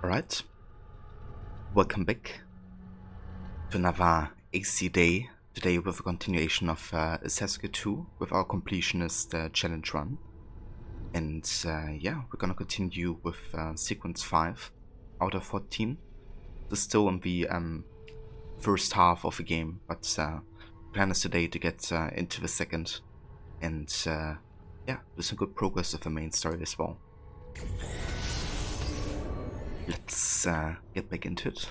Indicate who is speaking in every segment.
Speaker 1: Alright, welcome back to another AC day. Today with a continuation of Assassin's Creed 2 with our Completionist challenge run. And yeah, we're gonna continue with sequence 5 out of 14. This is still in the first half of the game, but plan is today to get into the second and yeah, do some good progress with the main story as well. Let's get back into it.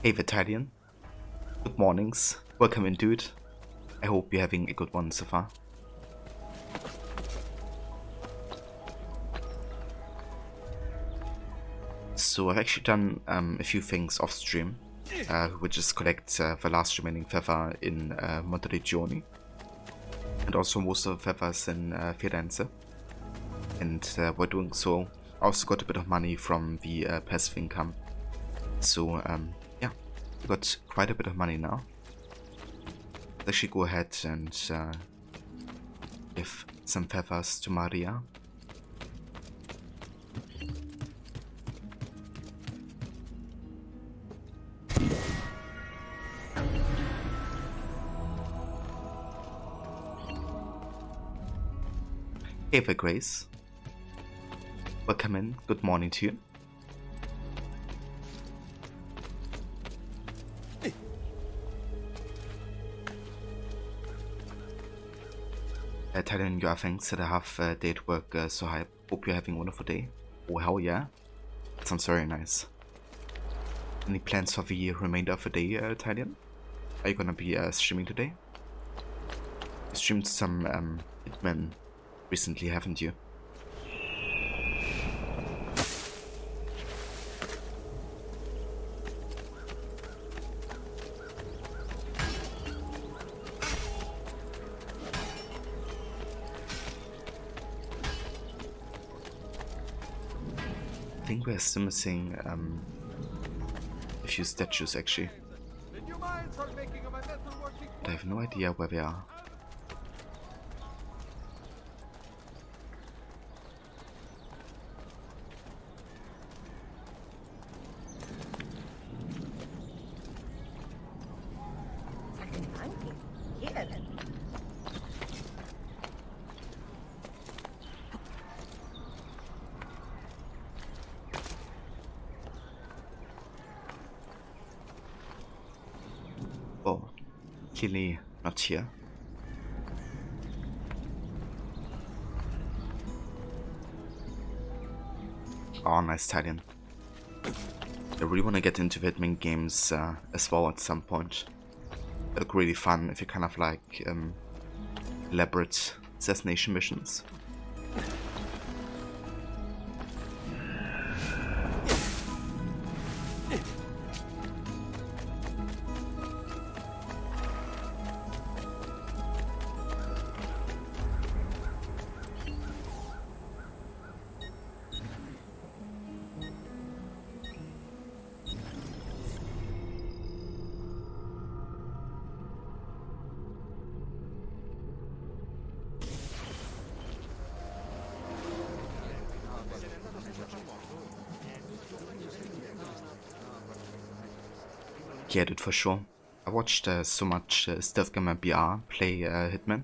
Speaker 1: Hey Vitalian, good mornings, welcome in dude. I hope you're having a good one so far. So I've actually done a few things off stream, which is collect the last remaining feather in Monteregioni. And also most of the feathers in Firenze. And by doing so, I also got a bit of money from the passive income. So yeah, we got quite a bit of money now. Let's actually go ahead and give some feathers to Maria. Eva Grace, welcome in, good morning to you. Telling you thanks that I have day at work so I hope you're having a wonderful day. Oh hell yeah, that sounds very nice. Any plans for the remainder of the day, Italian? Are you gonna be streaming today? You streamed some Hitman recently, haven't you? I think we're still missing a few statues actually. But I have no idea where they are. Oh, clearly not here. Oh, nice Italian. I really want to get into the Hitman games as well at some point. They look really fun if you kind of like elaborate assassination missions. Yeah, dude, for sure. I watched so much Stealth Gamer BR play Hitman.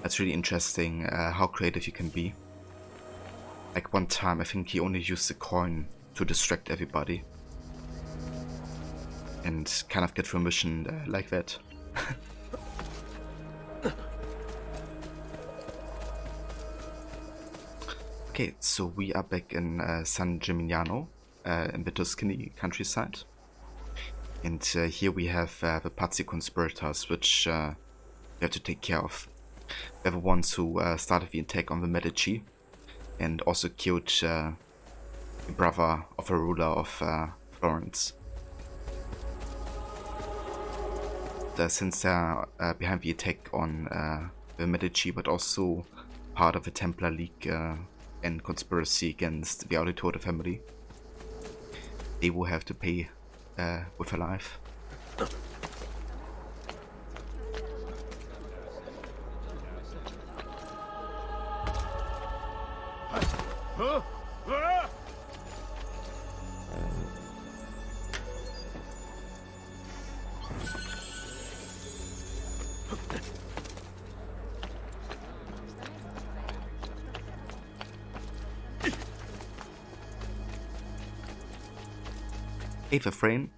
Speaker 1: That's really interesting how creative you can be. Like one time I think he only used a coin to distract everybody. And kind of get through a mission like that. Okay, so we are back in San Gimignano in the Tuscany countryside. And here we have the Pazzi conspirators, which we have to take care of. They're the ones who started the attack on the Medici and also killed the brother of a ruler of Florence. Since they're behind the attack on the Medici, but also part of the Templar League and conspiracy against the Auditore family, they will have to pay with her life. Hey Refrain,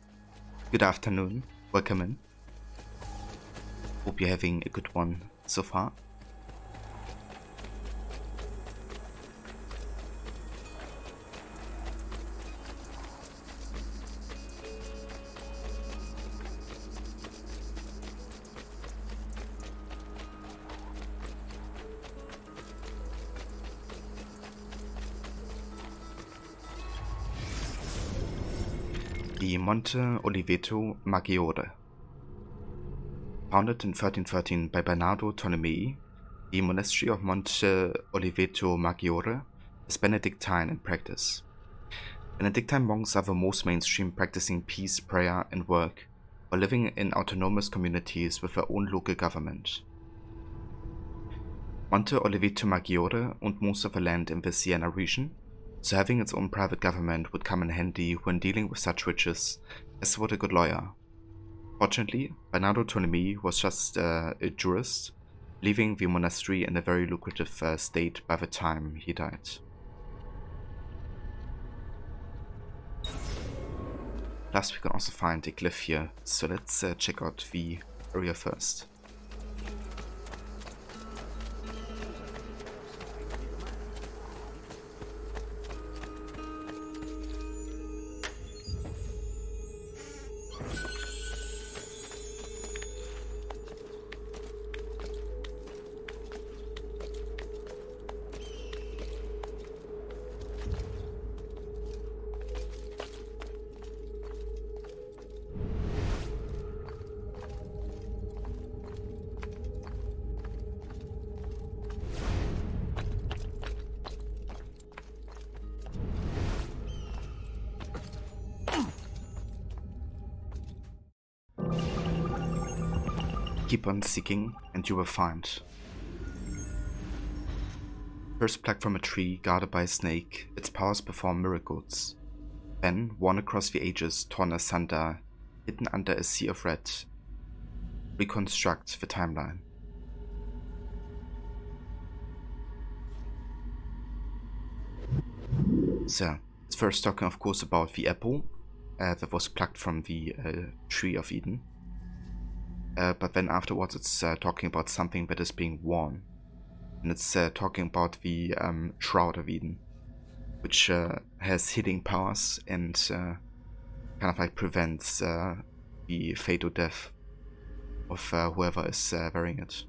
Speaker 1: good afternoon, welcome in. Hope you're having a good one so far. The Monte Oliveto Maggiore. Founded in 1313 by Bernardo Tolomei, the monastery of Monte Oliveto Maggiore is Benedictine in practice. Benedictine monks are the most mainstream practicing peace, prayer, and work, while living in autonomous communities with their own local government. Monte Oliveto Maggiore owned most of the land in the Siena region, so having its own private government would come in handy when dealing with such riches, as would a good lawyer. Fortunately, Bernardo Tolomei was just a jurist, leaving the monastery in a very lucrative state by the time he died. Plus, we can also find a glyph here, so let's check out the area first. Keep on seeking, and you will find. First plucked from a tree, guarded by a snake, its powers perform miracles. Then, worn across the ages, torn asunder, hidden under a sea of red, reconstruct the timeline. So, it's first talking, of course, about the apple that was plucked from the tree of Eden. But then afterwards it's talking about something that is being worn. And it's talking about the Shroud of Eden, which has healing powers and kind of like prevents the fatal death of whoever is wearing it.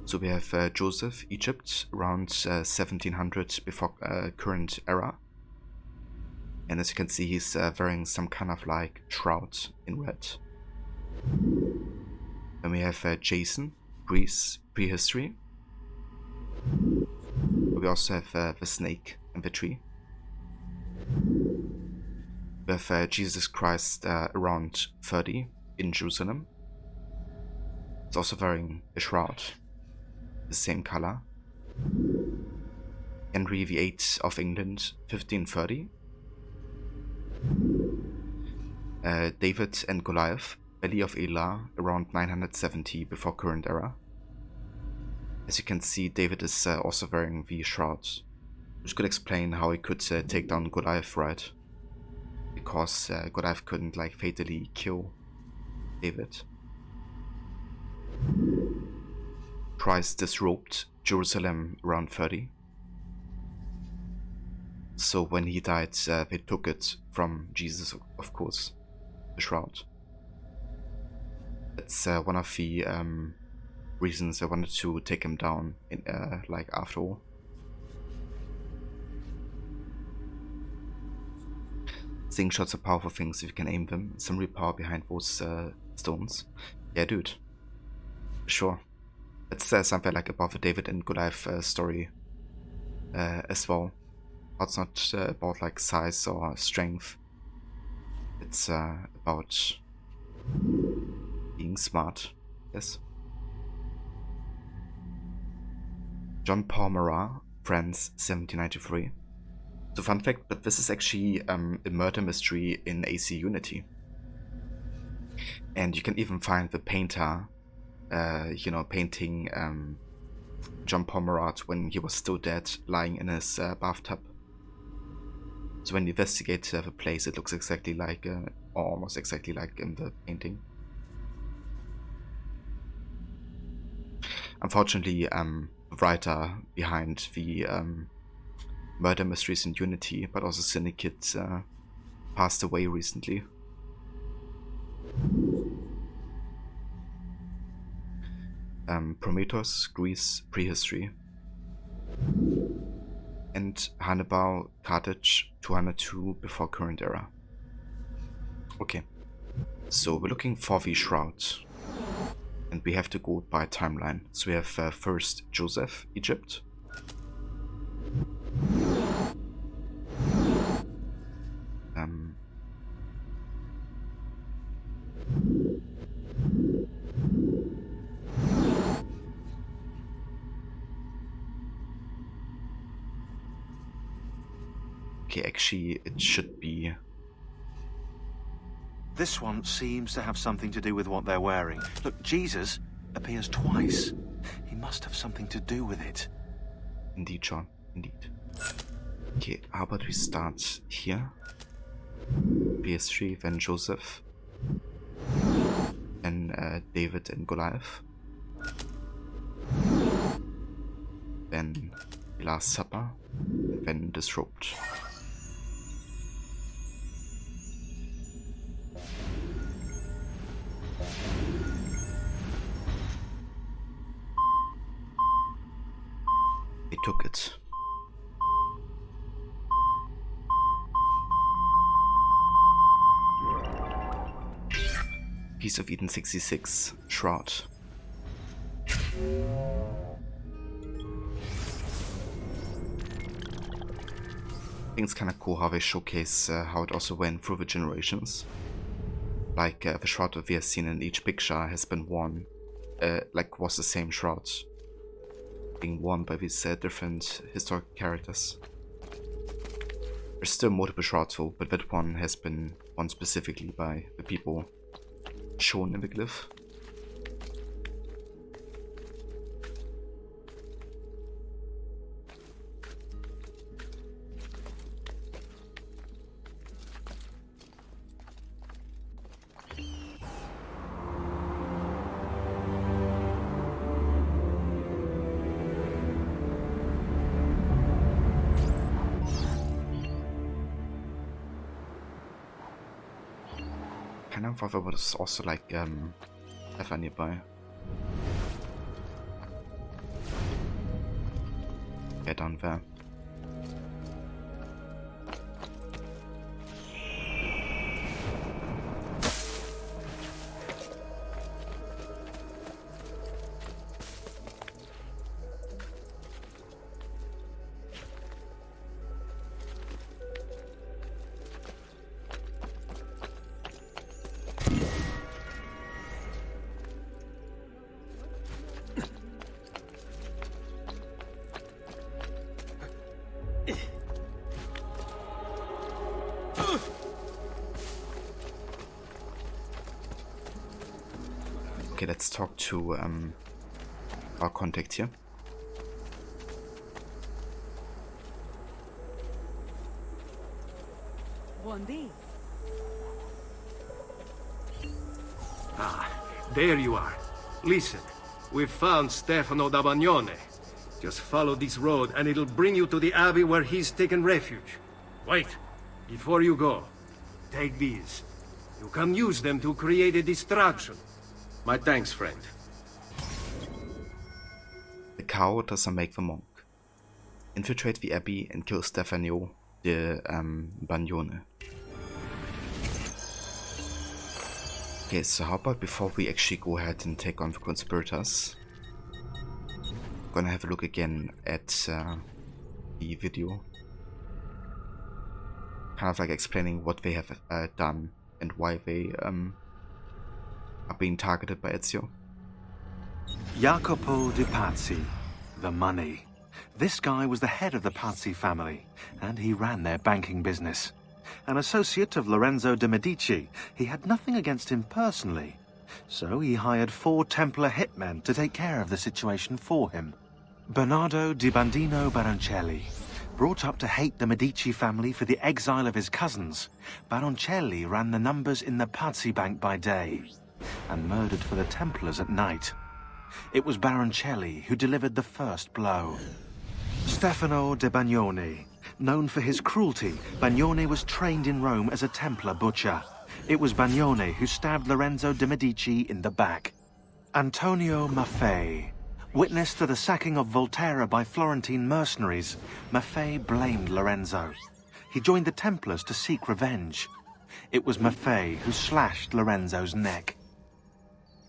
Speaker 1: So we have Joseph, Egypt, around 1700 before current era. And as you can see, he's wearing some kind of like shroud in red. Then we have Jason, Greece, prehistory. We also have the snake in the tree. We have Jesus Christ around 30 in Jerusalem. He's also wearing a shroud, the same color. Henry VIII of England, 1530. David and Goliath, Valley of Elah, around 970 before current era. As you can see, David is also wearing the shroud, which could explain how he could take down Goliath, right? Because Goliath couldn't like fatally kill David. Christ disrobed Jerusalem around 30. So when he died, they took it from Jesus, of course, the shroud. That's one of the reasons I wanted to take him down in like after all. Seeing shots are powerful things if you can aim them. Some real power behind those stones. Yeah, dude. Sure. It's something like about the David and Goliath story as well. It's not about like size or strength. It's about being smart. Yes. John Paul Marat, France, 1793. So fun fact, but this is actually a murder mystery in AC Unity. And you can even find the painter, painting John Paul Marat when he was still dead, lying in his bathtub. So when you investigate the place, it looks exactly like, or almost exactly like in the painting. Unfortunately, the writer behind the murder mysteries in Unity, but also Syndicate, passed away recently. Prometheus, Greece, prehistory. And Hannibal, Carthage, 202 before current era. Okay, so we're looking for the shroud. And we have to go by timeline. So we have first Joseph, Egypt. Okay, actually, it should be...
Speaker 2: This one seems to have something to do with what they're wearing. Look, Jesus appears twice. He must have something to do with it.
Speaker 1: Indeed, John. Indeed. Okay, how about we start here? PS3, then Joseph. Then David and Goliath. Then the Last Supper. Then Disrobed. They took it. Piece of Eden 66, Shroud. I think it's kind of cool how they showcase how it also went through the generations. Like the shroud that we have seen in each picture has been worn, was the same shroud being worn by these different historic characters. There's still multiple shrouds though, but that one has been worn specifically by the people shown in the glyph. Kind of thought there was also like Eva nearby. Yeah, down there. Okay, let's talk to our contact here.
Speaker 3: Buondì.
Speaker 4: Ah, there you are. Listen, we've found Stefano da Bagnone. Just follow this road and it'll bring you to the abbey where he's taken refuge. Wait, before you go, take these. You can use them to create a distraction. My thanks, friend.
Speaker 1: The cow doesn't make the monk. Infiltrate the abbey and kill Stefano de Bagnone. Okay, so how about before we actually go ahead and take on the conspirators, I'm gonna have a look again at the video. Kind of like explaining what they have done and why they are being targeted by Ezio.
Speaker 2: Jacopo de Pazzi, the money. This guy was the head of the Pazzi family, and he ran their banking business. An associate of Lorenzo de' Medici, he had nothing against him personally. So he hired 4 Templar hitmen to take care of the situation for him. Bernardo di Bandino Baroncelli. Brought up to hate the Medici family for the exile of his cousins, Baroncelli ran the numbers in the Pazzi Bank by day, and murdered for the Templars at night. It was Baroncelli who delivered the first blow. Stefano de Bagnone. Known for his cruelty, Bagnone was trained in Rome as a Templar butcher. It was Bagnone who stabbed Lorenzo de' Medici in the back. Antonio Maffei. Witness to the sacking of Volterra by Florentine mercenaries, Maffei blamed Lorenzo. He joined the Templars to seek revenge. It was Maffei who slashed Lorenzo's neck.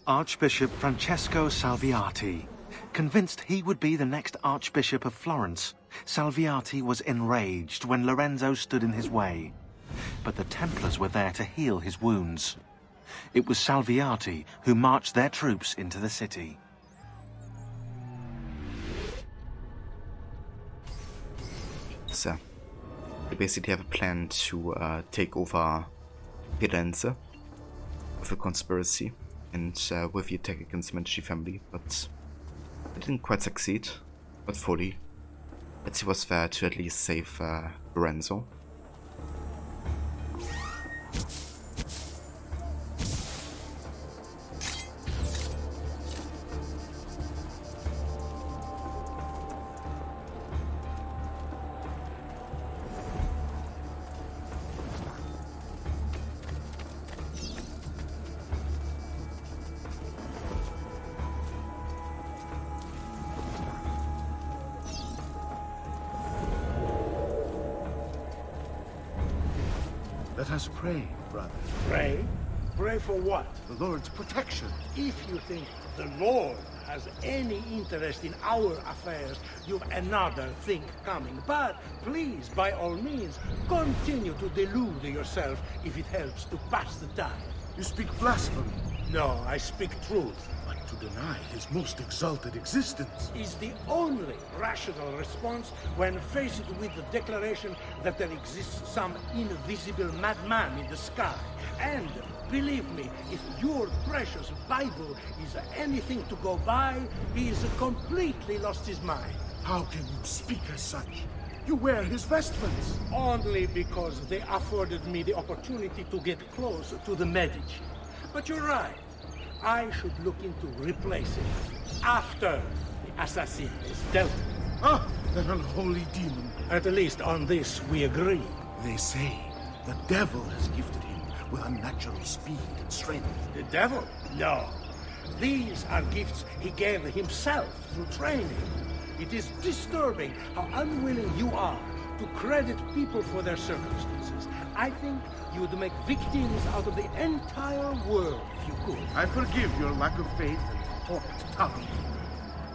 Speaker 2: Archbishop Francesco Salviati. Convinced he would be the next Archbishop of Florence, Salviati was enraged when Lorenzo stood in his way. But the Templars were there to heal his wounds. It was Salviati who marched their troops into the city.
Speaker 1: So, they basically have a plan to take over Firenze with a conspiracy and with the attack against the Medici family, but it didn't quite succeed, but fully. Ezio was there to at least save Lorenzo.
Speaker 3: Let us pray, brother.
Speaker 5: Pray? Pray for what?
Speaker 3: The Lord's protection.
Speaker 5: If you think the Lord has any interest in our affairs, you've another thing coming. But please, by all means, continue to delude yourself if it helps to pass the time.
Speaker 3: You speak blasphemy.
Speaker 5: No, I speak truth.
Speaker 3: But to deny his most exalted existence
Speaker 5: Is the only rational response when faced with the declaration that there exists some invisible madman in the sky. And believe me, if your precious Bible is anything to go by, he's completely lost his mind.
Speaker 3: How can you speak as such? You wear his vestments.
Speaker 5: Only because they afforded me the opportunity to get close to the Medici. But you're right. I should look into replacing it after the assassin is dealt with.
Speaker 3: Ah, that unholy demon.
Speaker 5: At least on this we agree.
Speaker 3: They say the devil has gifted him with unnatural speed and strength.
Speaker 5: The devil? No. These are gifts he gave himself through training. It is disturbing how unwilling you are to credit people for their circumstances. I think you would make victims out of the entire world if you could.
Speaker 3: I forgive your lack of faith and forked tongue.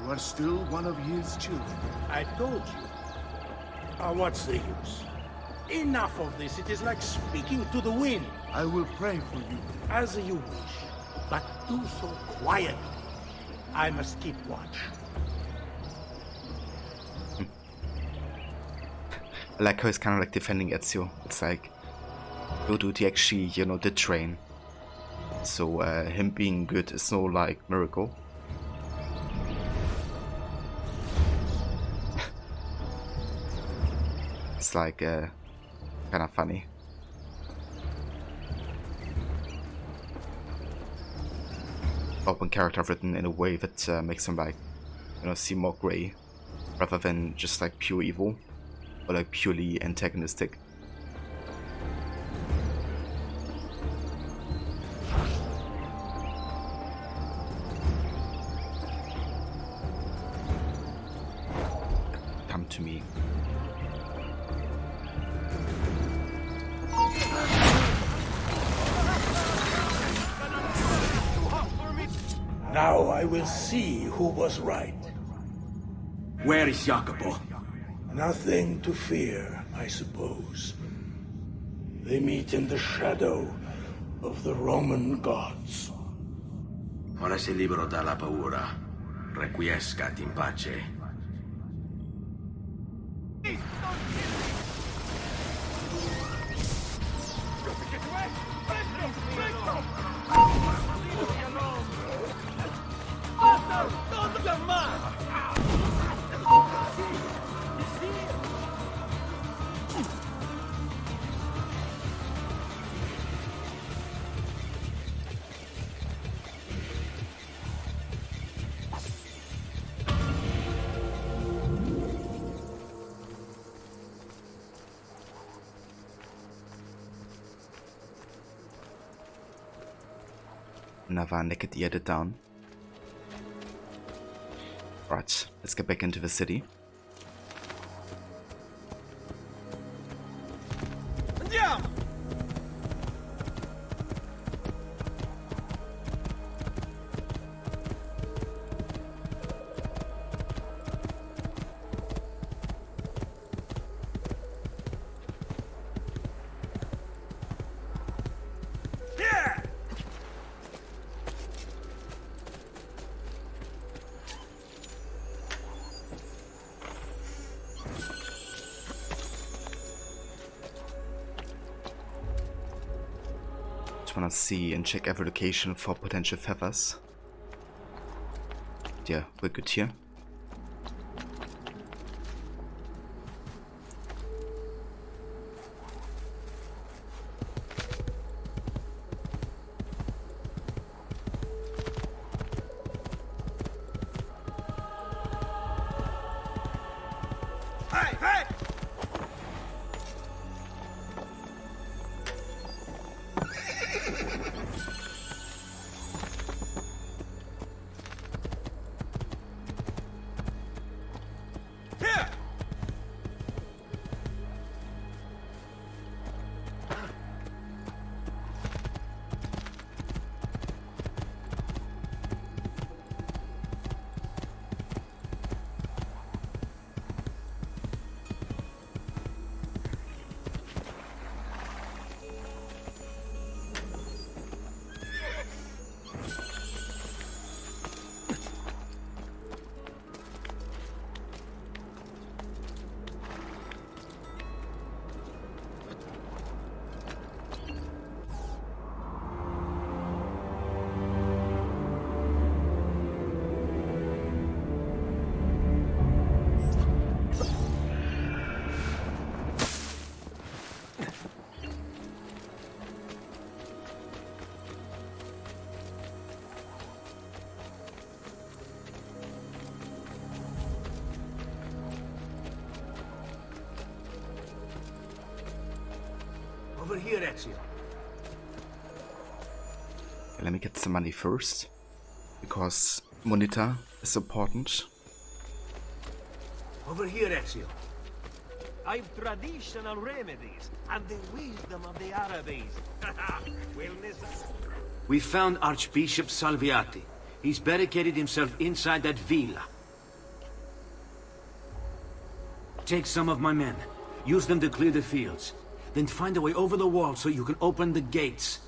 Speaker 3: You are still one of his children.
Speaker 5: I told you. What's the use? Enough of this. It is like speaking to the wind.
Speaker 3: I will pray for you.
Speaker 5: As you wish, but do so quietly. I must keep watch.
Speaker 1: I like how he's kind of like defending Ezio. It's like, oh dude, he actually, you know, did train. So him being good is no like miracle. It's like kind of funny. Open character written in a way that makes him like, you know, seem more grey, rather than just like pure evil or like purely antagonistic. Come to me.
Speaker 5: Now I will see who was right.
Speaker 6: Where is Jacopo?
Speaker 5: Nothing to fear, I suppose. They meet in the shadow of the Roman gods.
Speaker 6: Ora sei libero dalla paura. Requiescat in pace.
Speaker 1: Navarre naked eared it down. Right, let's get back into the city.
Speaker 7: Andiamo!
Speaker 1: Want to see and check every location for potential feathers. Yeah, we're good here.
Speaker 7: Hey, hey! Over here, Ezio.
Speaker 1: Let me get some money first, because Moneta is important.
Speaker 7: Over here, Ezio.
Speaker 8: I've traditional remedies and the wisdom of the Arabes. Wellness.
Speaker 6: We found Archbishop Salviati. He's barricaded himself inside that villa. Take some of my men. Use them to clear the fields. Then find a way over the wall so you can open the gates.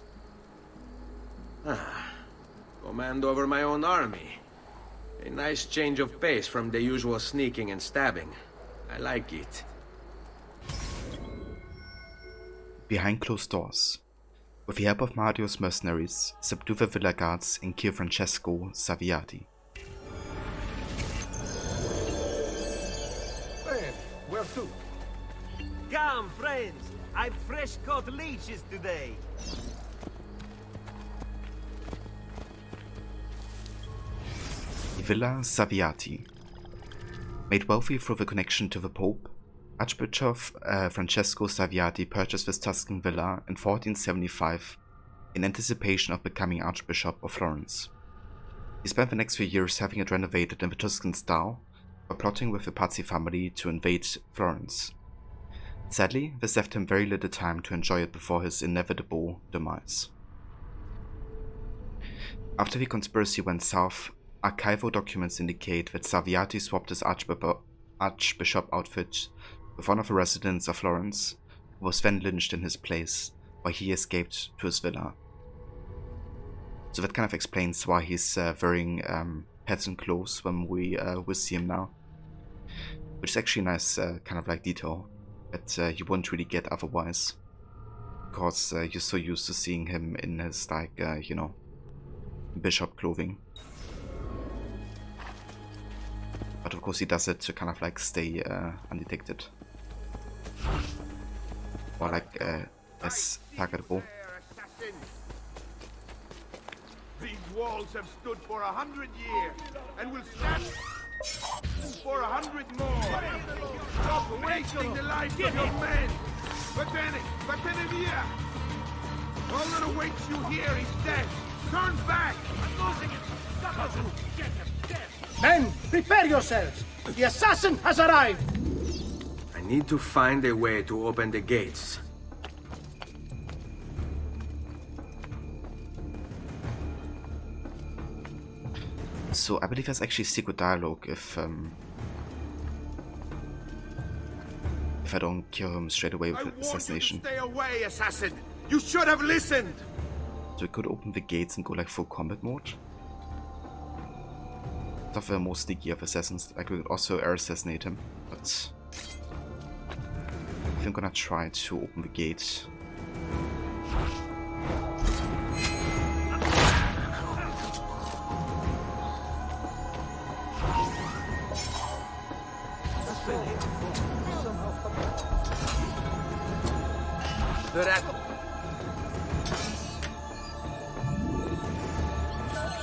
Speaker 9: Command over my own army. A nice change of pace from the usual sneaking and stabbing. I like it.
Speaker 1: Behind closed doors. With the help of Mario's mercenaries, subdue the villa guards and kill Francesco Salviati.
Speaker 5: Bene, where to?
Speaker 8: Come, friends. I've fresh caught leeches today.
Speaker 1: Villa Salviati. Made wealthy through the connection to the Pope, Archbishop Francesco Salviati purchased this Tuscan villa in 1475 in anticipation of becoming Archbishop of Florence. He spent the next few years having it renovated in the Tuscan style, while plotting with the Pazzi family to invade Florence. Sadly, this left him very little time to enjoy it before his inevitable demise. After the conspiracy went south, archival documents indicate that Salviati swapped his archbishop outfit with one of the residents of Florence, who was then lynched in his place, while he escaped to his villa. So that kind of explains why he's wearing peasant clothes when we will see him now. Which is actually a nice kind of like detail that you won't really get otherwise. Because you're so used to seeing him in his like, you know, bishop clothing. But of course he does it to kind of like stay undetected. Or like as targetable.
Speaker 3: These walls have stood for 100 years and will stand for 100 more. Stop wasting the lives of your men. Vatene via. All that awaits you here is death. Turn back!
Speaker 5: Men, prepare yourselves! The assassin has arrived!
Speaker 9: I need to find a way to open the gates.
Speaker 1: So I believe there's actually secret dialogue if I don't kill him straight away
Speaker 3: I
Speaker 1: with
Speaker 3: warned you to
Speaker 1: assassination.
Speaker 3: stay away, assassin! You should have listened!
Speaker 1: So we could open the gates and go like full combat mode. Stuff the most sneaky of assassins. I could also air assassinate him, but I think I'm gonna try to open the gate.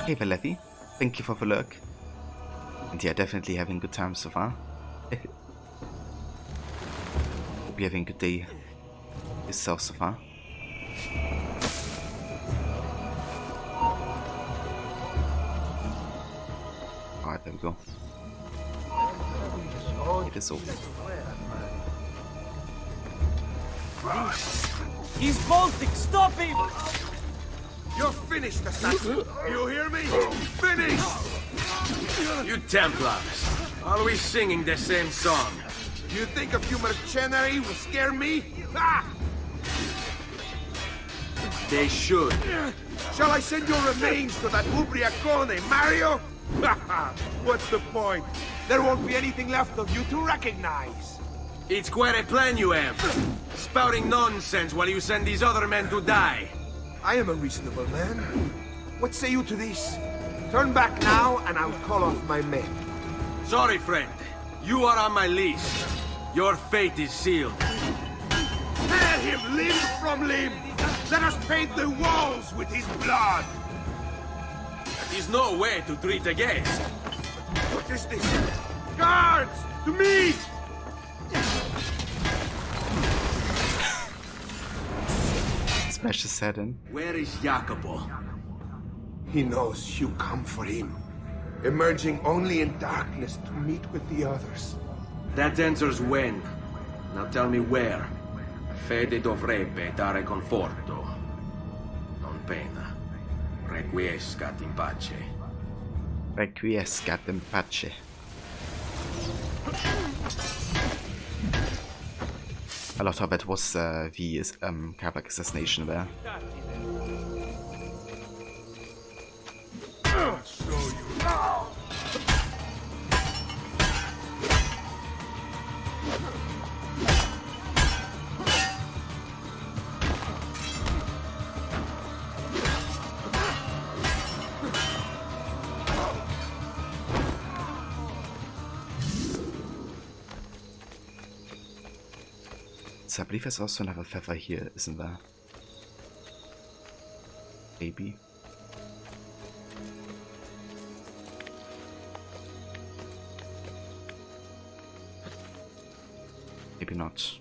Speaker 1: Hey Valethi, thank you for the lurk. And yeah, definitely having a good time so far. Hope you're having a good day yourself so far. Alright, there we go. It is open.
Speaker 8: He's bolting! Stop him!
Speaker 3: You're finished, assassin! You hear me? Finished!
Speaker 9: You Templars, always singing the same song.
Speaker 3: You think a few mercenary will scare me? Ah!
Speaker 9: They should.
Speaker 3: Shall I send your remains to that Ubriacone, Mario? What's the point? There won't be anything left of you to recognize.
Speaker 9: It's quite a plan you have. Spouting nonsense while you send these other men to die.
Speaker 3: I am a reasonable man. What say you to this? Turn back now, and I'll call off my men.
Speaker 9: Sorry, friend. You are on my list. Your fate is sealed.
Speaker 3: Tear him limb from limb! Let us paint the walls with his blood!
Speaker 9: That is no way to treat a guest.
Speaker 3: What is this? Guards! To me!
Speaker 1: Smash his head in.
Speaker 9: Where is Jacopo?
Speaker 3: He knows you come for him, emerging only in darkness to meet with the others.
Speaker 9: That answers when. Now tell me where. Fede dovrebbe dare conforto, non pena. Requiescat in pace.
Speaker 1: Requiescat in pace. A lot of it was the Kabak assassination there. So I believe there's also another feather here, isn't there? Maybe. Maybe not.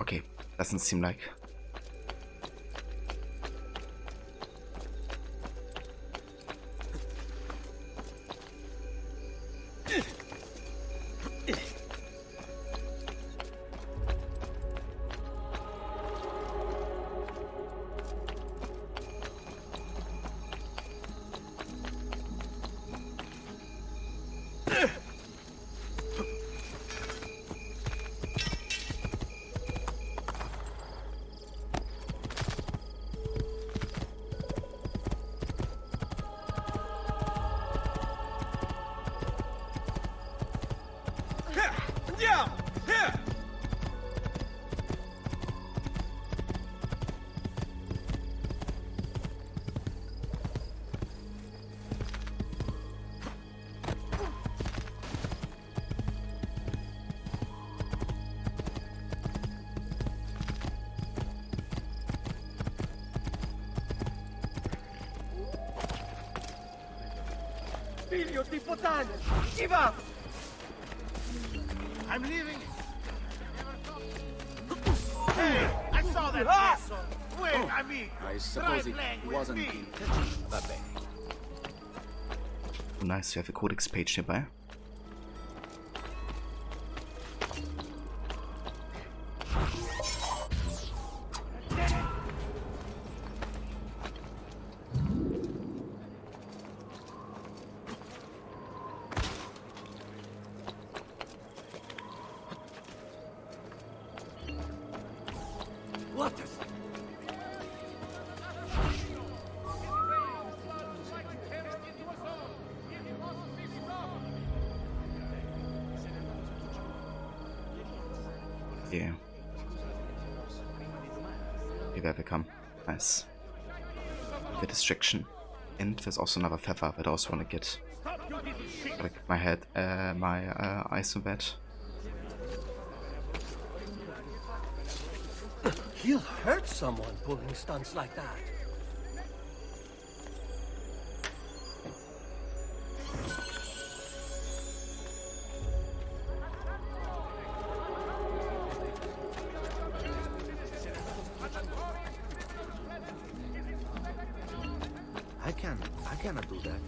Speaker 1: Okay, doesn't seem like.
Speaker 8: figlio di puttana! Give up!
Speaker 3: I'm leaving. Hey, I saw that asshole. Wait, I mean,
Speaker 10: I suppose it wasn't the intention. Vabbè.
Speaker 1: Oh, nice, we have a codex page nearby.
Speaker 8: What is...
Speaker 1: Yeah. Okay, there they come. Nice. The distraction. And there's also another feather that I also want to get. Like my head, my eyes on that.
Speaker 8: He'll hurt someone pulling stunts like that.
Speaker 6: I cannot do that.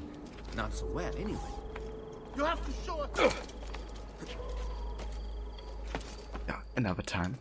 Speaker 6: Not so well, anyway.
Speaker 3: you have to show us.
Speaker 1: Yeah, another time.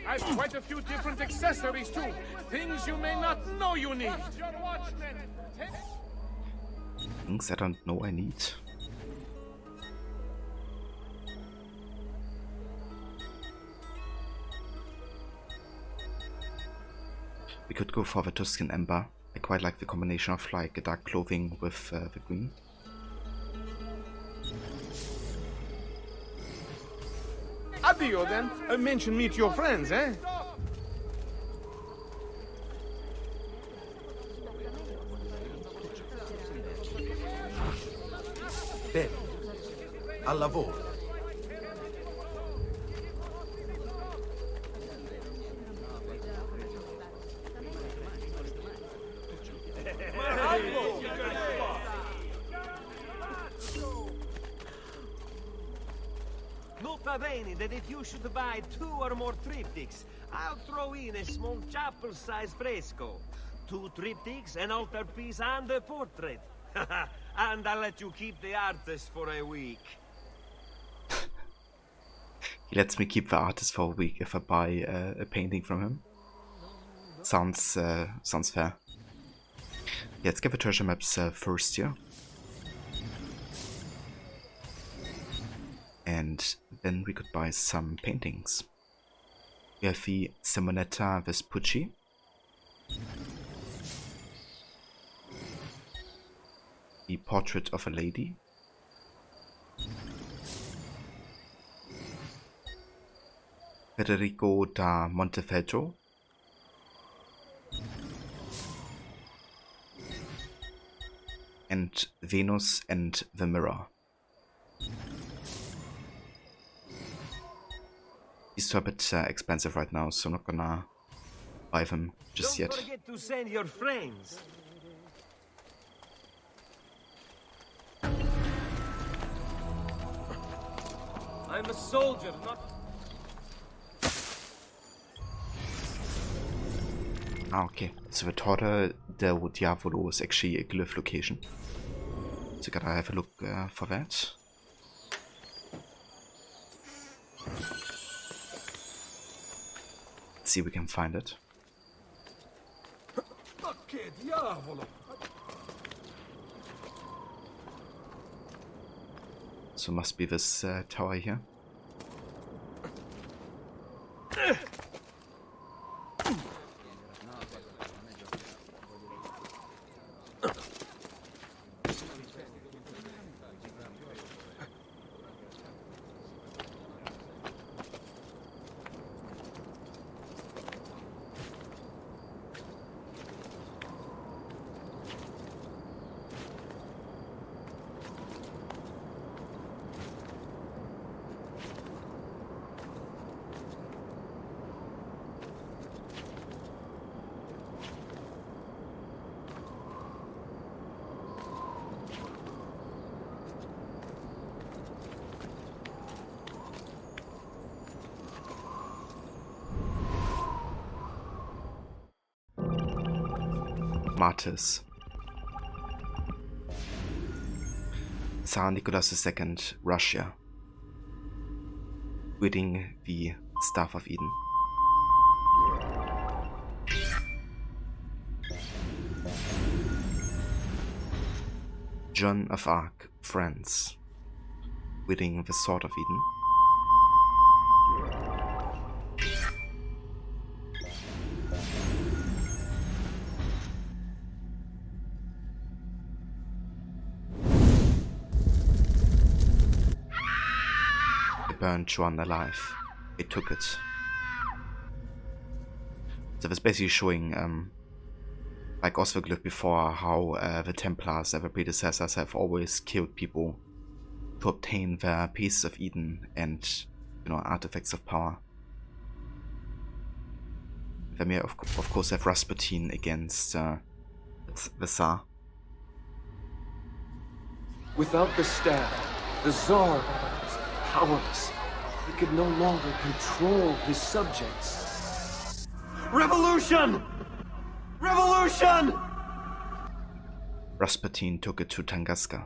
Speaker 3: I've quite a few different accessories too. Things you may not know you need.
Speaker 1: Things I don't know I need. We could go for the Tuscan Ember. I quite like the combination of like a dark clothing with the green.
Speaker 3: Addio then. Mention meet your friends, eh?
Speaker 7: Bene. Al lavoro.
Speaker 8: Nota bene that if you should buy 2 or more triptychs, I'll throw in a small chapel-sized fresco. 2 triptychs, an altarpiece, and a portrait. And I'll let you keep the artist for a week.
Speaker 1: He lets me keep the artist for a week if I buy a painting from him. Sounds fair. Yeah, let's get the treasure maps first here. And then we could buy some paintings. We have the Simonetta Vespucci. The Portrait of a Lady. Federico da Montefeltro. And Venus and the Mirror. These are a bit expensive right now, so I'm not gonna buy them just yet.
Speaker 8: Don't forget to send your friends. I'm a soldier, not...
Speaker 1: Ah, okay. So the Torre del Diavolo is actually a glyph location. So gotta have a look for that. Let's see if we can find it.
Speaker 3: Ma che diavolo!
Speaker 1: So must be this tower here. Martyrs. Tsar Nicholas II, Russia. Reading the Staff of Eden. Joan of Arc, France. Reading the Sword of Eden. Burned Joan alive. They took it. So it was basically showing, like Oswald before, how the Templars, their predecessors, have always killed people to obtain their pieces of Eden and, you know, artifacts of power. They may of course have Rasputin against the Tsar.
Speaker 9: Without the staff, the Tsar was powerless. He could no longer control his subjects. Revolution! Revolution!
Speaker 1: Rasputin took it to Tunguska.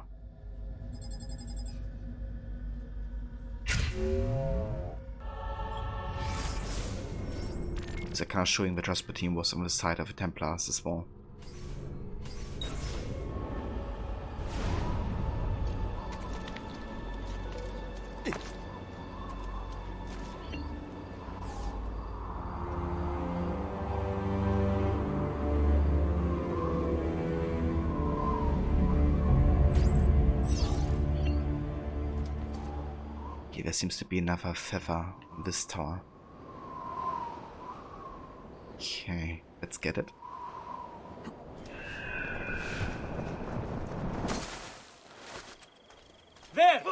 Speaker 1: So kind of showing that Rasputin was on the side of the Templars as well. Okay, there seems to be another feather on this tower. Okay, let's get it.
Speaker 8: There!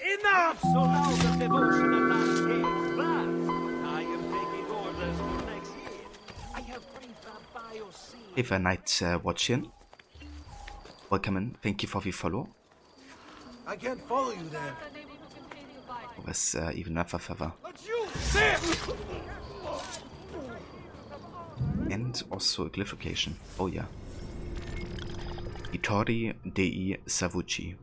Speaker 8: Enough! So loud of devotion and landscapes, but I am taking orders for next year. I have briefed a bio-scene.
Speaker 1: If a night watching, welcome in. Thank you for the follow.
Speaker 7: I can't follow you there.
Speaker 1: There's even another feather. And also a glyph location. Oh yeah. Vittori dei Savucci.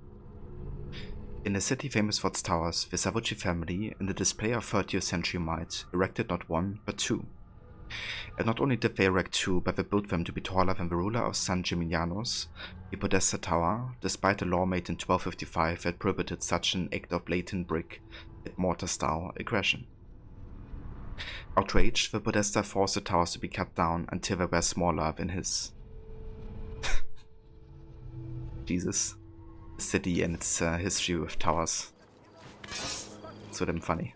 Speaker 1: In a city famous for its towers, the Savucci family, in the display of 30th century might, erected not one, but two. And not only did they erect two, but they built them to be taller than the ruler of San Gimignano's, the Podesta Tower, despite a law made in 1255 that prohibited such an act of blatant brick and mortar-style aggression. Outraged, the Podesta forced the towers to be cut down until they were smaller than his. Jesus. The city and its history with towers. So damn funny.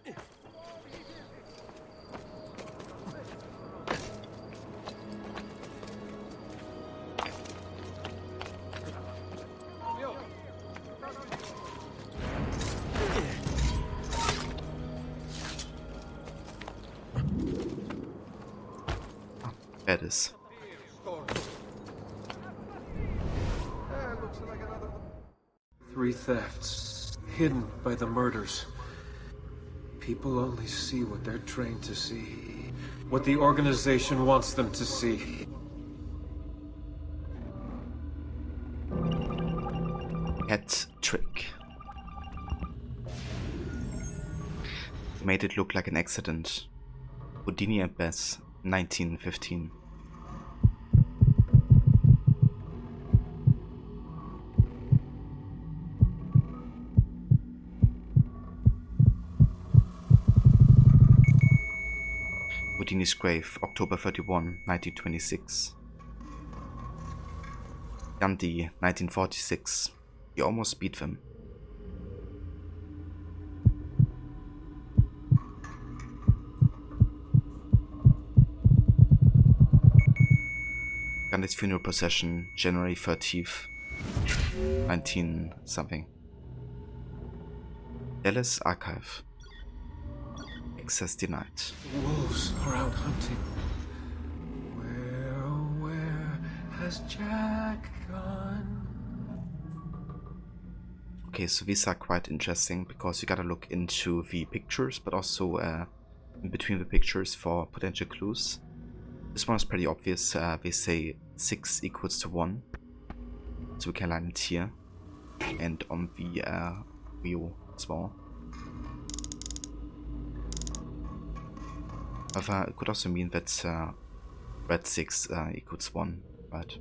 Speaker 1: There it is.
Speaker 11: 3 thefts, hidden by the murders. People only see what they're trained to see. What the organization wants them to see.
Speaker 1: Hat trick. Made it look like an accident. Houdini and Bess, 1915. Houdini's grave, October 31, 1926. Gandhi, 1946. You almost beat them. Gandhi's funeral procession, January 13th, 19 something. Dallas Archive. Access denied.
Speaker 11: The wolves are out hunting. Where has Jack gone?
Speaker 1: Okay, so these are quite interesting because you gotta look into the pictures, but also in between the pictures for potential clues. This one is pretty obvious. They say 6 equals to 1. So we can line it here and on the wheel as well. However, it could also mean that red 6 equals 1, right?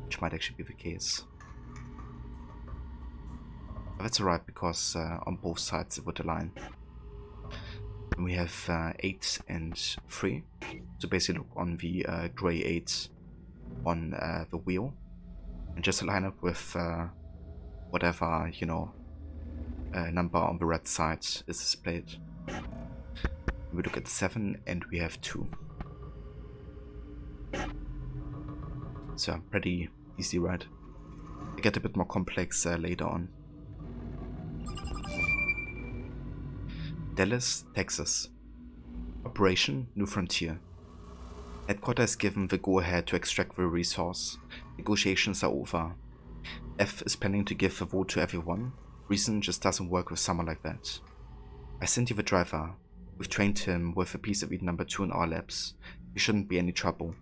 Speaker 1: Which might actually be the case. But that's alright because on both sides it would align. And we have 8 and 3. So basically look on the grey 8 on the wheel. And just line up with whatever, you know, number on the red side is displayed. We look at 7 and we have 2. So pretty easy, right? They get a bit more complex later on. Dallas, Texas. Operation New Frontier. Headquarters given the go-ahead to extract the resource. Negotiations are over. F is planning to give a vote to everyone. Reason just doesn't work with someone like that. I sent you the driver. We've trained him with a piece of Eden number 2 in our labs. He shouldn't be any trouble.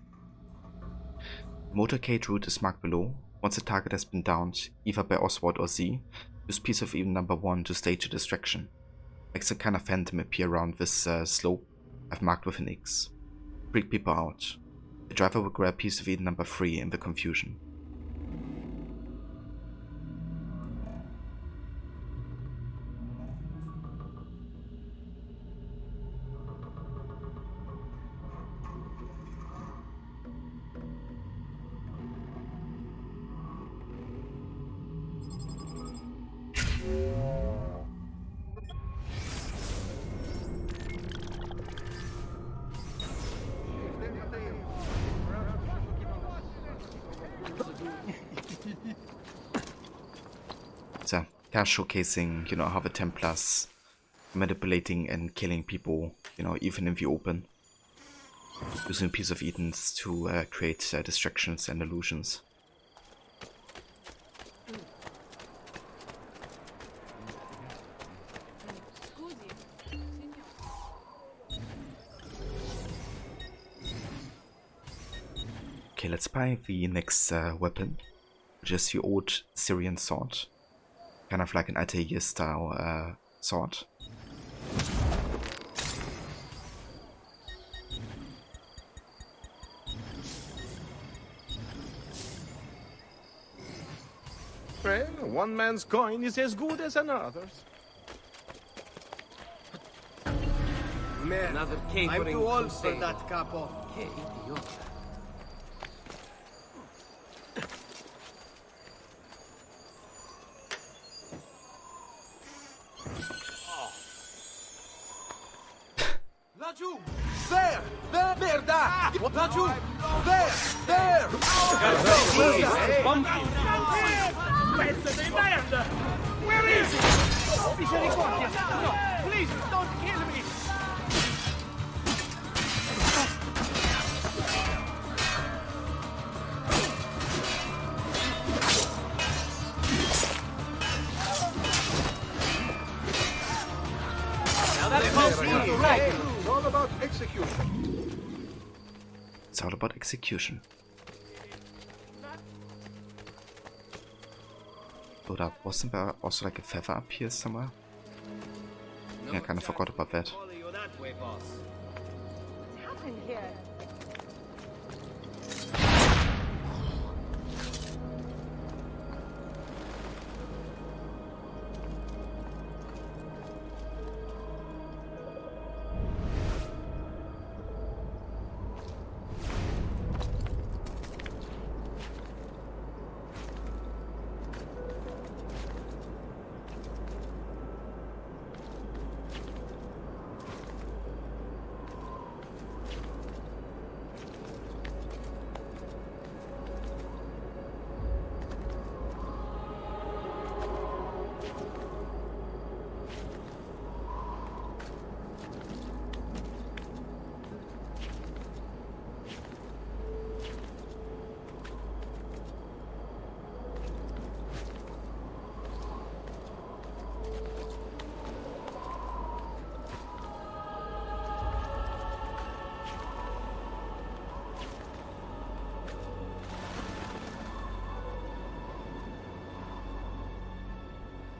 Speaker 1: The motorcade route is marked below. Once the target has been downed, either by Oswald or Z, use piece of Eden number 1 to stage a distraction. Make some kind of phantom appear around this slope I've marked with an X. Freak people out. The driver will grab piece of Eden number 3 in the confusion. So, kind of showcasing, you know, how the Templars manipulating and killing people, you know, even in the open. Using a piece of Edens to create distractions and illusions. Okay, let's buy the next weapon, which is the old Syrian sword. Kind of like an Altair style sword.
Speaker 8: Well, one man's coin is as good as another's.
Speaker 10: Man,
Speaker 8: Another
Speaker 10: I'm
Speaker 8: capering
Speaker 10: too old for
Speaker 8: crusade.
Speaker 10: that, capo.
Speaker 8: Che idiota.
Speaker 10: Laggiù! There! There! Merda! Laggiù! There! There!
Speaker 8: Pezzo di merda! Where is he? Oh, misericordia! No, please, don't kill me! Now that's right.
Speaker 3: It's all about execution.
Speaker 1: It's all about execution. Oder wasn't there also like a feather up here somewhere? Yeah, I kind of forgot about that.
Speaker 8: Follow you that way, boss.
Speaker 12: What's happening here?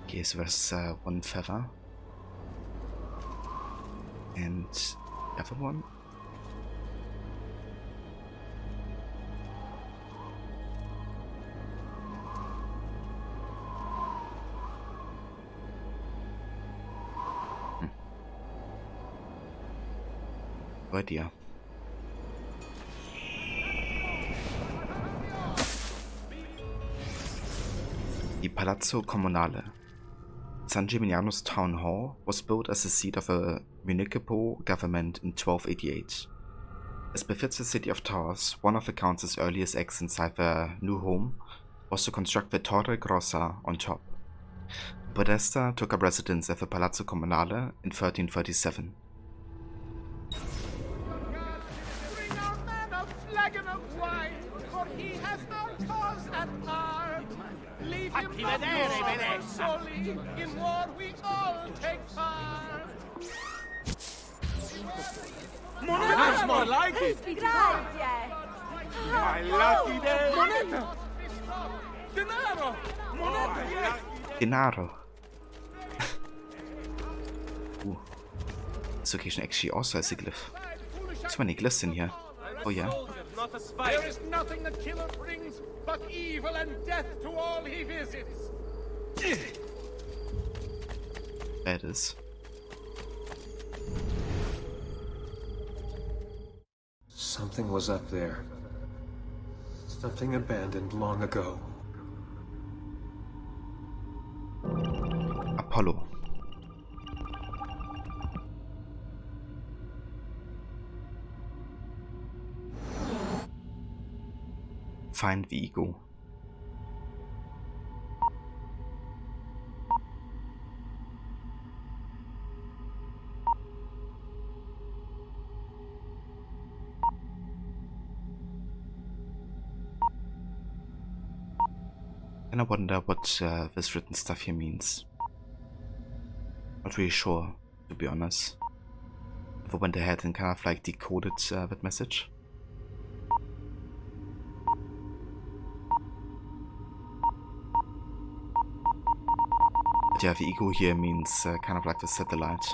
Speaker 1: Okay, so there's one feather. And the other one. No idea. The Palazzo Comunale. San Gimignano's town hall was built as the seat of a municipal government in 1288. As befits the city of towers, one of the council's earliest acts inside their new home was to construct the Torre Grossa on top. Podesta took up residence at the Palazzo Comunale in 1337.
Speaker 3: Bring our man a flagon of wine, for he has no cause at heart. Leave him not solely, in war we all take part.
Speaker 10: Moneta's more like it!
Speaker 12: Grazie!
Speaker 10: My lucky day!
Speaker 3: Moneta! Denaro! Moneta!
Speaker 1: Denaro. Ooh. This location actually also has a glyph. So many glyphs in here. Oh yeah.
Speaker 3: There is nothing the killer brings but evil and death to all he visits.
Speaker 1: There it is.
Speaker 11: Something was up there. Something abandoned long ago.
Speaker 1: Apollo. Find the ego. And I wonder what this written stuff here means. Not really sure, to be honest. If I went ahead and kind of like decoded that message. But yeah, the ego here means kind of like the satellite.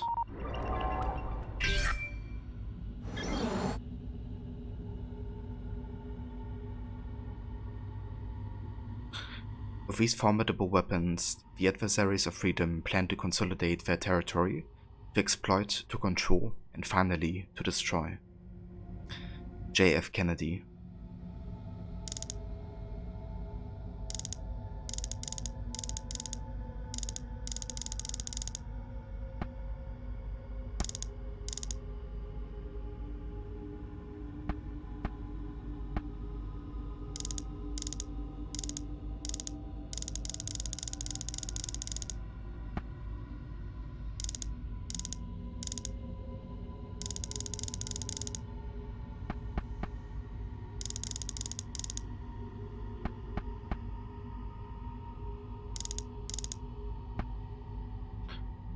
Speaker 1: With these formidable weapons, the adversaries of freedom plan to consolidate their territory, to exploit, to control, and finally to destroy. J.F. Kennedy.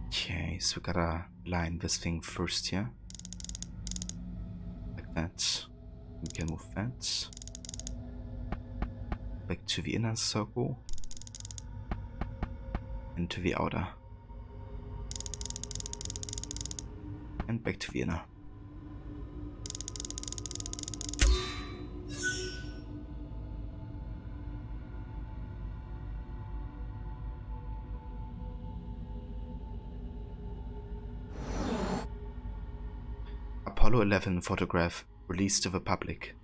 Speaker 1: Okay, so we gotta line this thing first here. Like that. We can move that. Back to the inner circle. And to the outer. And back to the inner. Apollo 11 photograph released to the public.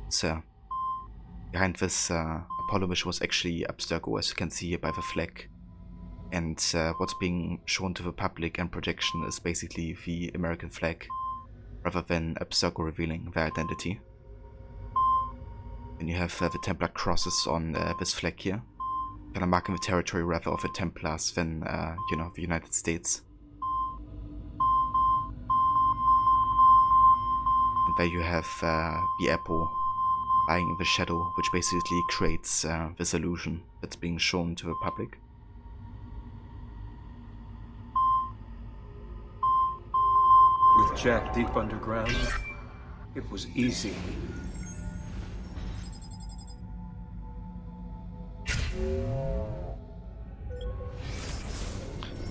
Speaker 1: So, behind this Apollo mission was actually Abstergo, as you can see here by the flag. And what's being shown to the public and projection is basically the American flag, rather than Abstergo revealing their identity. And you have the Templar crosses on this flag here. Kind of marking the territory rather of the Templars than, you know, the United States. And there you have the apple lying in the shadow, which basically creates this illusion that's being shown to the public.
Speaker 11: With Jack deep underground, it was easy.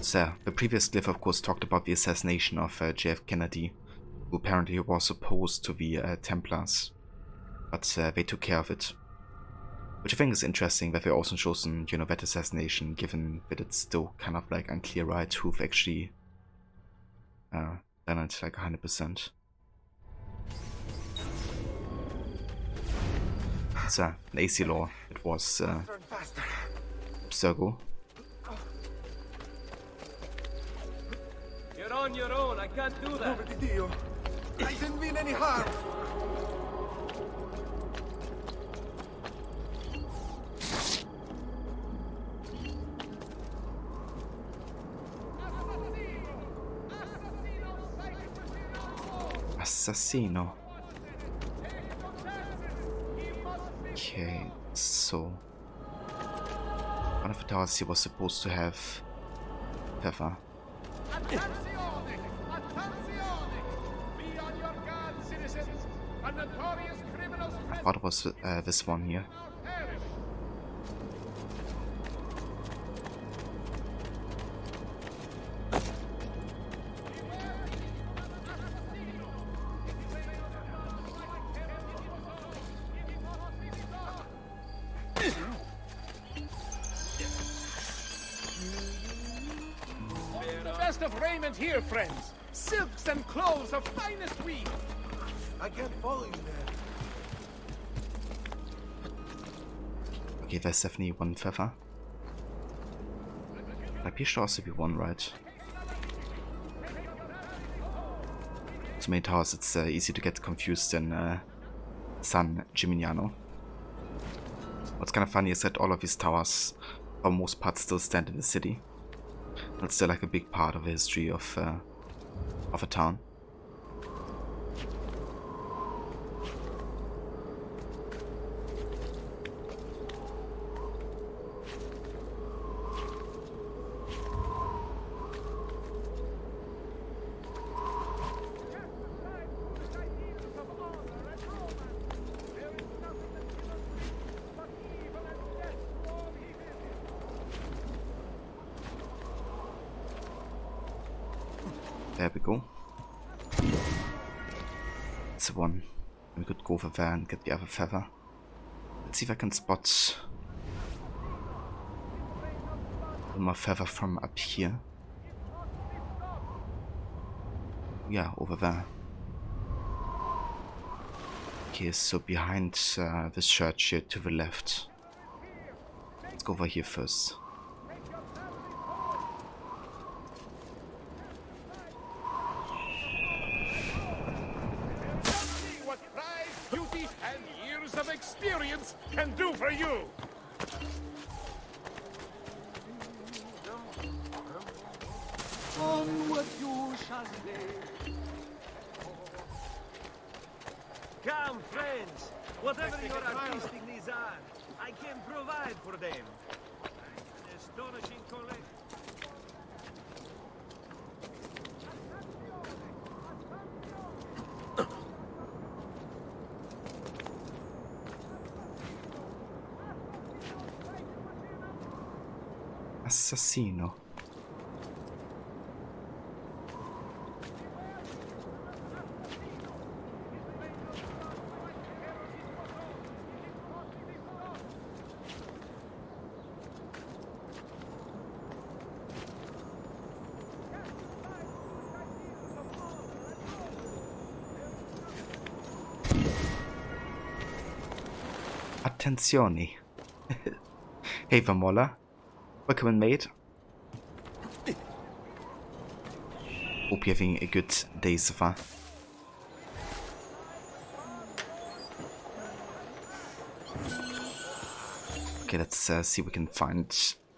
Speaker 1: So, the previous glyph of course talked about the assassination of JF Kennedy, who apparently was opposed to the Templars, but they took care of it. Which I think is interesting that they also chosen, you know, that assassination, given that it's still kind of like unclear, right, who've actually done it like 100%. So, an AC law, it was Abstergo.
Speaker 10: You're on your own, I can't do that. I didn't mean any harm.
Speaker 1: Assassino. Okay, so one of the towers he was supposed to have pepper. I thought it was this one here.
Speaker 3: Of raiment here, friends. Silks and clothes of finest weave.
Speaker 7: I can't follow you there.
Speaker 1: Okay, there's definitely one feather. Like, here should also be one, right? So many towers, it's easy to get confused in San Gimignano. What's kind of funny is that all of these towers, for the most part, still stand in the city. It's still like a big part of the history of a town. There we go. That's the one. We could go over there and get the other feather. Let's see if I can spot one more feather from up here. Yeah, over there. Okay, so behind this church here to the left. Let's go over here first.
Speaker 3: Experience can do for you.
Speaker 8: Onward you shall live. Come, friends. Whatever your artistic needs are, I can provide for them. An astonishing collection.
Speaker 1: Assassino. Attenzioni. Hey, Vamola. Welcome in, mate. Hope you're having a good day so far. Okay, let's see if we can find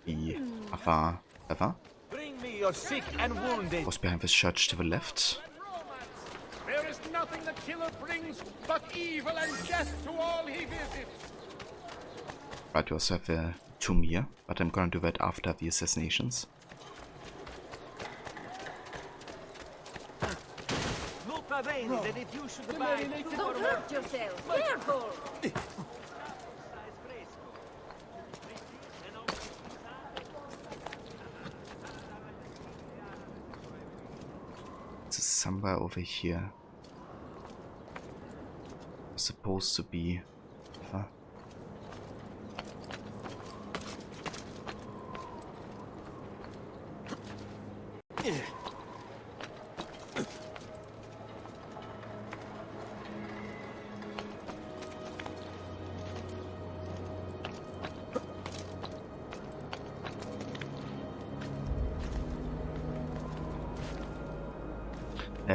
Speaker 1: the other feather.
Speaker 10: Bring me your sick and wounded.
Speaker 1: Was behind this church to the left.
Speaker 3: There is nothing the killer brings but evil and death to all he visits.
Speaker 1: Right, we also have a tomb here, but I'm gonna do that after the assassinations.
Speaker 8: That if you should buy
Speaker 12: Don't hurt yourself. Careful.
Speaker 1: somewhere over here. Supposed to be.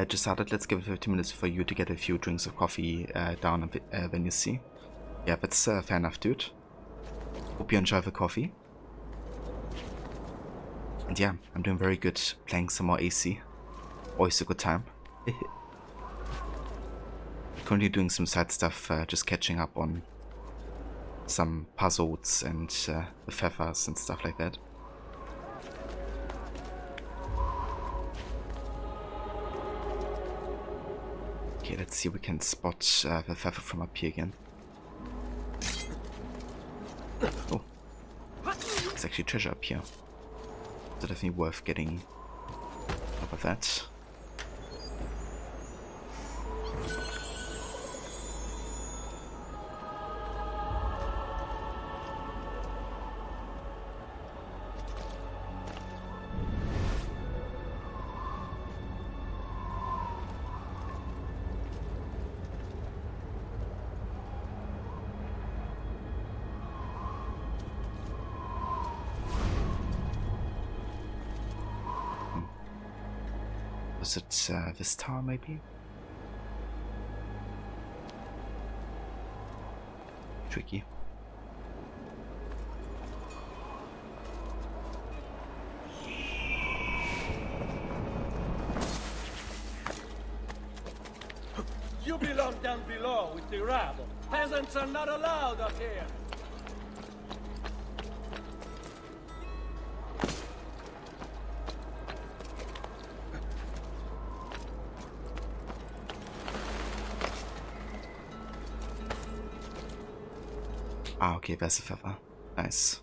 Speaker 1: Just started. Let's give it 15 minutes for you to get a few drinks of coffee down when you see. Yeah, that's fair enough, dude. Hope you enjoy the coffee. And yeah, I'm doing very good. Playing some more AC. Always a good time. Currently doing some side stuff, just catching up on some puzzles and the feathers and stuff like that. Okay, let's see if we can spot the feather from up here again. Oh, there's actually treasure up here. So definitely worth getting up of that. Was it this tower, maybe? Tricky.
Speaker 8: You belong down below with the rabble. Peasants are not allowed up here.
Speaker 1: Ah, okay, there's a feather. Nice.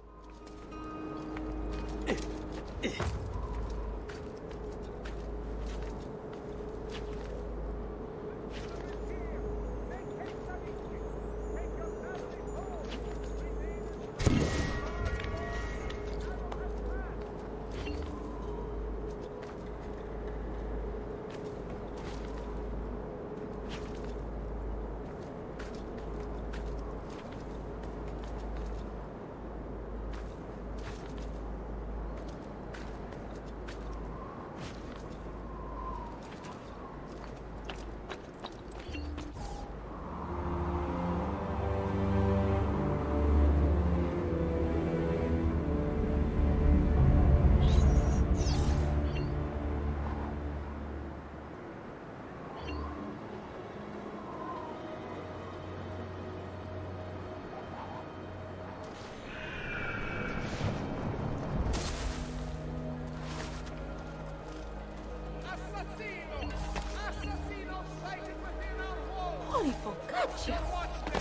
Speaker 12: Holy focaccia!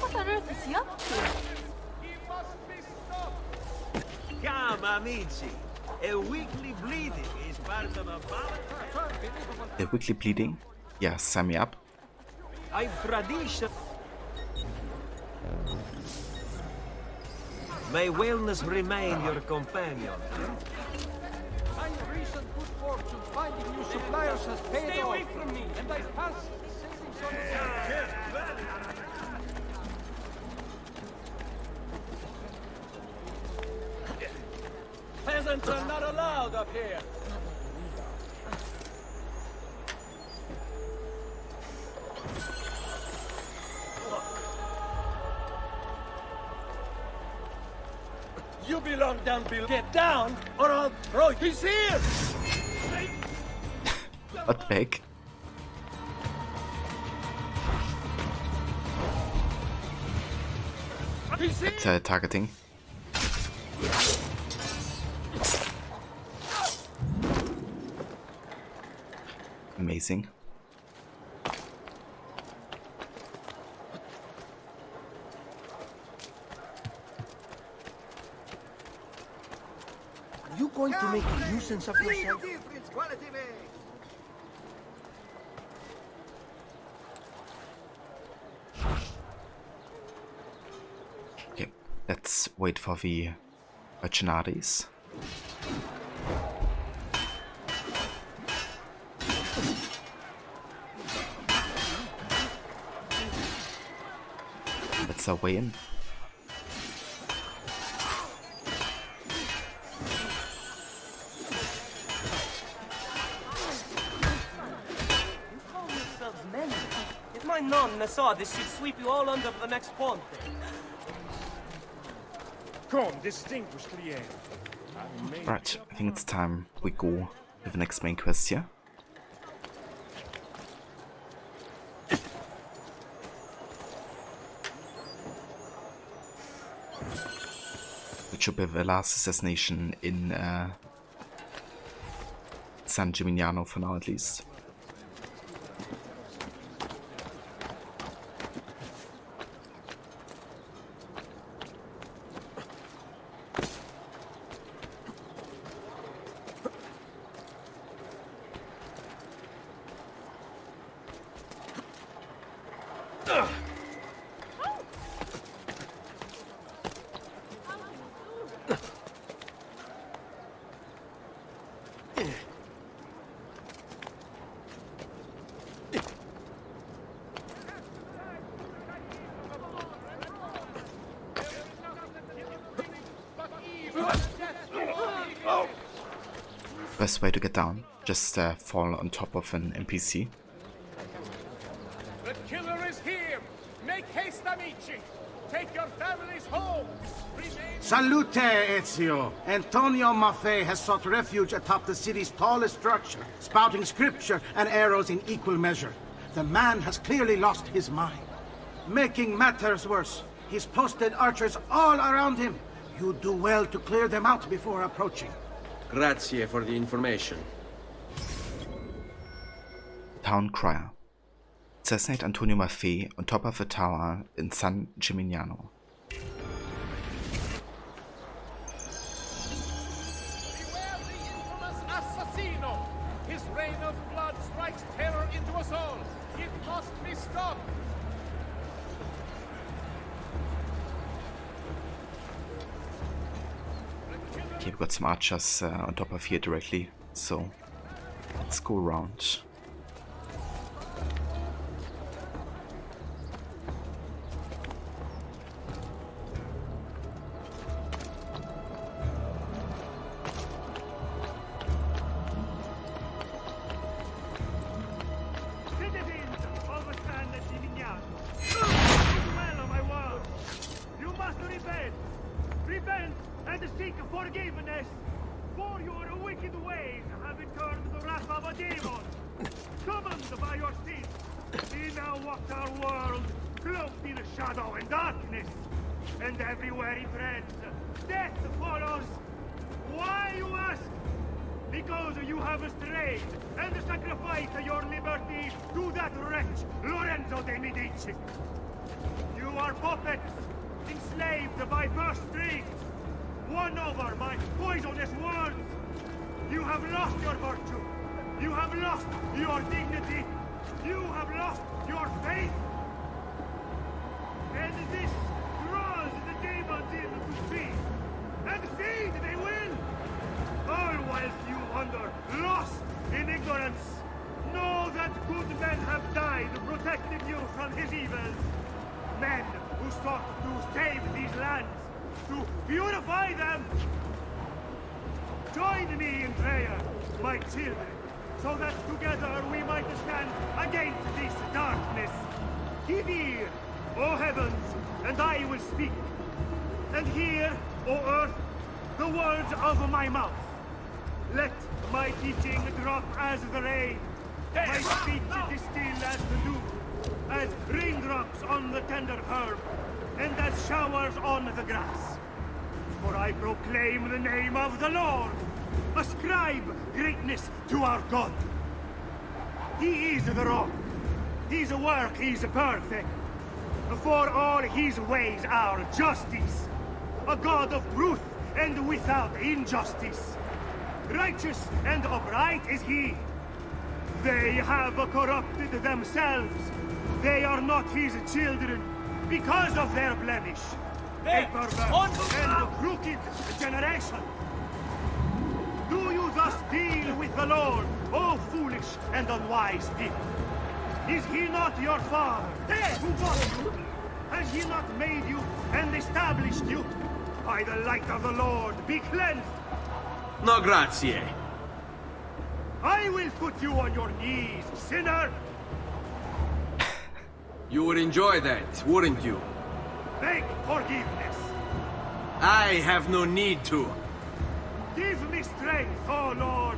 Speaker 12: What on earth is he up to?
Speaker 3: He must be stopped.
Speaker 8: Come, amici. A weekly bleeding is part of a balance.
Speaker 1: The weekly bleeding? Yeah, sign me up.
Speaker 8: I tradition. May wellness remain your companion.
Speaker 3: My recent good fortune finding new suppliers has paid off. Stay away from me, and I pass savings on
Speaker 8: Peasants are not allowed up here. You belong down below. Get down, or I'll throw you. He's here!
Speaker 1: What the heck? That's targeting. Amazing.
Speaker 10: Are you going to make a nuisance of yourself?
Speaker 1: wait for the mercenaries. That's our way in.
Speaker 8: If my nonna saw this, she'd sweep you all under the next ponte.
Speaker 5: Come, distinguished client.
Speaker 1: Right, I think it's time we go to the next main quest here. Which should be the last assassination in San Gimignano for now at least. Best way to get down, just fall on top of an NPC.
Speaker 3: The killer is here! Make haste, amici! Take your families home!
Speaker 13: Salute, Ezio! Antonio Maffei has sought refuge atop the city's tallest structure, spouting scripture and arrows in equal measure. The man has clearly lost his mind. Making matters worse, he's posted archers all around him. You do well to clear them out before approaching.
Speaker 9: Grazie for the information.
Speaker 1: Town Crier. Assassinate Antonio Maffei on top of a tower in San Gimignano.
Speaker 3: Beware the infamous assassino! His reign of blood strikes terror into us all! It must be stopped!
Speaker 1: Okay, we've got some archers on top of here directly, so let's go around.
Speaker 3: Citizens of San Gimignano, well of my world, you must repent! Repent and seek forgiveness, for your wicked ways have incurred the wrath of a demon. Summoned by your sins, he now walks our world, cloaked in shadow and darkness. And everywhere he treads, death follows. Why, you ask? Because you have strayed and sacrificed your liberty to that wretch, Lorenzo de Medici. You are puppets, enslaved by purse strings, won over by poisonous words. You have lost your virtue. You have lost your dignity. You have lost your faith. And this draws the demons in to feed. And feed they will. All whilst you wander, lost in ignorance. Know that good men have died protecting you from his evils. Men who sought to save these lands, to purify them. Join me in prayer, my children, so that together we might stand against this darkness. Give ear, O heavens, and I will speak. And hear, O earth, the words of my mouth. Let my teaching drop as the rain, my speech distill as the dew, as raindrops on the tender herb, and as showers on the grass. For I proclaim the name of the Lord. Ascribe greatness to our God. He is the rock. His work is perfect. For all his ways are justice. A God of truth and without injustice. Righteous and upright is he. They have corrupted themselves. They are not his children because of their blemish. a perverse and crooked generation. Do you thus deal with the Lord, O foolish and unwise people? Is he not your father, who bought you? Has he not made you and established you? By the light of the Lord, be cleansed!
Speaker 9: No grazie.
Speaker 3: I will put you on your knees, sinner!
Speaker 9: You would enjoy that, wouldn't you?
Speaker 3: Beg forgiveness!
Speaker 9: I have no need to.
Speaker 3: Give me strength, O Lord,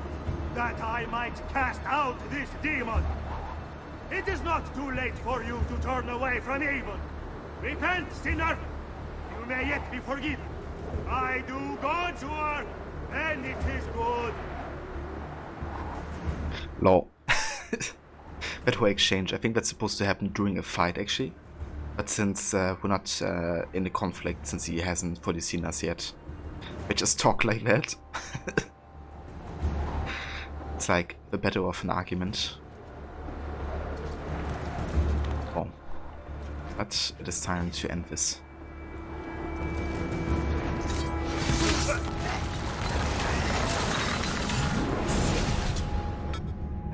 Speaker 3: that I might cast out this demon! It is not too late for you to turn away from evil. Repent, sinner! You may yet be forgiven. I do God's work, and it is good.
Speaker 1: Lol. That whole exchange, I think that's supposed to happen during a fight, actually. But since we're not in a conflict, since he hasn't fully seen us yet, we just talk like that. It's like the better of an argument. Oh. But it is time to end this.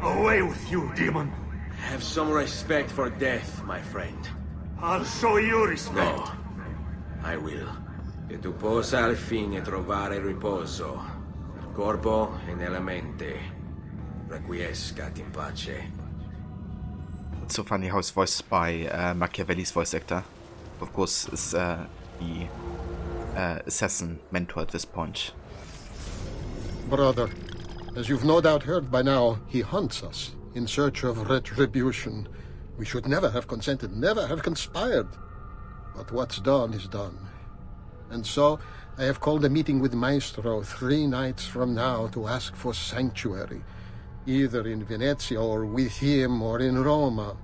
Speaker 3: Away with you, demon!
Speaker 9: Have some respect for death, my friend.
Speaker 3: I'll show you respect.
Speaker 9: No, I will. Che tu possa al fine trovare riposo, nel corpo e nella mente. Requiescat in pace.
Speaker 1: It's so funny how it's voiced by Machiavelli's voice actor. Of course, is the assassin mentor at this point.
Speaker 14: Brother, as you've no doubt heard by now, he hunts us in search of retribution. We should never have consented, never have conspired. But what's done is done. And so, I have called a meeting with Maestro 3 nights from now to ask for sanctuary, either in Venezia or with him or in Roma.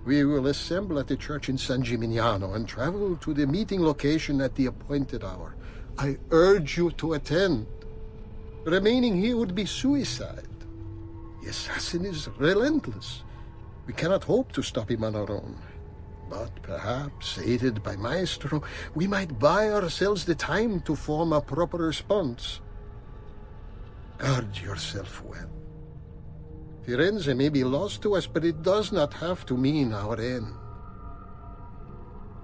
Speaker 14: We will assemble at the church in San Gimignano and travel to the meeting location at the appointed hour. I urge you to attend. Remaining here would be suicide. The assassin is relentless. We cannot hope to stop him on our own. But perhaps, aided by Maestro, we might buy ourselves the time to form a proper response. Guard yourself well. Firenze may be lost to us, but it does not have to mean our end.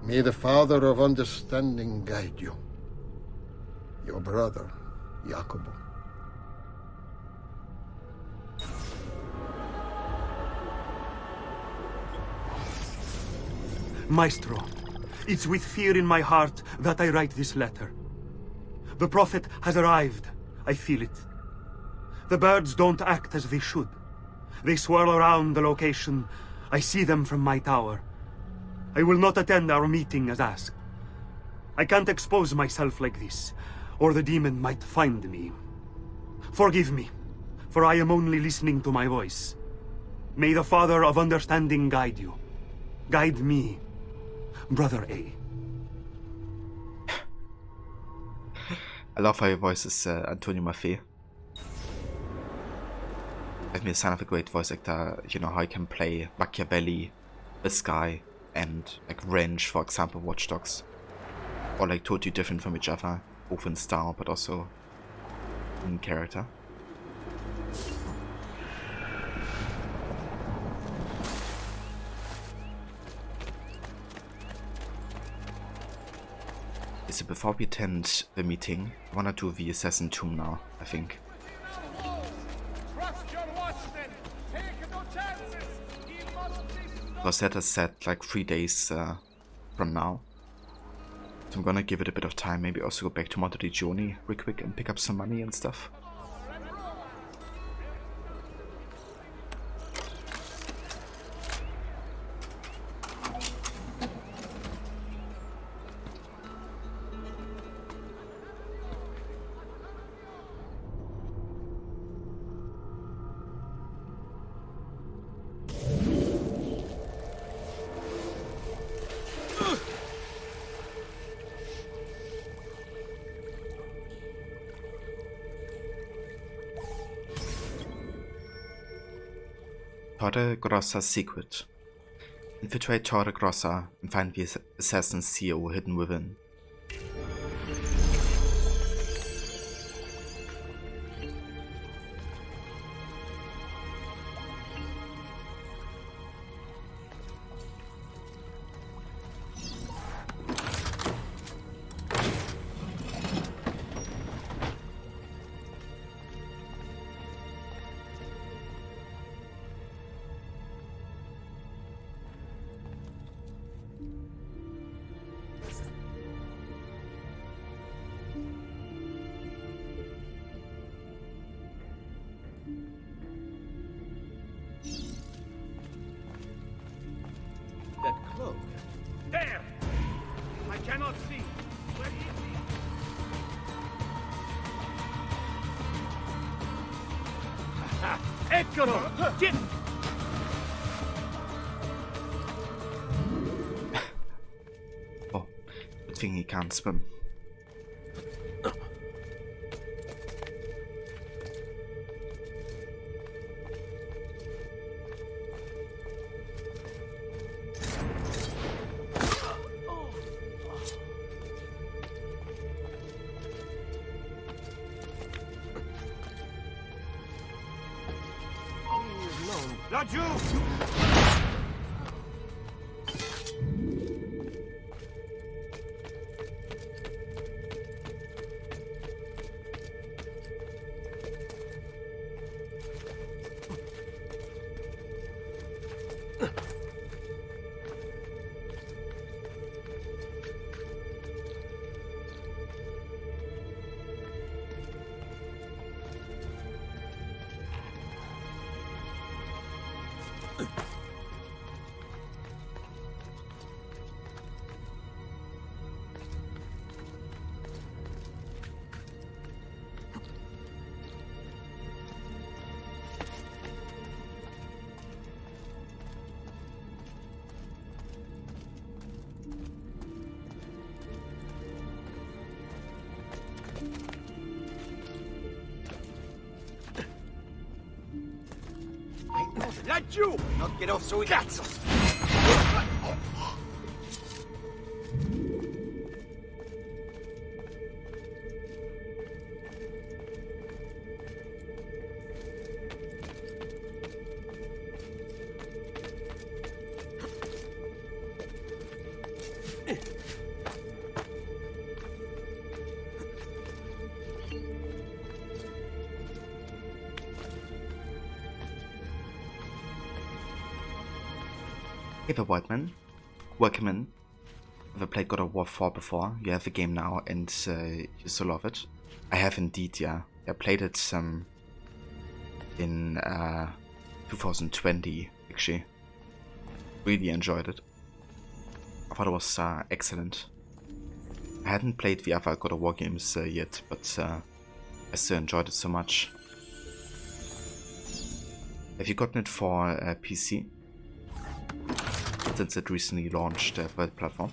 Speaker 14: May the Father of Understanding guide you. Your brother, Jacopo.
Speaker 3: Maestro, it's with fear in my heart that I write this letter. The Prophet has arrived. I feel it. The birds don't act as they should. They swirl around the location. I see them from my tower. I will not attend our meeting as asked. I can't expose myself like this, or the demon might find me. Forgive me, for I am only listening to my voice. May the Father of Understanding guide you. Guide me, Brother A.
Speaker 1: I love how your voice is Antonio Maffei. Give me a sign of a great voice actor, you know, how he can play Machiavelli, this guy, and like Range, for example, Watch Dogs. Or like totally different from each other, both in style but also in character. So before we attend the meeting, I wanna do the Assassin Tomb now, I think. Rosetta said like 3 days from now. So I'm gonna give it a bit of time, maybe also go back to Monteriggioni real quick and pick up some money and stuff. Torre Grossa's secret. Infiltrate Torre Grossa and find the assassin's CEO hidden within.
Speaker 3: Eccolo!
Speaker 1: Oh, good thing he can't swim.
Speaker 8: Laggiù!
Speaker 10: Laggiù! Non get off so cazzo!
Speaker 1: Hey there, white man. Welcome in. I've played God of War 4 before. You have the game now, and you still love it. I have indeed, yeah. I played it in 2020, actually. Really enjoyed it. I thought it was excellent. I hadn't played the other God of War games yet, but I still enjoyed it so much. Have you gotten it for PC? Since it recently launched for the platform.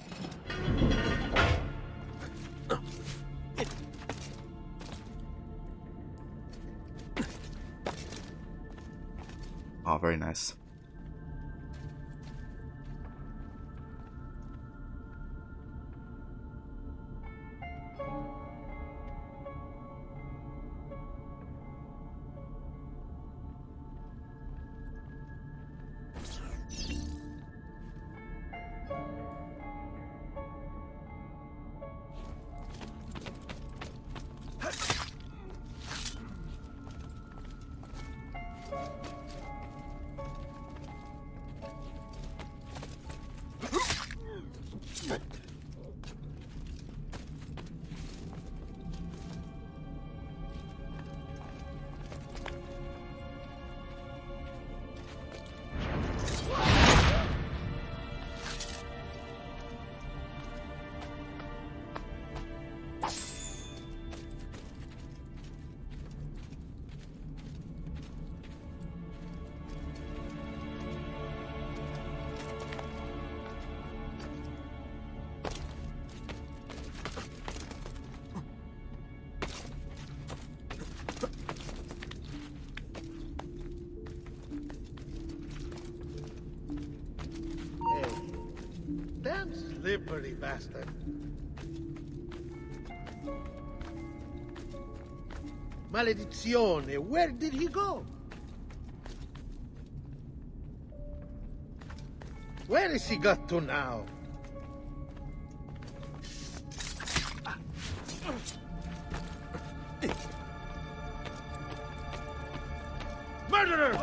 Speaker 1: Oh, very nice.
Speaker 5: Damn slippery bastard. Maledizione, where did he go? Where is he got to now? Murderer!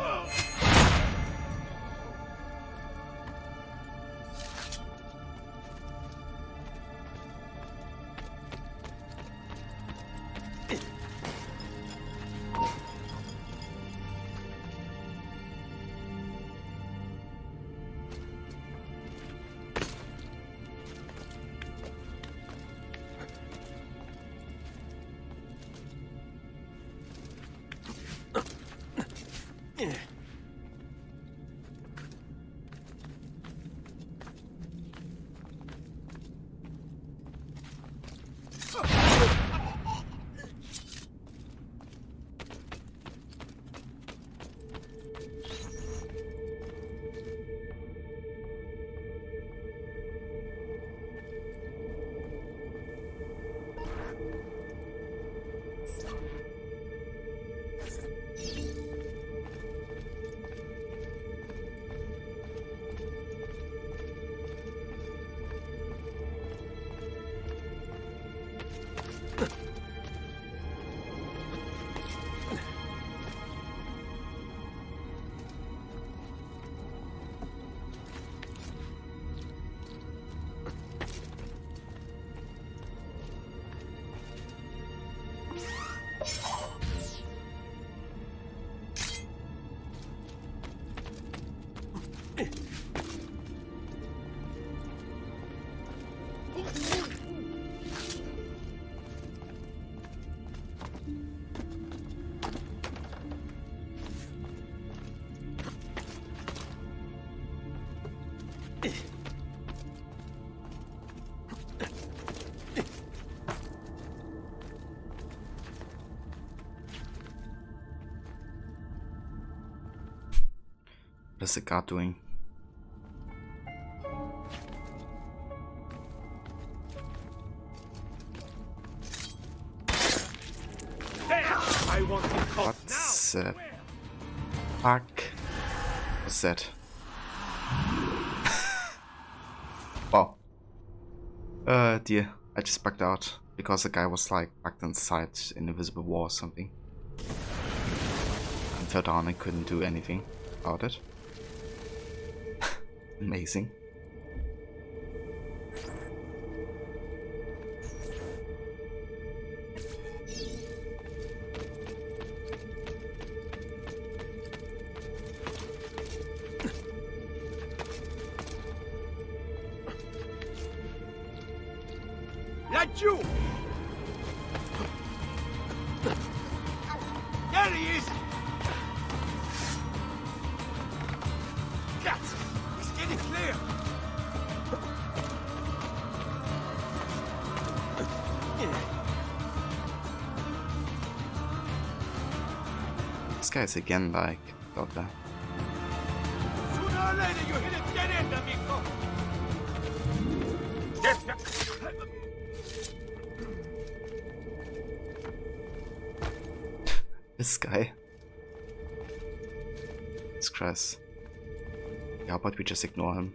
Speaker 1: What is the guard doing?
Speaker 3: I want to cut
Speaker 1: What's fuck? What's that? Wow. Dear, I just backed out because the guy was like backed inside an invisible wall or something. And fell down and couldn't do anything about it. Amazing.
Speaker 10: Laggiù! There he is! Cats! He's getting clear!
Speaker 1: This guy's again like Doctor.
Speaker 10: Sooner or later you hit a dead end, amigo!
Speaker 1: This guy. Jesus Christ. Yeah, but we just ignore him.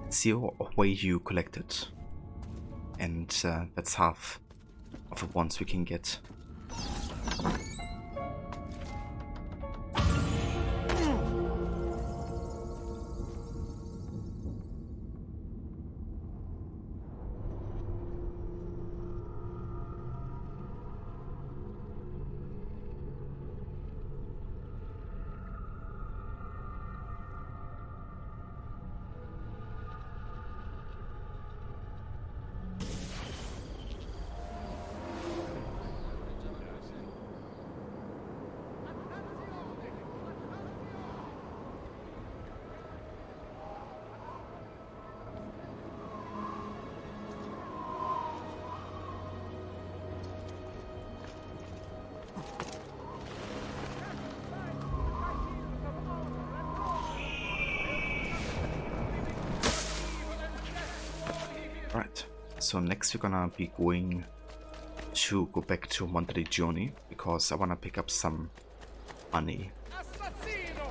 Speaker 1: Zero of way you collected, and that's half of the ones we can get. Right, so next we're gonna be going to go back to Monteriggioni because I wanna pick up some money.
Speaker 3: Assassino!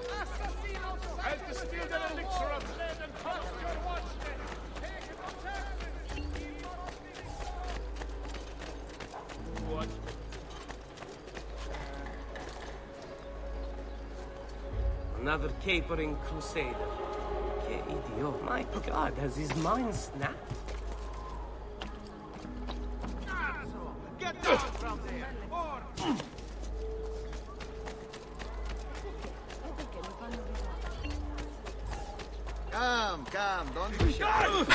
Speaker 3: Assassino! I've distilled an elixir of lead and tossed your watchmen! Take it from What?
Speaker 8: Another capering crusader. Que idiot. My god, has his mind snapped?
Speaker 10: Come, don't be shy.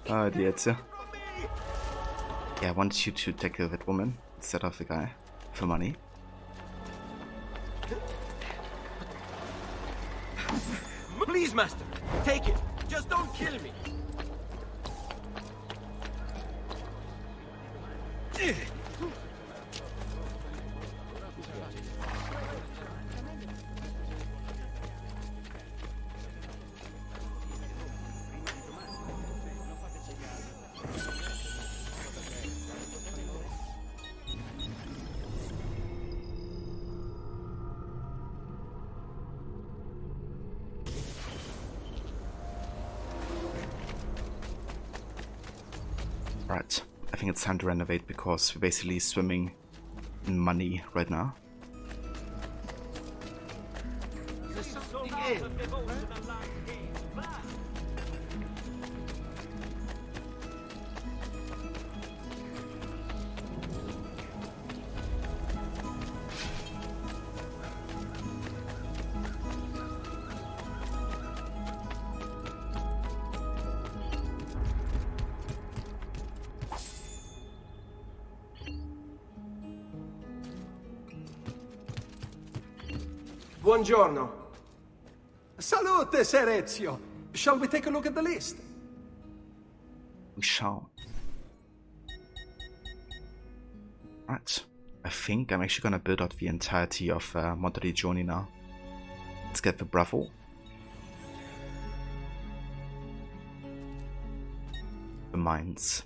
Speaker 1: Ah, die Hetze. Yeah, I want you to tackle that woman instead of the guy for money.
Speaker 8: Please, master, take it. Just don't kill me.
Speaker 1: Right, I think it's time to renovate because we're basically swimming in money right now.
Speaker 10: Buongiorno. Salute, Ser Ezio. Shall we take a look at the list?
Speaker 1: We shall. Right, I think I'm actually gonna build out the entirety of Monteriggioni now. Let's get the Bravo. The mines.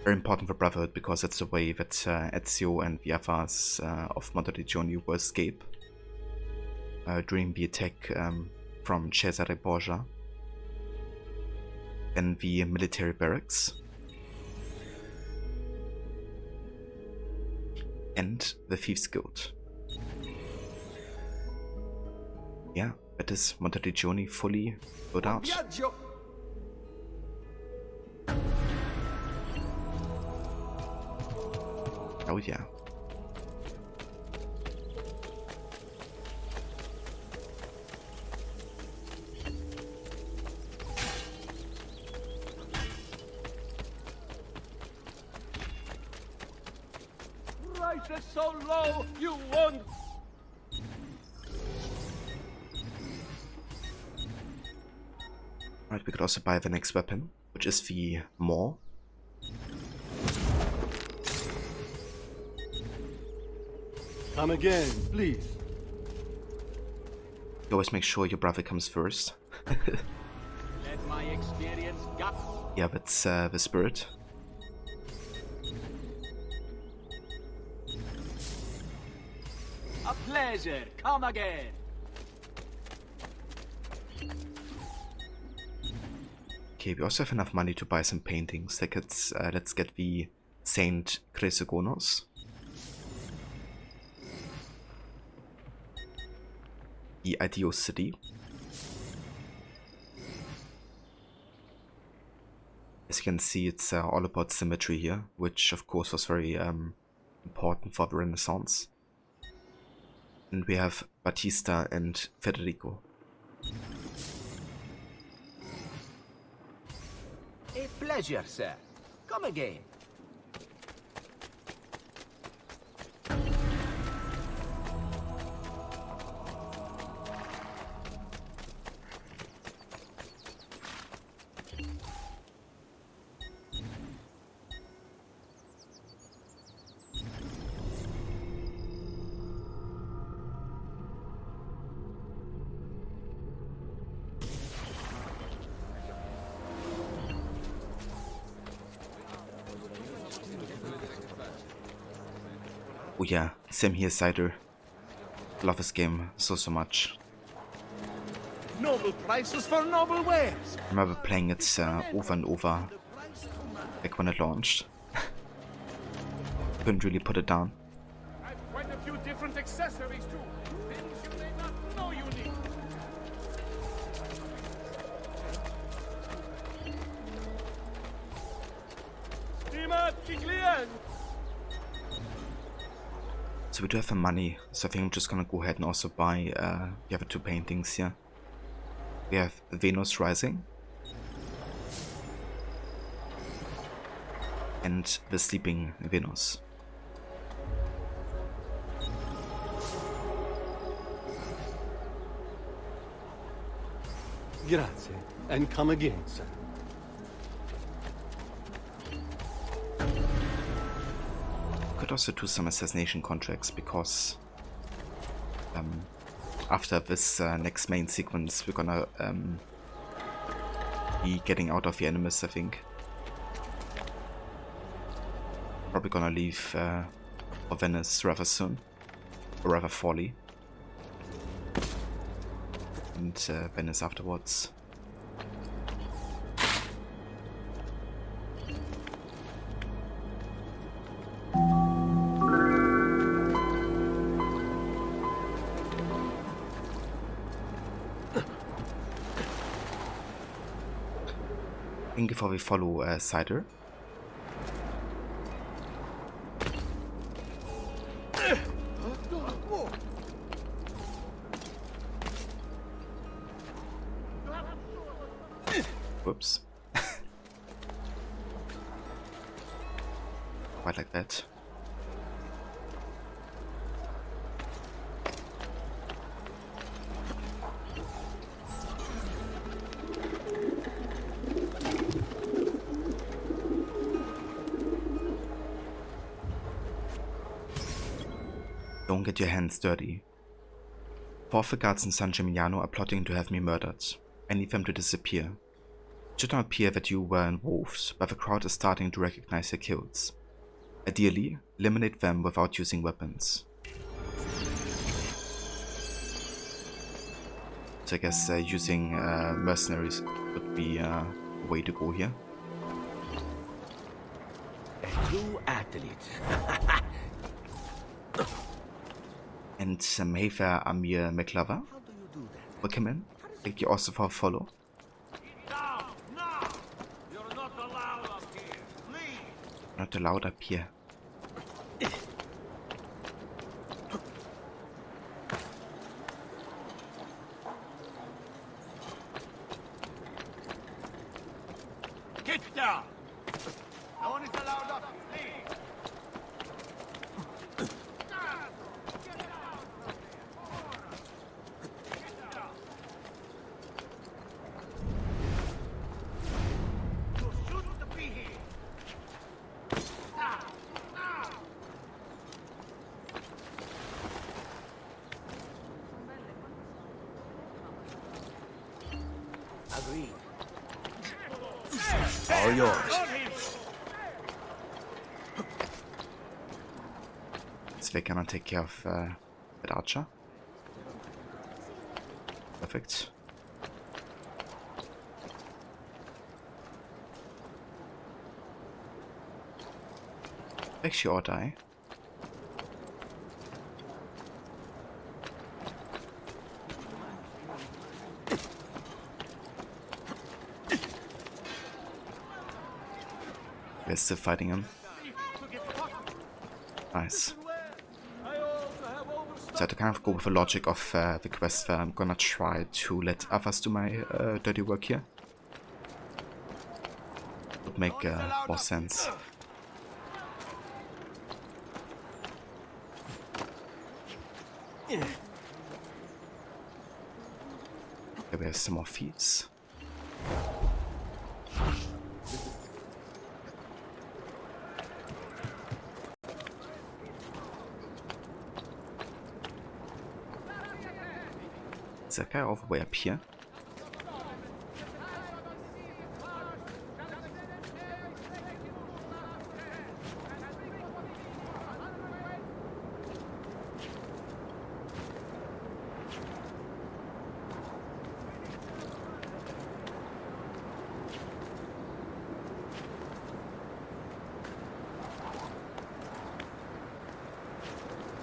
Speaker 1: Very important for Brotherhood because it's the way that Ezio and the others of Monteriggioni will escape during the attack from Cesare Borgia and the military barracks and the Thieves Guild. Yeah, that is Monteriggioni fully built out.
Speaker 10: Viaggio.
Speaker 1: Oh yeah.
Speaker 3: Prices so low, you won't.
Speaker 1: Right, we could also buy the next weapon, which is the Maw.
Speaker 7: Come again, please.
Speaker 1: You always make sure your brother comes first.
Speaker 3: Let my experience guide.
Speaker 1: Yeah, that's the spirit.
Speaker 3: A pleasure. Come again.
Speaker 1: Okay, we also have enough money to buy some paintings. Like let's get the Saint Chrysogonos. The ideal city. As you can see, it's all about symmetry here, which of course was very important for the Renaissance. And we have Battista and Federico.
Speaker 10: A pleasure, sir. Come again.
Speaker 1: Oh yeah, same here, Cider. Love this game so much.
Speaker 3: Noble prices for noble wares.
Speaker 1: I remember playing it over and over back when it launched. Couldn't really put it down.
Speaker 3: I've quite a few different accessories too. Things you may not know you need.
Speaker 1: So we do have the money, so I think I'm just gonna go ahead and also buy the other two paintings here. We have Venus Rising and the Sleeping Venus.
Speaker 7: Grazie, and come again, sir.
Speaker 1: Could also do some assassination contracts because after this next main sequence we're gonna be getting out of the Animus, I think. Probably gonna leave for Venice rather soon, or rather Forli, and Venice afterwards. I think before we follow Cider, whoops, quite like that. Don't get your hands dirty. 4 of the guards in San Gimignano are plotting to have me murdered. I need them to disappear. It should not appear that you were involved, but the crowd is starting to recognize your kills. Ideally, eliminate them without using weapons. So I guess using mercenaries would be a way to go here.
Speaker 6: A true athlete.
Speaker 1: And Mayfair Amir McLover will come in. Thank you also for a follow.
Speaker 8: You're not allowed up here. Leave.
Speaker 1: Not allowed up here.
Speaker 8: Get down. No one is allowed up. Leave.
Speaker 6: Agreed. All yours.
Speaker 1: So they cannot take care of that archer. Perfect. Actually, or die. We're still fighting him. Nice. So to kind of go with the logic of the quest where I'm gonna try to let others do my dirty work here. Would make more sense. Here we have some more thieves. Is that guy all the way up here?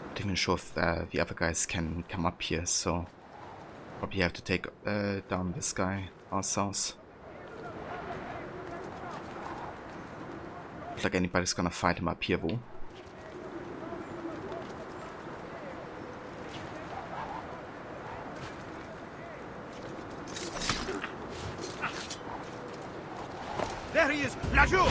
Speaker 1: Not even sure if the other guys can come up here, so probably have to take down this guy ourselves. Looks like anybody's gonna fight him up here, though.
Speaker 8: There he is! Lajou!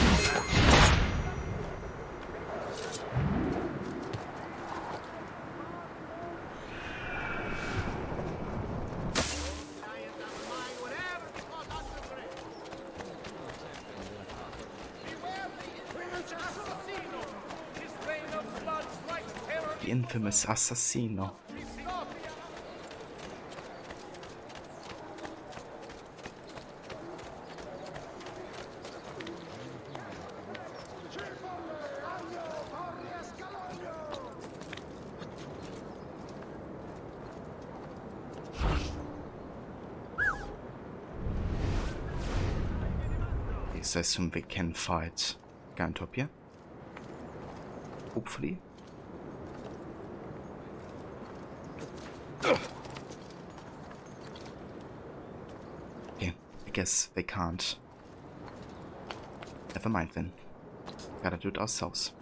Speaker 1: The infamous Assassino. So I assume we can fight Gantopia. Hopefully. Okay, I guess they can't. Never mind then. Gotta do it ourselves.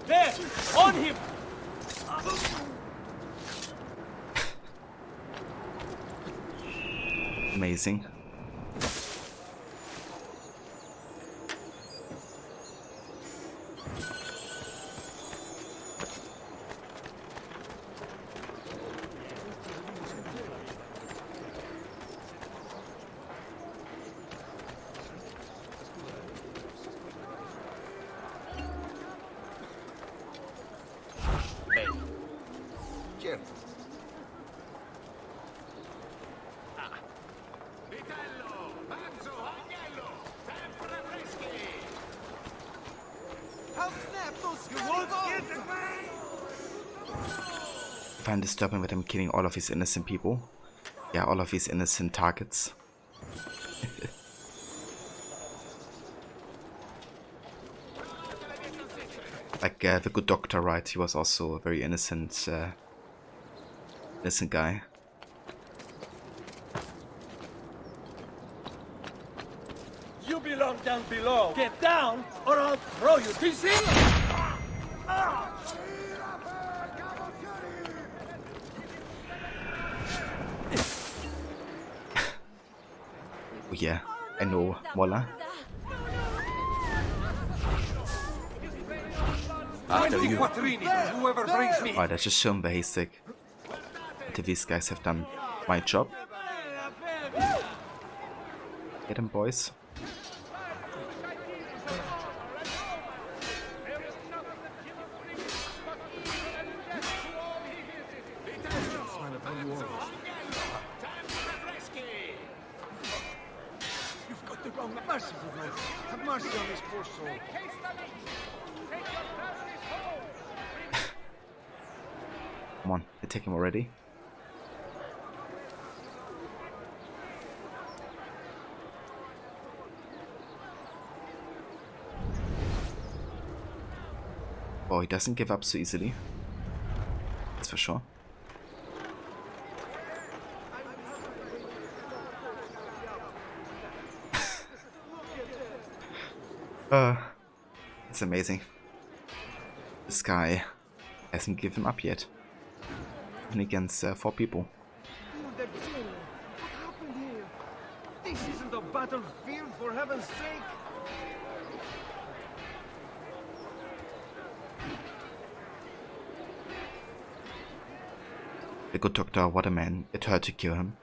Speaker 8: There! On him!
Speaker 1: Amazing. I find disturbing that I'm killing all of these innocent people. Yeah, all of these innocent targets. Like the good doctor, right? He was also a very innocent, innocent guy.
Speaker 8: You belong down below. Get down, or I'll throw you. Do you see?
Speaker 1: Oh yeah, I know, Mola.
Speaker 4: After you. Whoever brings me.
Speaker 1: Alright, I just shown the haystack. Until these guys have done my job. Get him, boys.
Speaker 8: You've got the wrong mercy, Lord. Have mercy on this poor soul.
Speaker 1: Come on, attack him already. Oh, he doesn't give up so easily. That's for sure. It's amazing. This guy hasn't given up yet. And against 4 people.
Speaker 8: What happened here? This isn't a battlefield, for heaven's sake!
Speaker 1: The good doctor, what a man. It hurt to kill him.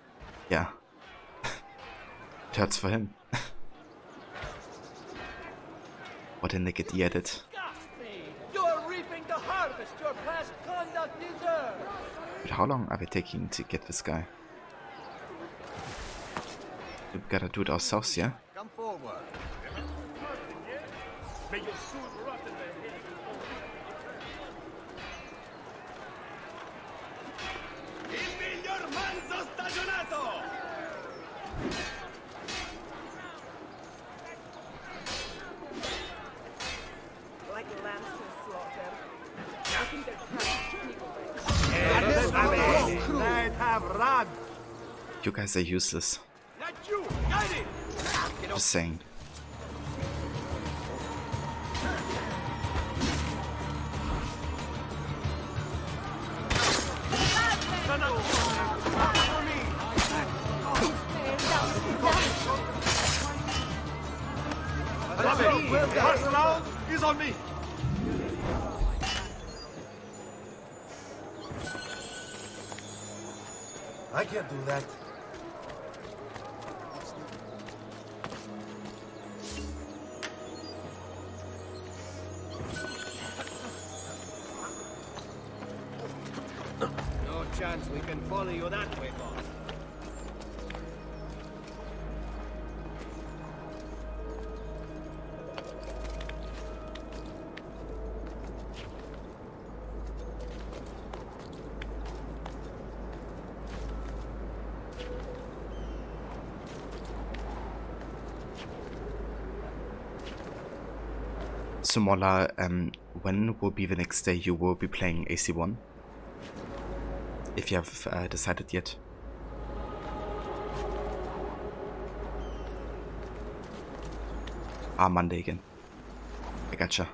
Speaker 1: Yeah. It hurts for him. What a naked he added.
Speaker 8: You're reaping the harvest your past conduct deserves!
Speaker 1: But how long are we taking to get this guy? We gotta do it ourselves, yeah?
Speaker 8: Come forward. May your soul rot in the head. Il miglior manzo stagionato!
Speaker 1: You guys are useless. Just saying.
Speaker 3: First round is on me.
Speaker 15: I can't do that.
Speaker 8: No chance we can follow you that way, boss.
Speaker 1: So Mola, when will be the next day you will be playing AC1? If you have decided yet. Ah, Monday again. I gotcha.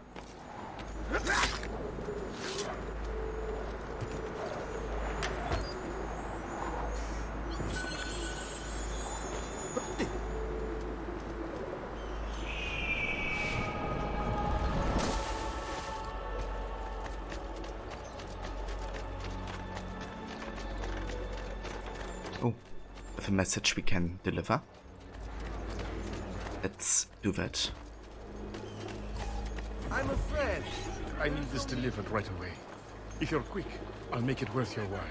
Speaker 1: Oh, with a message we can deliver. Let's do that.
Speaker 5: I'm afraid I need this delivered right away. If you're quick, I'll make it worth your while.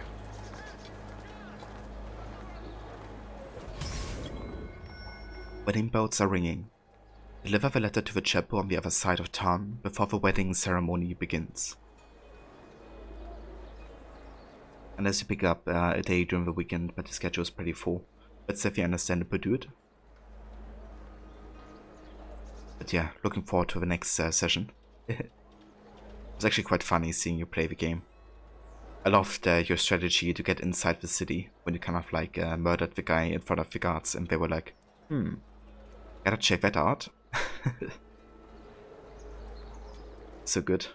Speaker 1: Wedding bells are ringing. Deliver the letter to the chapel on the other side of town before the wedding ceremony begins. Unless you pick up a day during the weekend, but the schedule is pretty full. That's definitely understandable, dude. But yeah, looking forward to the next session. It's actually quite funny seeing you play the game. I loved your strategy to get inside the city when you kind of like murdered the guy in front of the guards and they were like, gotta check that out. So good.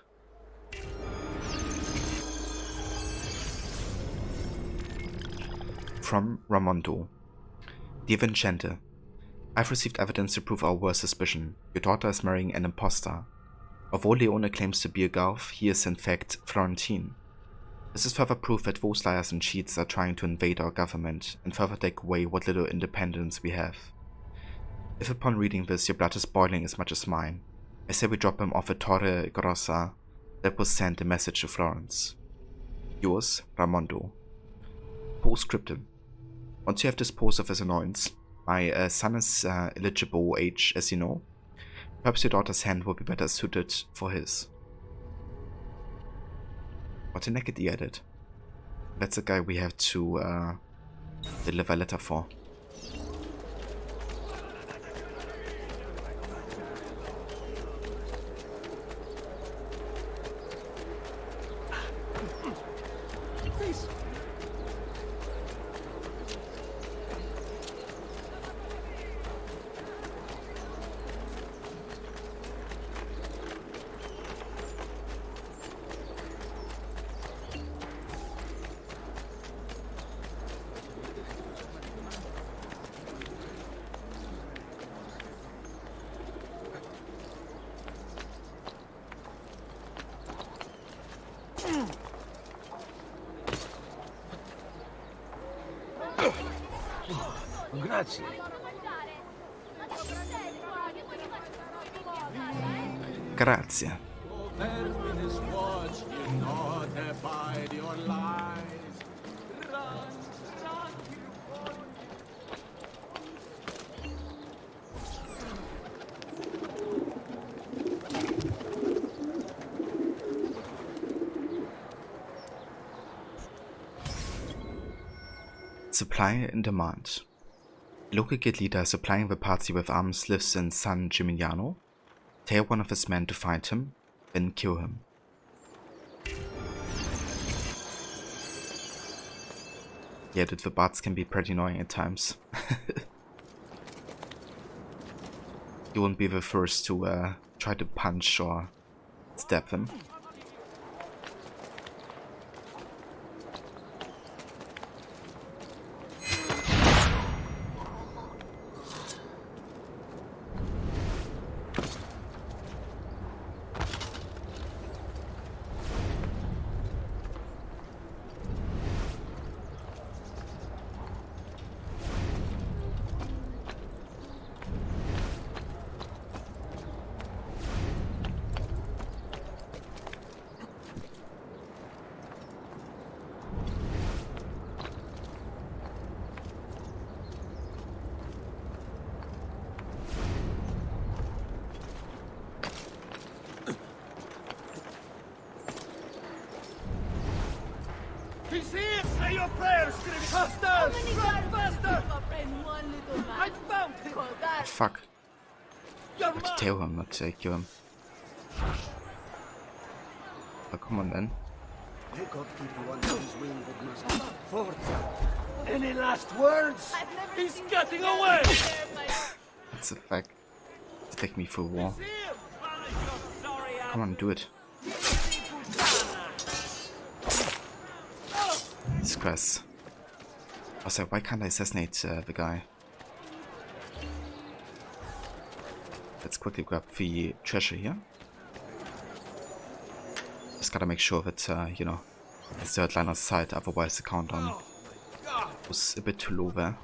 Speaker 1: From Ramondo. Dear Vincente, I've received evidence to prove our worst suspicion. Your daughter is marrying an impostor. Although Leone claims to be a Gulf, he is in fact Florentine. This is further proof that those liars and cheats are trying to invade our government and further take away what little independence we have. If upon reading this your blood is boiling as much as mine, I say we drop him off at Torre Grossa that will send a message to Florence. Yours, Ramondo. Postscriptum. Once you have disposed of his annoyance, my son is eligible age, as you know. Perhaps your daughter's hand will be better suited for his. What a naked he added. That's the guy we have to deliver a letter for.
Speaker 8: Grazie.
Speaker 1: Grazie. Supply and demand. A local guild leader supplying the party with arms lives in San Gimignano. Tell one of his men to find him, then kill him. Yeah, the bots can be pretty annoying at times. You won't be the first to try to punch or stab them.
Speaker 3: He's here! Say your prayers, faster! Run faster! I found him!
Speaker 1: Fuck. I have to tail him, not to kill him. Oh, come on then.
Speaker 3: Any last words? He's getting away!
Speaker 1: That's a fact. It's taking me for a war. Come on, do it. Disgrace. Also, why can't I assassinate the guy? Let's quickly grab the treasure here. Just gotta make sure that, you know, it's third line of sight, otherwise the countdown was a bit too low there.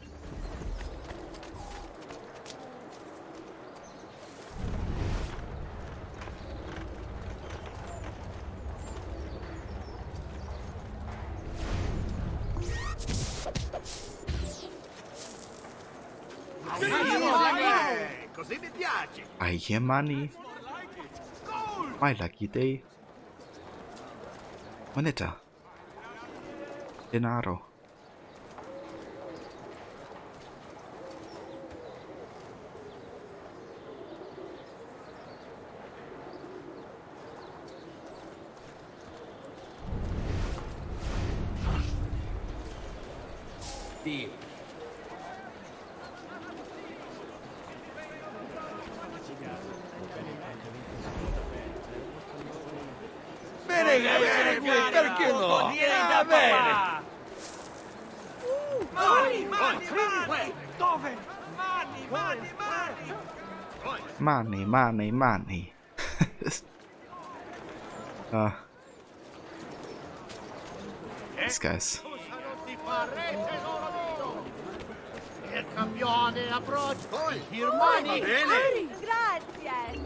Speaker 1: I hear money. My lucky day. Moneta. Denaro.
Speaker 8: Deal.
Speaker 3: Perché no? Vieni da bene! Mani! Dove?
Speaker 1: Money. These guys.
Speaker 3: Il campione approccio! Here money!
Speaker 12: Grazie!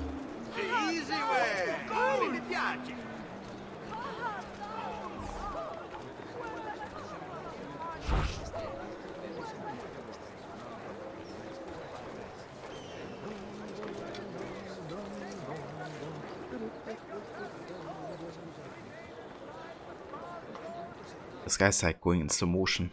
Speaker 3: Easy way! Mi piace!
Speaker 1: This guy's like going in slow motion.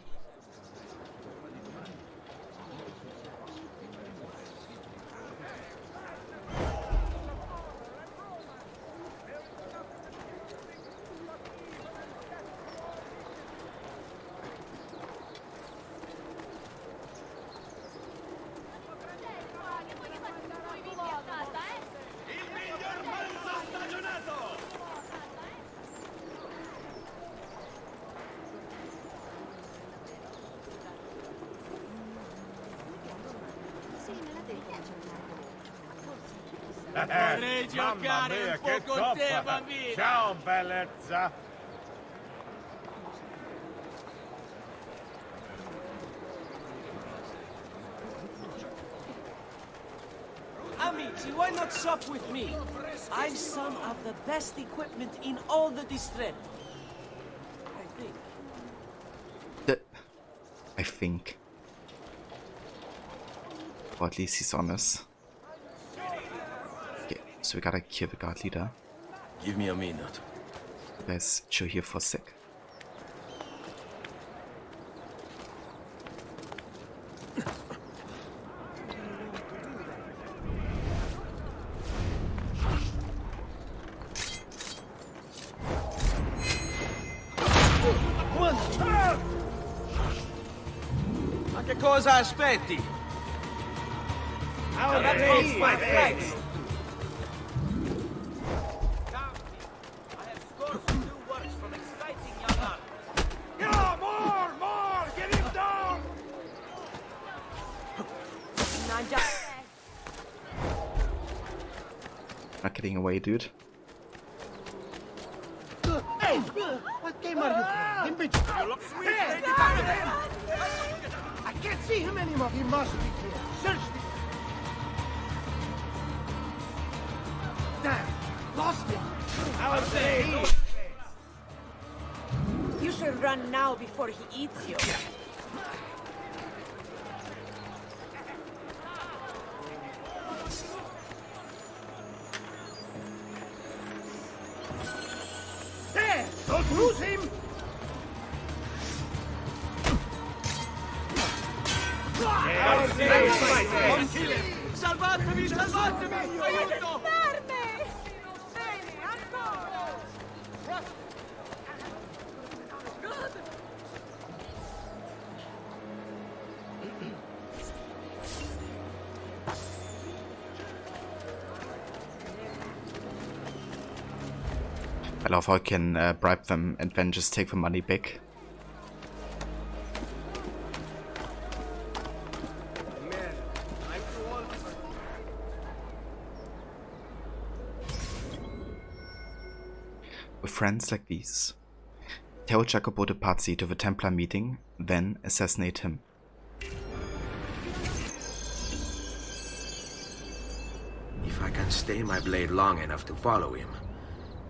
Speaker 3: Vorrei giocare un po' con te, bambina! Ciao, bellezza!
Speaker 8: Amici, why not shop with me? I've some of the best equipment in all the district.
Speaker 1: I think. Or at least he's honest. Okay, so we gotta kill the guard leader.
Speaker 15: Give me a minute.
Speaker 1: You guys chill here for a sec.
Speaker 8: Cosa aspetti? That makes my face.
Speaker 3: Yeah, more! Get him down!
Speaker 1: Not getting away, dude.
Speaker 13: Hey! What game are you playing? Hey! I can't see him anymore. He must be here. Search me. Damn! Lost him!
Speaker 3: I'll say!
Speaker 12: You should run now before he eats you.
Speaker 3: There! Don't lose him! I'll say!
Speaker 8: Salvatemi, salvatemi! Aiuto!
Speaker 1: I love how I can bribe them and then just take the money back. With friends like these, tell Jacopo to Pazzi to the Templar meeting, then assassinate him.
Speaker 9: If I can stay my blade long enough to follow him,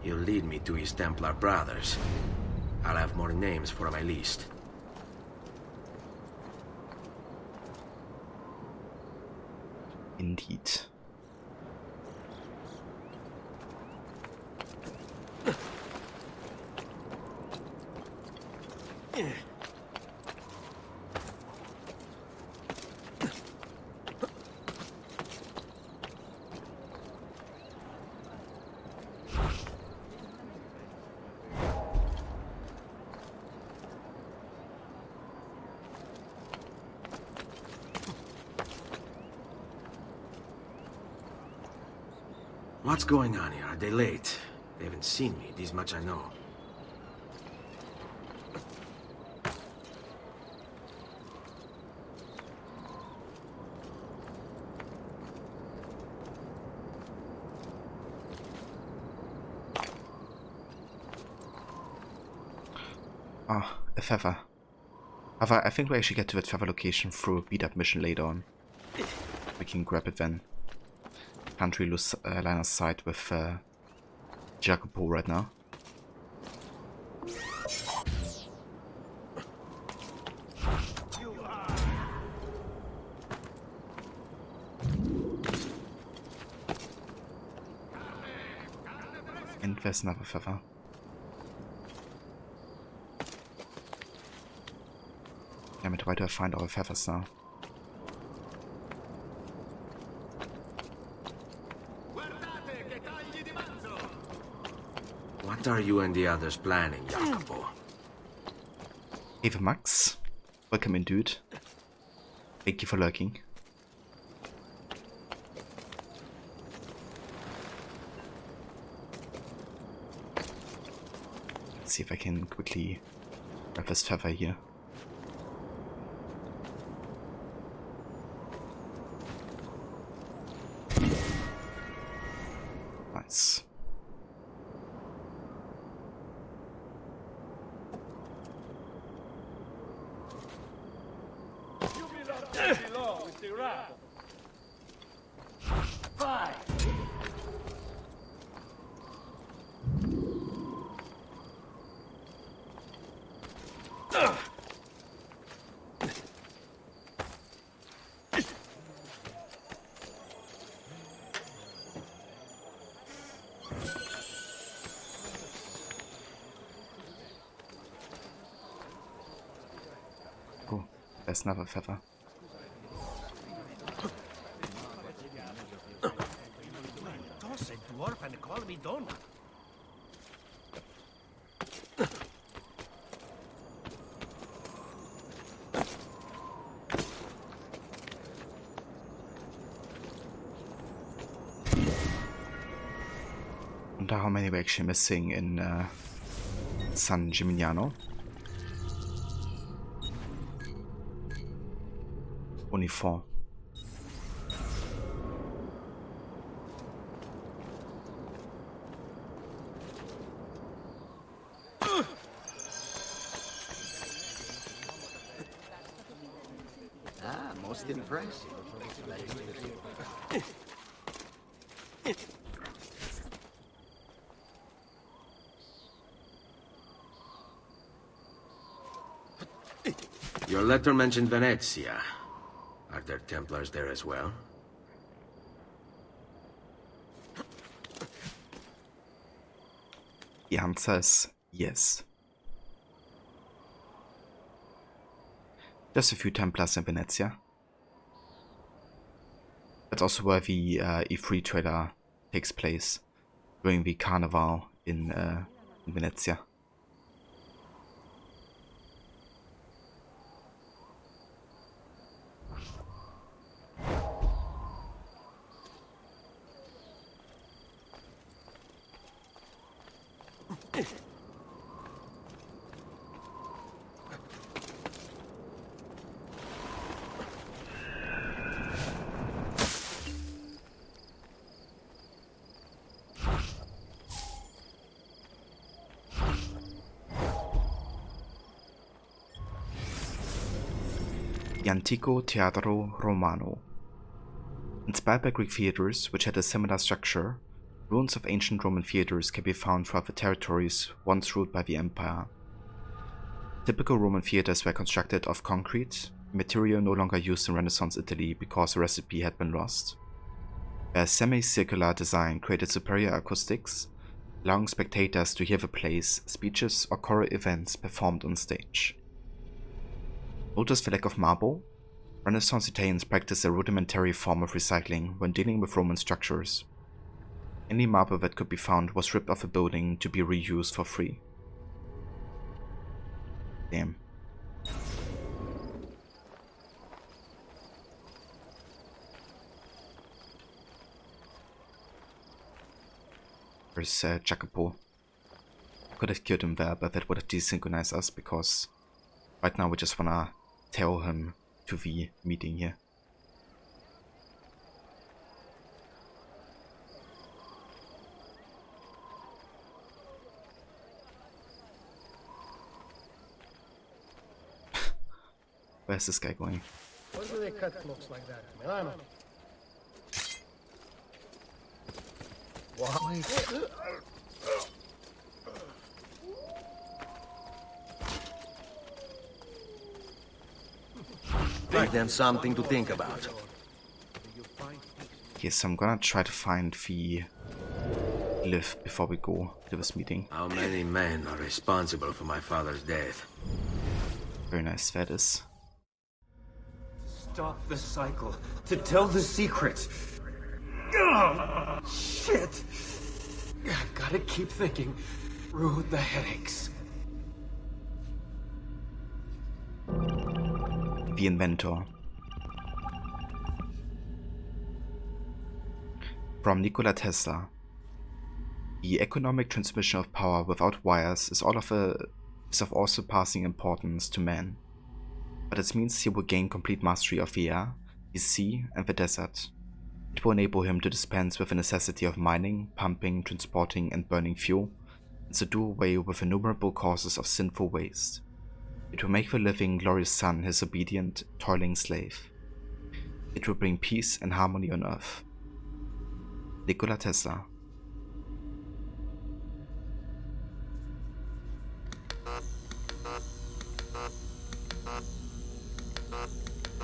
Speaker 9: he'll lead me to his Templar brothers. I'll have more names for my list.
Speaker 1: Indeed.
Speaker 9: What's going on here? Are they late? They haven't seen me, this much I know.
Speaker 1: Ah, a feather. However, I think we actually get to that feather location through a beat-up mission later on. We can grab it then. Can't really lose line of sight with Jacopo right now. And there's another feather. Damn it, why do I find all the feathers now?
Speaker 9: What are you and the others planning, Jacopo?
Speaker 1: Eva Max, welcome in, dude. Thank you for lurking. Let's see if I can quickly grab this feather here. Nice. Oh, there's another feather.
Speaker 3: Toss a dwarf and call me Donna.
Speaker 1: wonder how many we're actually missing in San Gimignano. Only 4.
Speaker 16: Ah, most impressive.
Speaker 9: Your letter mentioned Venezia. Are there Templars there as well?
Speaker 1: The answer is yes. Just a few Templars in Venezia. That's also where the E3 trailer takes place, during the Carnival in Venezia. The Antico Teatro Romano. Inspired by Greek theatres, which had a similar structure, ruins of ancient Roman theatres can be found throughout the territories once ruled by the empire. Typical Roman theatres were constructed of concrete, a material no longer used in Renaissance Italy because the recipe had been lost. Their semicircular design created superior acoustics, allowing spectators to hear the plays, speeches, or choral events performed on stage. Notice the lack of marble? Renaissance Italians practiced a rudimentary form of recycling when dealing with Roman structures. Any marble that could be found was ripped off a building to be reused for free. Damn. Where's Jacopo? Could have killed him there, but that would have desynchronized us because right now we just wanna tell him to the meeting here. Where's this guy going?
Speaker 17: When do they cut cloaks like that? Milano. Why?
Speaker 16: Give them something to think about.
Speaker 1: Okay, so I'm gonna try to find the lift before we go to this meeting.
Speaker 9: How many men are responsible for my father's death?
Speaker 1: Very nice, that is.
Speaker 11: Stop the cycle. To tell the secret. Ugh, shit! I've gotta keep thinking. Through the headaches.
Speaker 1: The inventor. From Nikola Tesla. The economic transmission of power without wires is of all surpassing importance to man. But it means he will gain complete mastery of the air, the sea, and the desert. It will enable him to dispense with the necessity of mining, pumping, transporting, and burning fuel, and so do away with innumerable causes of sinful waste. It will make the living, glorious sun his obedient, toiling slave. It will bring peace and harmony on earth. Nikola Tesla.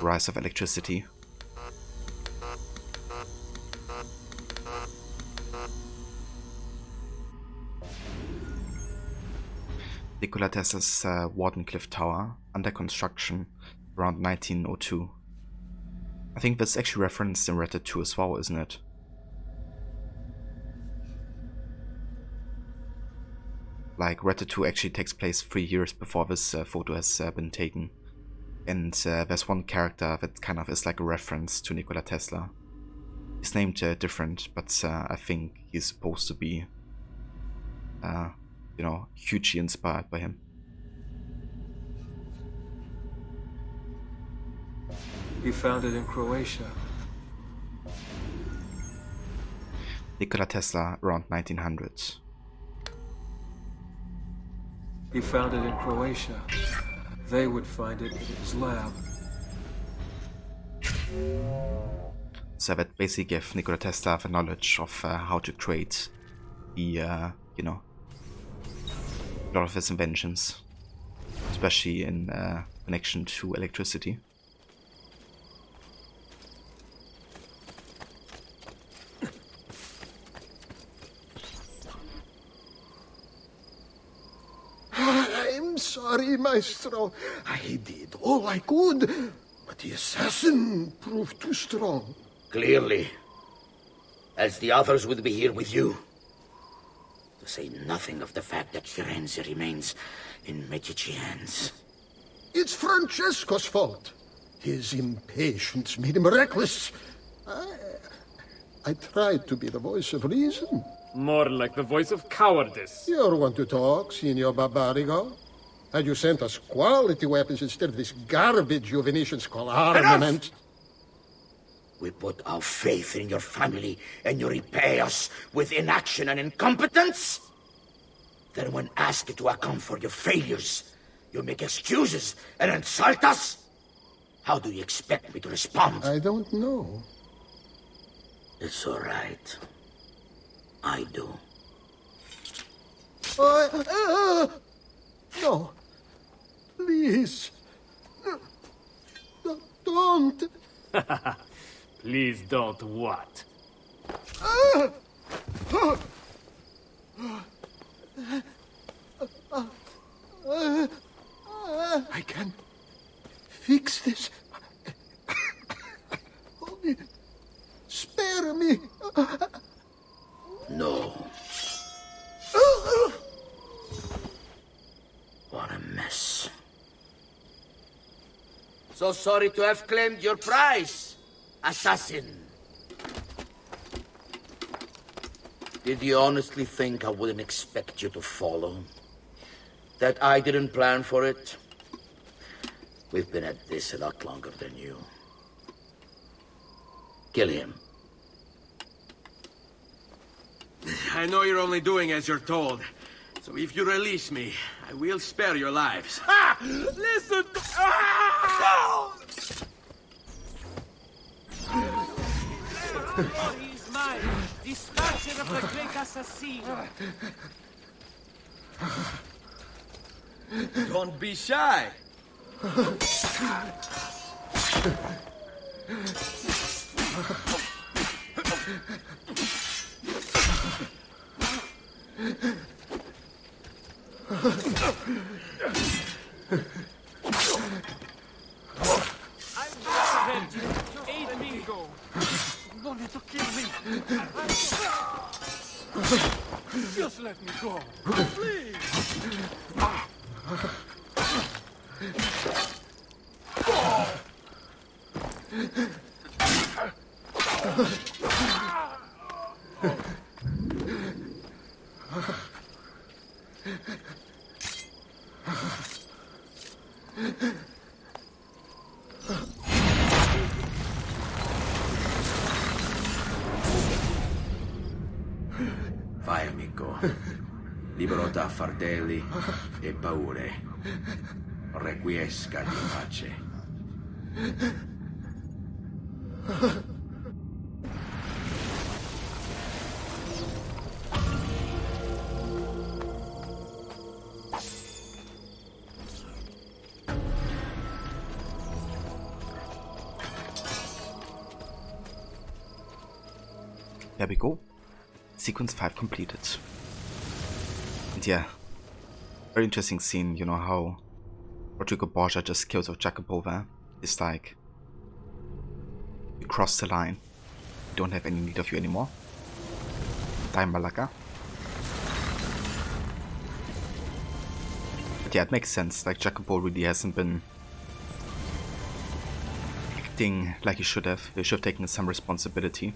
Speaker 1: Rise of electricity. Nikola Tesla's Wardenclyffe Tower, under construction around 1902. I think that's actually referenced in Red Dead 2 as well, isn't it? Like, Red Dead 2 actually takes place 3 years before this photo has been taken. And there's one character that kind of is like a reference to Nikola Tesla. He's named different, but I think he's supposed to be you know, hugely inspired by him.
Speaker 11: He found it in Croatia.
Speaker 1: Nikola Tesla, around 1900.
Speaker 11: He found it in Croatia. They would find it in his lab.
Speaker 1: So that basically gave Nikola Tesla the knowledge of how to create the, you know, a lot of his inventions, especially in connection to electricity.
Speaker 14: I'm sorry, Maestro. I did all I could, but the assassin proved too strong.
Speaker 18: Clearly. Else the others would be here with you. To say nothing of the fact that Firenze remains in Medici hands.
Speaker 14: It's Francesco's fault. His impatience made him reckless. I tried to be the voice of reason.
Speaker 19: More like the voice of cowardice.
Speaker 14: You're one to talk, Signor Barbarigo. Had you sent us quality weapons instead of this garbage you Venetians call armament...
Speaker 18: We put our faith in your family, and you repay us with inaction and incompetence? Then when asked to account for your failures, you make excuses and insult us? How do you expect me to respond?
Speaker 14: I don't know.
Speaker 18: It's all right. I do.
Speaker 14: No. Please. Don't.
Speaker 19: Please don't what?
Speaker 14: I can fix this. Only spare me.
Speaker 18: No. What a mess. So sorry to have claimed your prize, assassin. Did you honestly think I wouldn't expect you to follow? That I didn't plan for it? We've been at this a lot longer than you. Kill him.
Speaker 9: I know you're only doing as you're told. So if you release me, I will spare your lives.
Speaker 8: Ha! Listen to... Ah! He's mine. Dispatcher of the great assassino.
Speaker 9: Don't be shy.
Speaker 8: I'm going to you. Aid me. Go. No need to kill me.
Speaker 3: Just let me go. Please.
Speaker 9: Vai, amico. Libero da fardelli e paure. Requiescati in pace.
Speaker 1: There we go. Sequence 5 completed. And yeah, very interesting scene, you know, how Rodrigo Borgia just kills off Jacopo there. It's like, you crossed the line, we don't have any need of you anymore. Die Malaga. But yeah, it makes sense, like Jacopo really hasn't been acting like he should have. He should have taken some responsibility.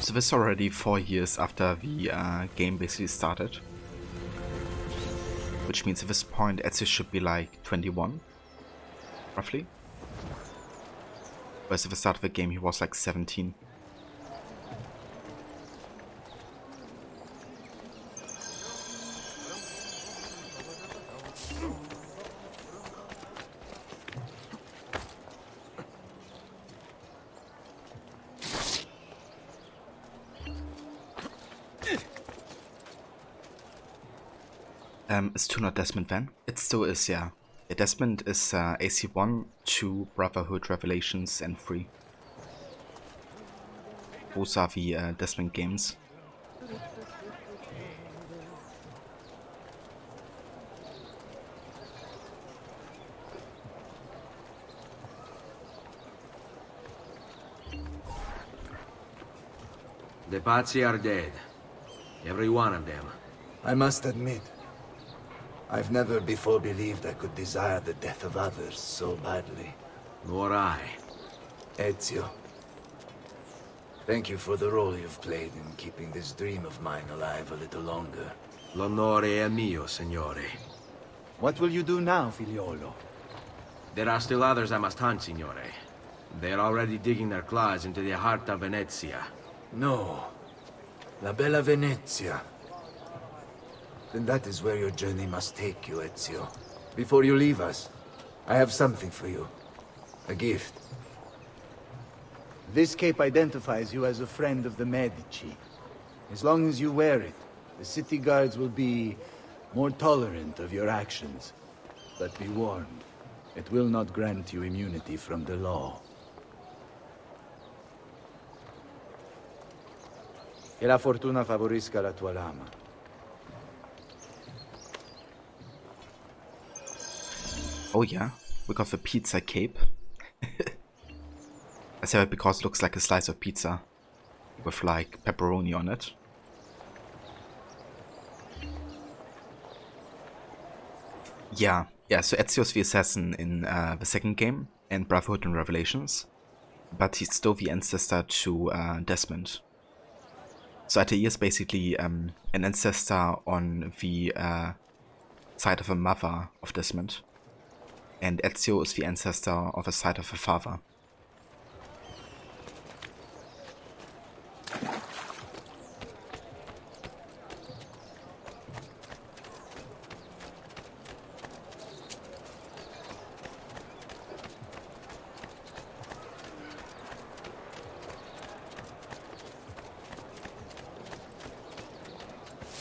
Speaker 1: So this is already 4 years after the game basically started. Which means at this point Ezio should be like 21, roughly. Whereas at the start of the game he was like 17. Is 2 not Desmond then? It still is, yeah. Desmond is AC1, 2, Brotherhood, Revelations, and 3. Those are the Desmond games.
Speaker 9: The Pazzi are dead. Every one of them.
Speaker 20: I must admit, I've never before believed I could desire the death of others so badly.
Speaker 9: Nor I.
Speaker 20: Ezio, thank you for the role you've played in keeping this dream of mine alive a little longer.
Speaker 9: L'onore è mio, signore.
Speaker 20: What will you do now, figliolo?
Speaker 9: There are still others I must hunt, signore. They're already digging their claws into the heart of Venezia.
Speaker 20: No. La bella Venezia. Then that is where your journey must take you, Ezio. Before you leave us, I have something for you. A gift. This cape identifies you as a friend of the Medici. As long as you wear it, the city guards will be more tolerant of your actions. But be warned, it will not grant you immunity from the law. Che la fortuna favorisca la tua lama.
Speaker 1: Oh yeah, we got the pizza cape. I say that because it looks like a slice of pizza with like pepperoni on it. Yeah, so Ezio's the assassin in the second game, and Brotherhood and Revelations, but he's still the ancestor to Desmond. So Altair is basically an ancestor on the side of a mother of Desmond, and Ezio is the ancestor of the side of a father.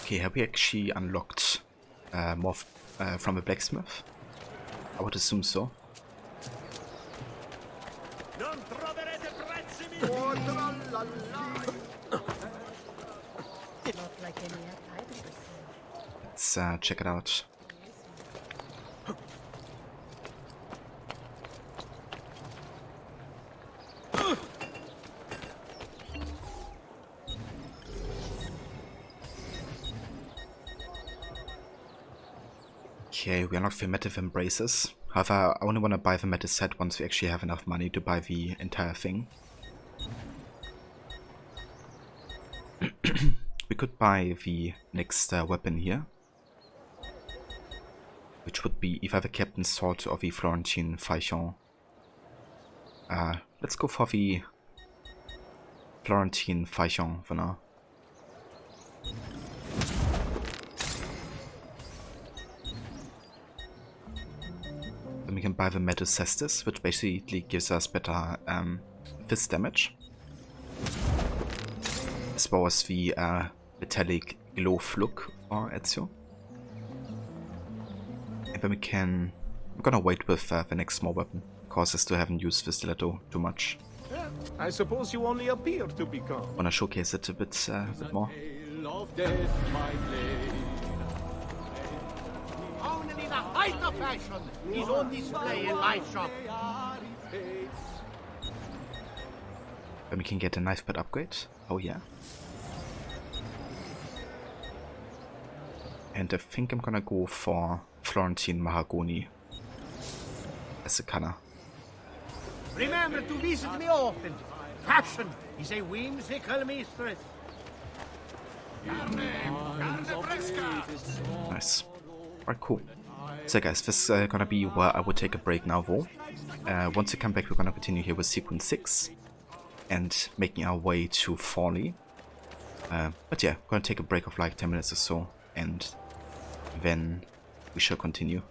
Speaker 1: Okay, have we actually unlocked more from the blacksmith? I would assume so. Let's check it out. Okay, we unlocked the Metive Embraces. However, I only want to buy the Metive set once we actually have enough money to buy the entire thing. We could buy the next weapon here, which would be either the Captain's Sword or the Florentine Falchion. Let's go for the Florentine Falchion for now. Then we can buy the Metal Cestus, which basically gives us better fist damage, as well as the metallic glove look for Ezio. And then we can... I'm gonna wait with the next small weapon, because I still haven't used the stiletto too much.
Speaker 3: I suppose you only appear to be calm.
Speaker 1: Wanna showcase it a bit more.
Speaker 3: Only the height of fashion is on display in my shop.
Speaker 1: Then we can get a knife pad upgrade. Oh yeah. And I think I'm gonna go for Florentine Mahogany as a color.
Speaker 3: Remember to visit me often.
Speaker 5: Fashion is a whimsical mistress.
Speaker 1: Nice. Alright, cool. So guys, this is gonna be where I will take a break now, though. Once we come back, we're gonna continue here with sequence 6 and making our way to Forley. But yeah, we're gonna take a break of like 10 minutes or so, and then we shall continue.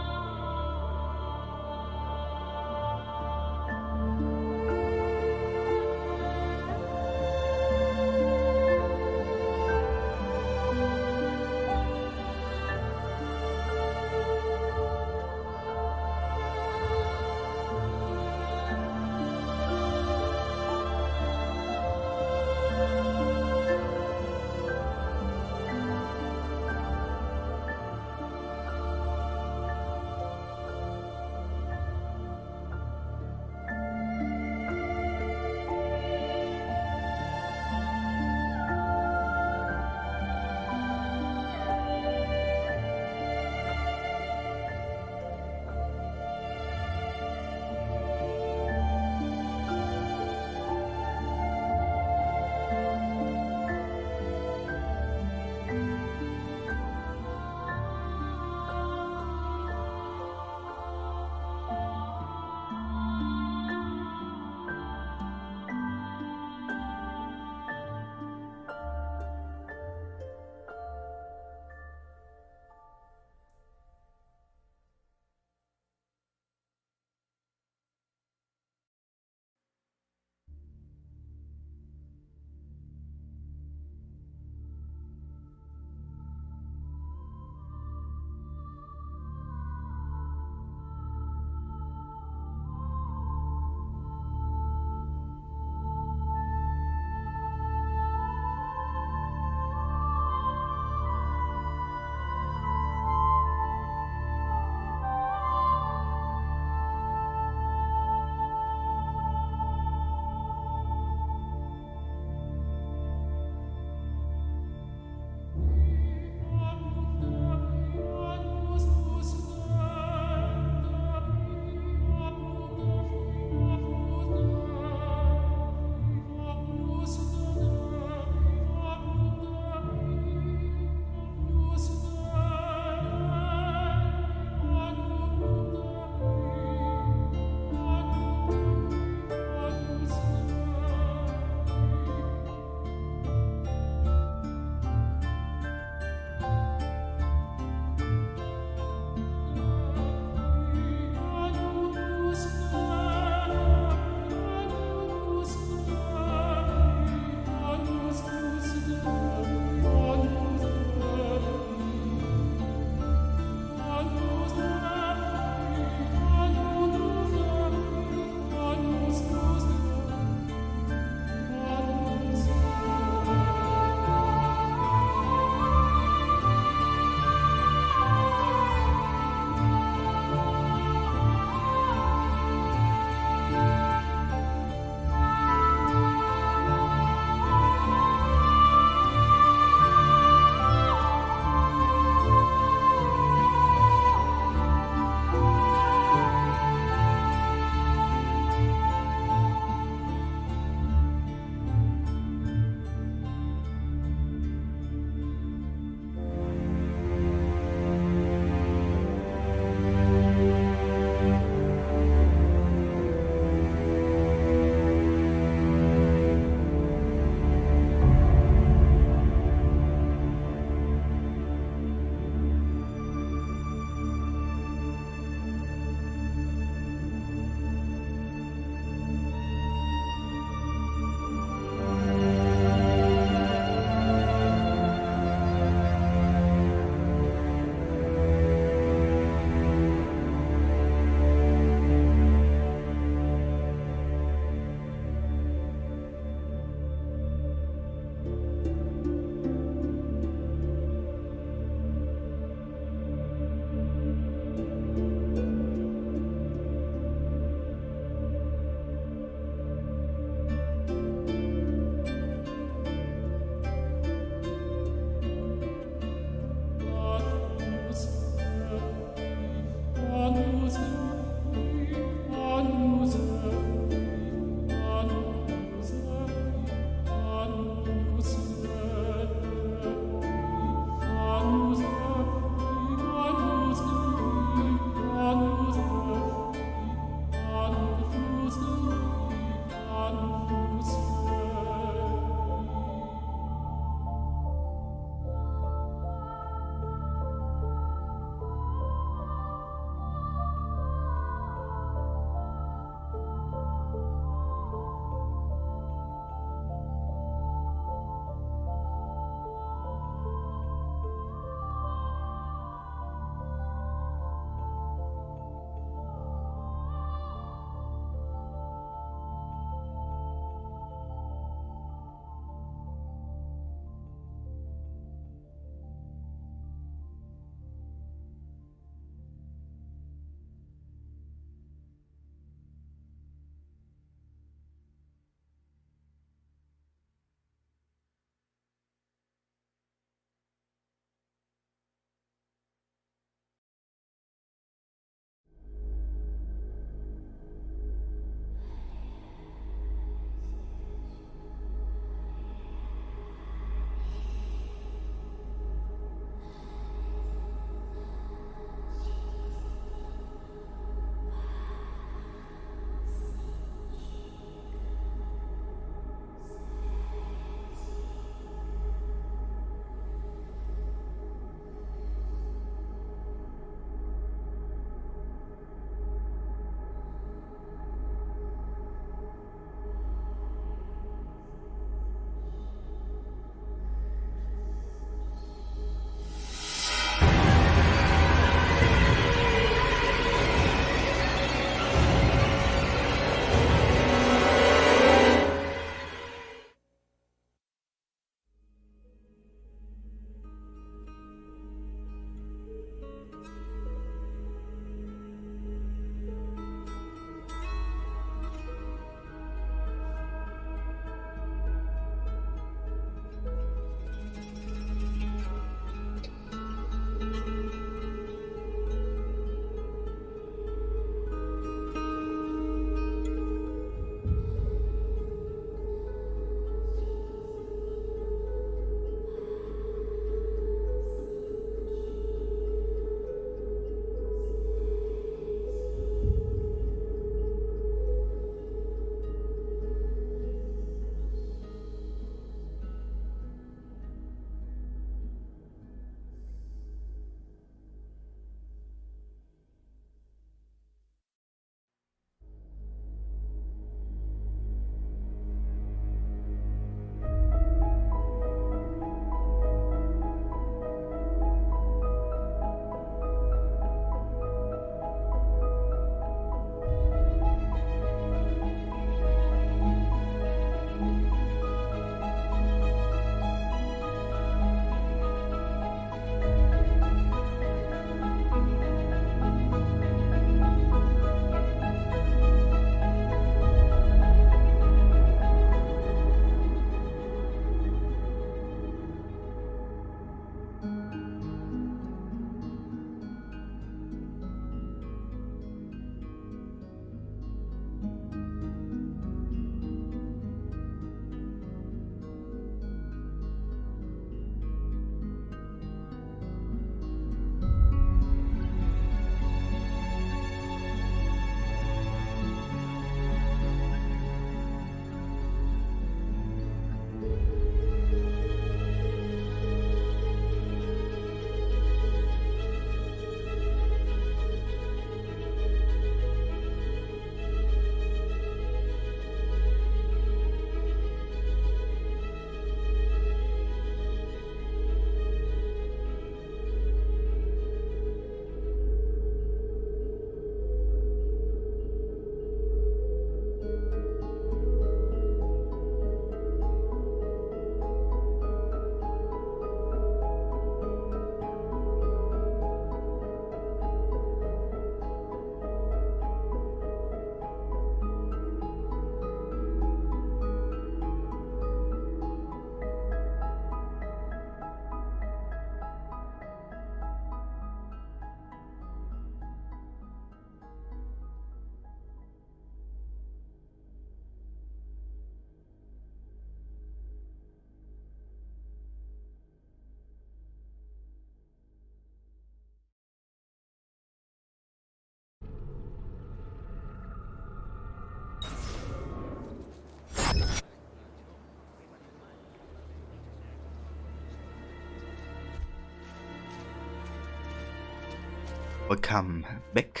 Speaker 1: Welcome back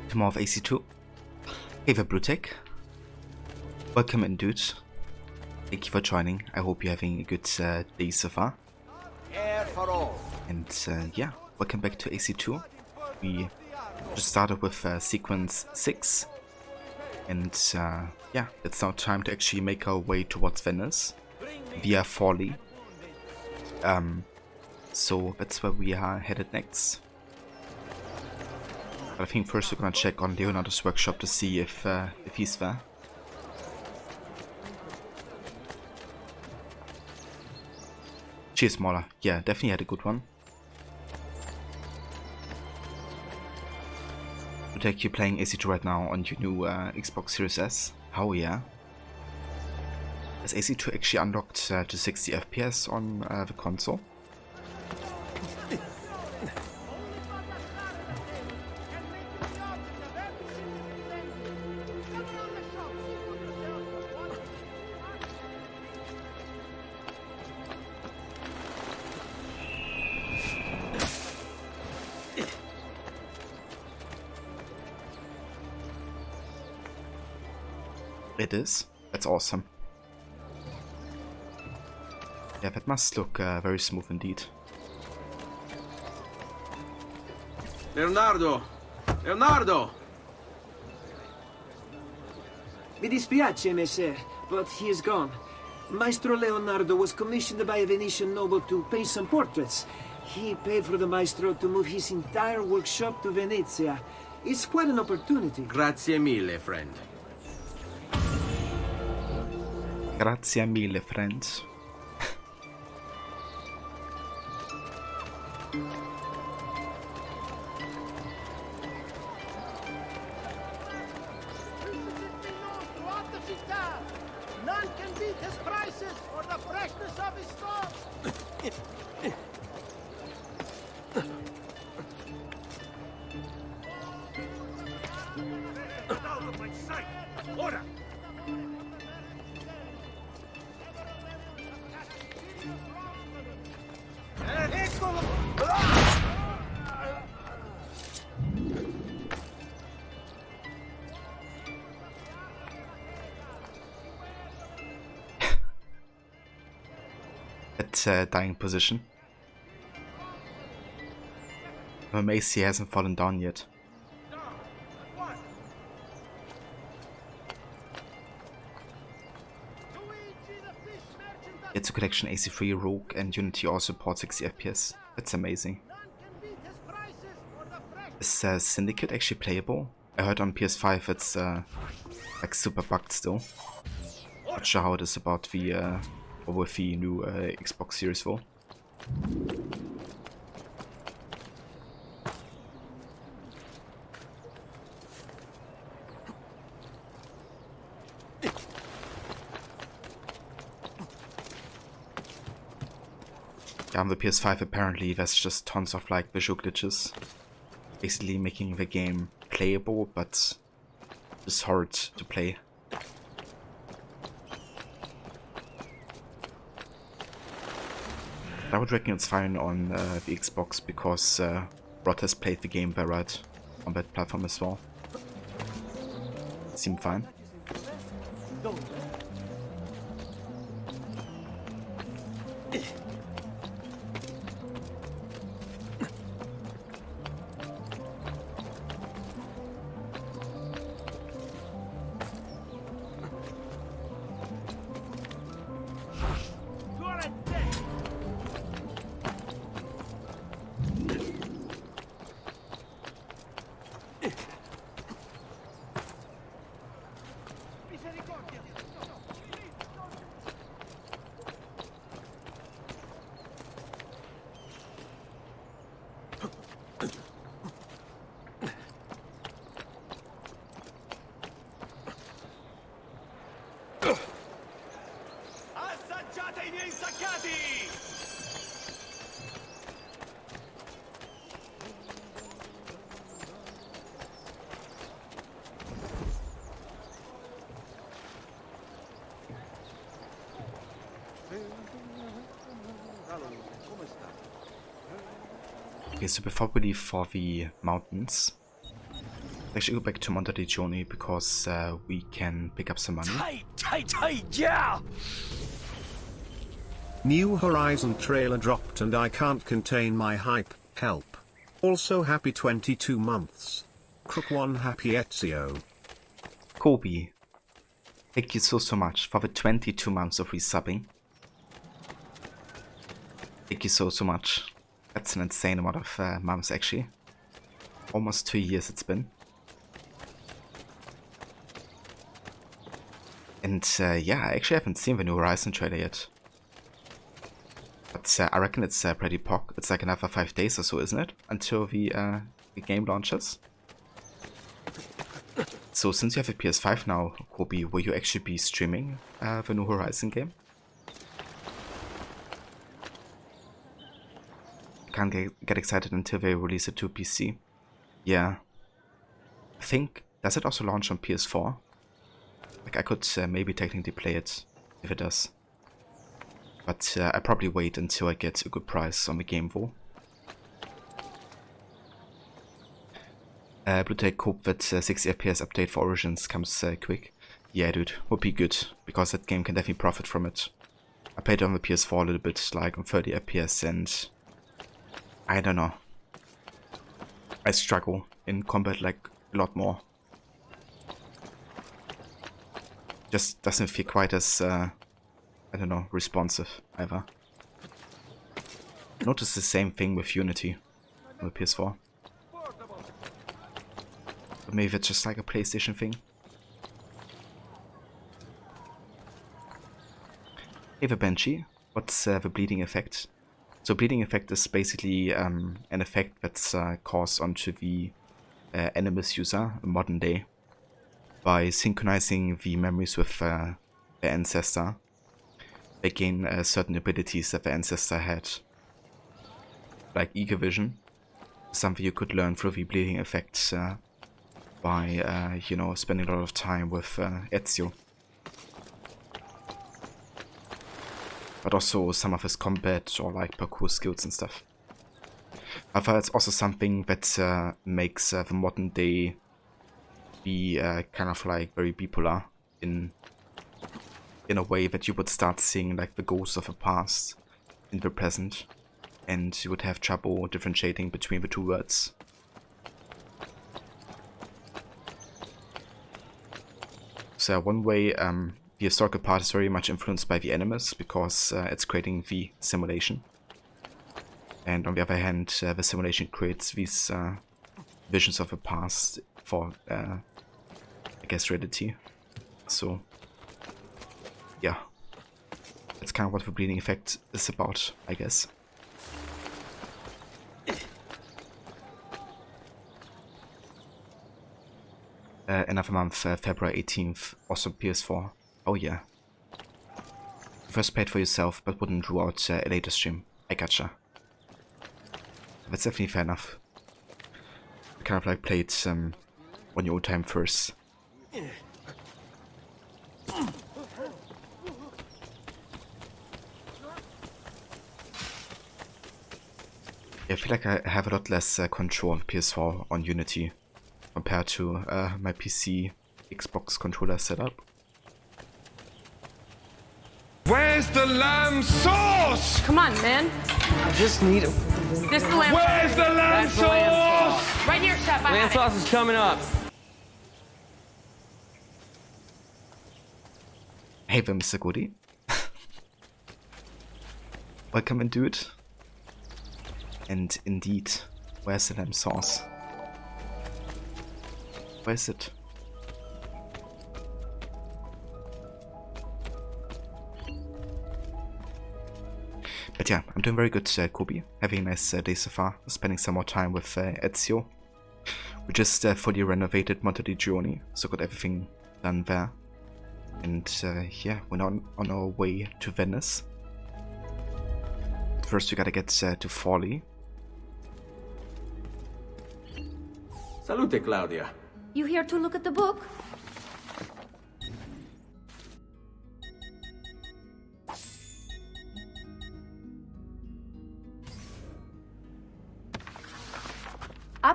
Speaker 1: to more of AC2. Hey Brutek. Welcome in, dudes. Thank you for joining. I hope you're having a good day so far.
Speaker 18: Air for all.
Speaker 1: And yeah, welcome back to AC2. We just started with sequence 6. And yeah, it's now time to actually make our way towards Venice via Forli. So that's where we are headed next. But I think first we're gonna check on Leonardo's workshop to see if he's there. Cheers, Mola. Yeah, definitely had a good one. Take you playing AC2 right now on your new Xbox Series S. Oh yeah. Is AC2 actually unlocked to 60 FPS on the console? It is. That's awesome. Yeah, that must look very smooth indeed.
Speaker 9: Leonardo! Leonardo!
Speaker 21: Mi dispiace, messer, but he is gone. Maestro Leonardo was commissioned by a Venetian noble to paint some portraits. He paid for the maestro to move his entire workshop to Venezia. It's quite an opportunity.
Speaker 9: Grazie mille, friend.
Speaker 1: Grazie mille, friends.
Speaker 3: None can beat his prices or the freshness of his stock. Out of my sight! Order!
Speaker 1: At dying position. I'm amazed he hasn't fallen down yet. It's a collection AC3, Rogue, and Unity also support 60 FPS. That's amazing. Is Syndicate actually playable? I heard on PS5 it's like super bugged still. Not sure how it is about the or with the new Xbox Series 4. Yeah, on the PS5 apparently there's just tons of like visual glitches, basically making the game playable but just hard to play. I would reckon it's fine on the Xbox because Rod has played the game there, right, on that platform as well. Seemed fine.
Speaker 3: Assaggiate i miei saccati!
Speaker 5: Come sta?
Speaker 1: Okay, so before we leave for the mountains, actually go back to Monteriggioni because we can pick up some money.
Speaker 8: Yeah!
Speaker 2: New Horizon trailer dropped and I can't contain my hype, help. Also happy 22 months. Crook 1 happy Ezio.
Speaker 1: Kobe, thank you so much for the 22 months of resubbing. Thank you so much. That's an insane amount of months actually. Almost 2 years it's been. And yeah, I actually haven't seen the New Horizon trailer yet. But I reckon it's pretty pog. It's like another 5 days or so, isn't it? Until the game launches. So since you have a PS5 now, Kobe, will you actually be streaming the New Horizon game? Can't get excited until they release it to PC. Yeah. I think, does it also launch on PS4? Like I could maybe technically play it if it does. But I probably wait until I get a good price on the game though. Bluetech hope that 60 FPS update for Origins comes quick. Yeah dude, would be good, because that game can definitely profit from it. I played it on the PS4 a little bit, like on 30 FPS, and I don't know. I struggle in combat like a lot more. Just doesn't feel quite as, I don't know, responsive either. I noticed the same thing with Unity on the PS4. But maybe it's just like a PlayStation thing. Hey the Banshee, what's the bleeding effect? So bleeding effect is basically an effect that's caused onto the Animus user, modern day, by synchronizing the memories with the ancestor. They gain certain abilities that the ancestor had, like eager vision, something you could learn through the bleeding effect by, you know, spending a lot of time with Ezio. But also some of his combat or like parkour skills and stuff. However, it's also something that makes the modern day be kind of like very bipolar in a way that you would start seeing like the ghosts of the past in the present, and you would have trouble differentiating between the two words. So one way, the historical part is very much influenced by the Animus, because it's creating the simulation. And on the other hand, the simulation creates these visions of the past for, I guess, reality. So, yeah. That's kind of what the bleeding effect is about, I guess. Another month, February 18th, also PS4. Oh yeah. First paid for yourself, but wouldn't rule out a later stream. I gotcha. That's definitely fair enough. I kind of like play it on your own time first. I feel like I have a lot less control of PS4 on Unity compared to my PC Xbox controller setup.
Speaker 3: Where's the lamb sauce?
Speaker 12: Come on, man.
Speaker 21: I just need it.
Speaker 12: This is the lamb
Speaker 3: Where's
Speaker 12: sauce.
Speaker 3: the lamb
Speaker 21: That's the lamb
Speaker 3: sauce?
Speaker 12: Right here, chef. I
Speaker 21: Lamb
Speaker 12: have it.
Speaker 21: sauce is coming up.
Speaker 1: Hey there, Mr. Goody. Welcome in, dude. And indeed, where's the lamb sauce? Where is it? But yeah, I'm doing very good, Kobe. Having a nice day so far. Spending some more time with Ezio. We just fully renovated Monteriggioni, so got everything done there. And yeah, we're now on our way to Venice. First we gotta get to Forlì.
Speaker 9: Salute, Claudia.
Speaker 12: You here to look at the book?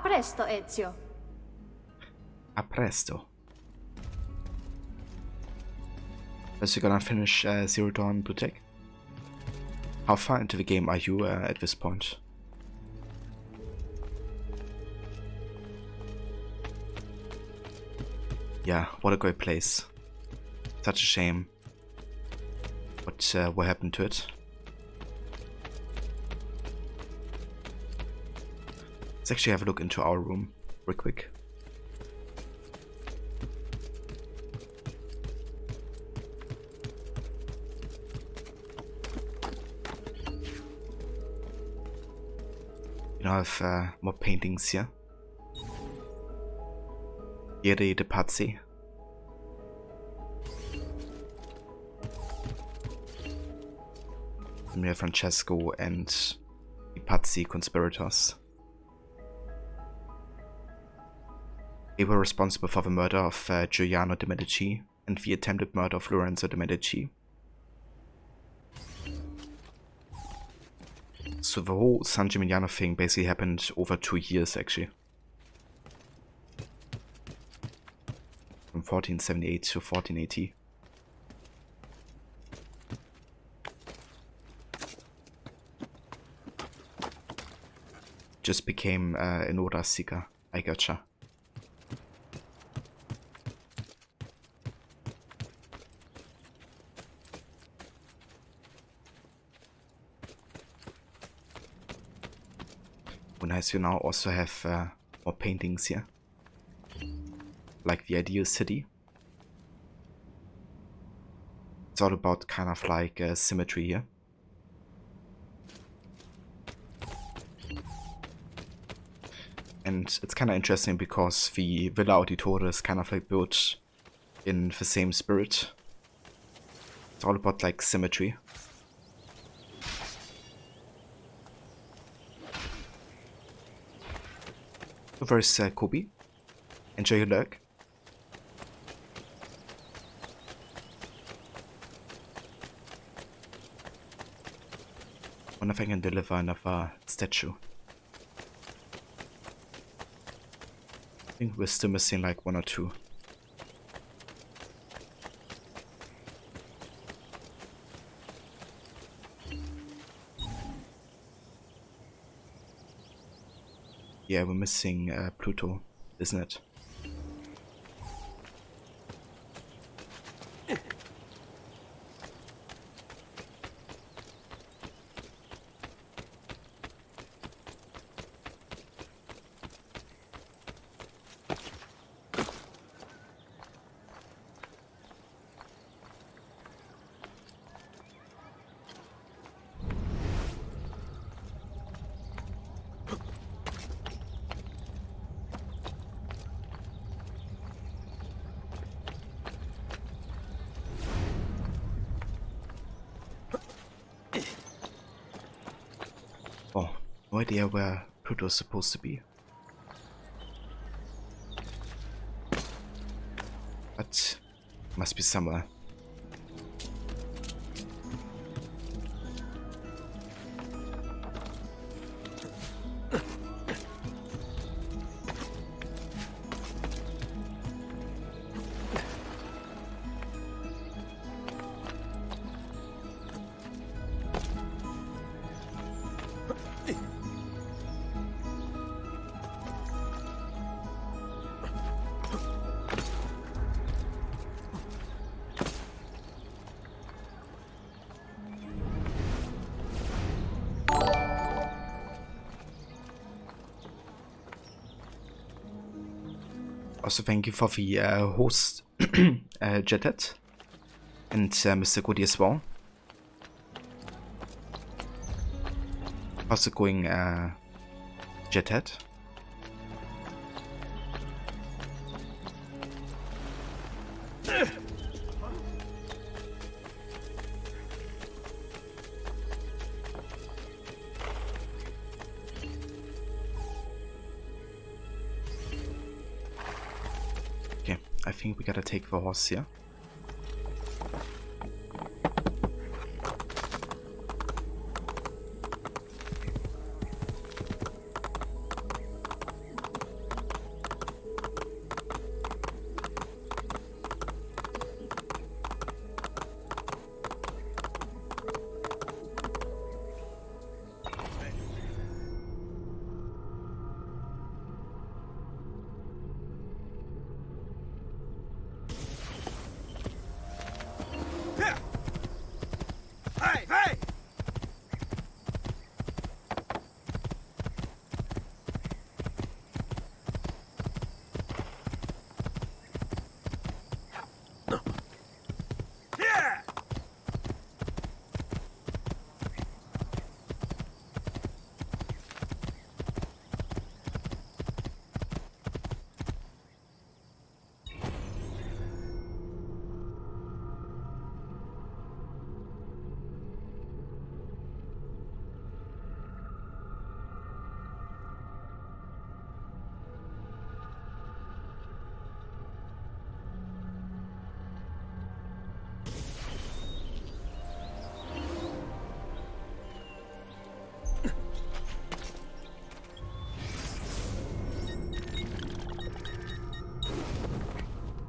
Speaker 12: presto, Ezio.
Speaker 1: A presto. First, you're gonna finish Zero Dawn Boutique. How far into the game are you at this point? Yeah, what a great place. Such a shame. What happened to it? Let's actually have a look into our room real quick. You know, I have more paintings here. Ieri de Pazzi. Mia Francesco and the Pazzi conspirators. They were responsible for the murder of Giuliano de' Medici and the attempted murder of Lorenzo de' Medici. So the whole San Gimignano thing basically happened over 2 years actually. From 1478 to 1480. Just became an order seeker, I gotcha. Oh, nice, you now also have more paintings here. Like the ideal city. It's all about kind of like symmetry here. And it's kind of interesting because the Villa Auditore is kind of like built in the same spirit. It's all about like symmetry. Where's Kobe? Enjoy your lurk. Wonder if I can deliver another statue. I think we're still missing like 1 or 2. Yeah, we're missing Pluto, isn't it? Oh, no idea where Pluto's supposed to be. But must be somewhere. Also, thank you for the host, Jetet, and Mr. Goody as well. How's it going, Jetet? I think we gotta take the horse here.
Speaker 16: Hey, hey!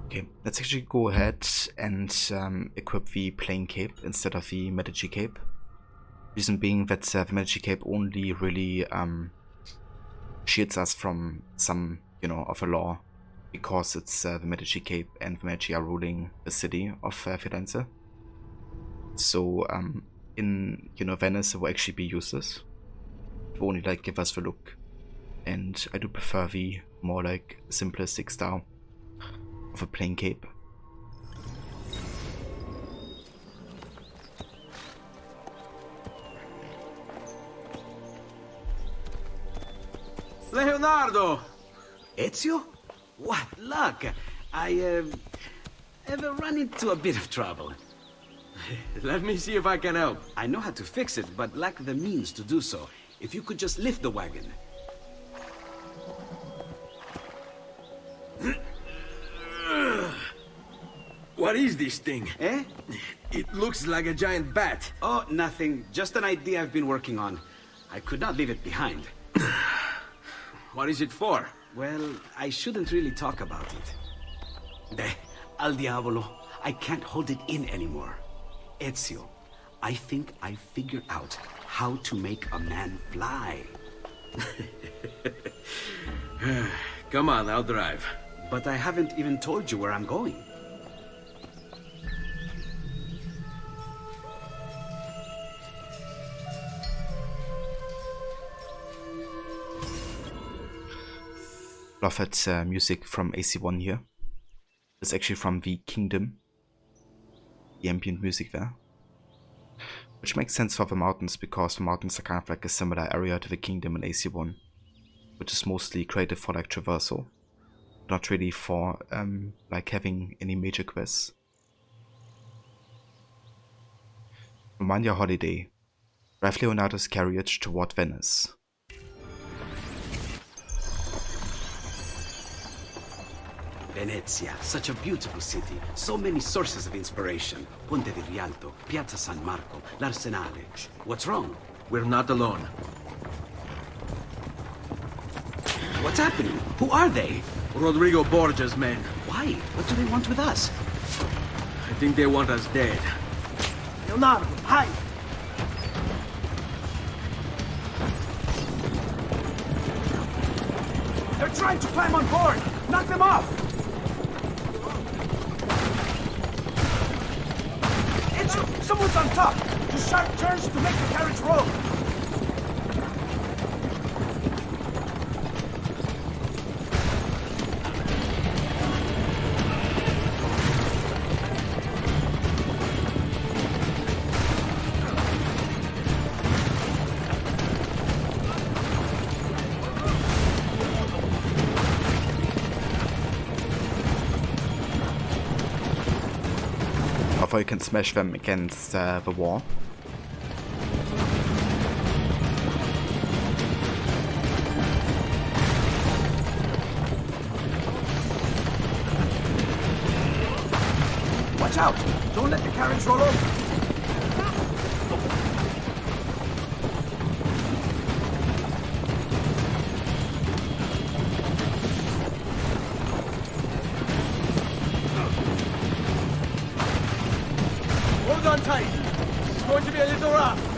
Speaker 1: Okay, let's actually go ahead and equip the Plane Cape instead of the Medici Cape. Reason being that the Medici Cape only really shields us from some, of a law, because it's the Medici Cape and the Medici are ruling the city of Firenze. So in Venice it will actually be useless. It will only like give us the look, and I do prefer the more like simplistic style of a Plane Cape.
Speaker 16: Leonardo! Ezio? What luck! I have run into a bit of trouble.
Speaker 4: Let me see if I can help.
Speaker 16: I know how to fix it, but lack the means to do so. If you could just lift the wagon.
Speaker 4: What is this thing?
Speaker 16: Eh?
Speaker 4: It looks like a giant bat.
Speaker 16: Oh, nothing. Just an idea I've been working on. I could not leave it behind.
Speaker 4: What is it for?
Speaker 16: Well, I shouldn't really talk about it. Al diavolo. I can't hold it in anymore. Ezio, I think I figured out how to make a man fly.
Speaker 4: Come on, I'll drive.
Speaker 16: But I haven't even told you where I'm going.
Speaker 1: Love that music from AC1 here. It's actually from the Kingdom. The ambient music there. Which makes sense for the mountains, because the mountains are kind of like a similar area to the Kingdom in AC1. Which is mostly created for like traversal. Not really for like having any major quests. Romagna holiday. Drive Leonardo's carriage toward Venice.
Speaker 16: Venezia, such a beautiful city. So many sources of inspiration. Ponte di Rialto, Piazza San Marco, l'Arsenale. What's wrong?
Speaker 4: We're not alone.
Speaker 16: What's happening? Who are they?
Speaker 4: Rodrigo Borgia's men.
Speaker 16: Why? What do they want with us?
Speaker 4: I think they want us dead.
Speaker 3: Leonardo, hide!
Speaker 21: They're trying to climb on board! Knock them off! Ezio, someone's on top! Use sharp turns to make the carriage roll!
Speaker 1: Although you can smash them against the wall.
Speaker 21: Watch out! Don't let the carriage roll over!
Speaker 3: Hold on tight. It's going to be a little rough.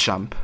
Speaker 1: jump.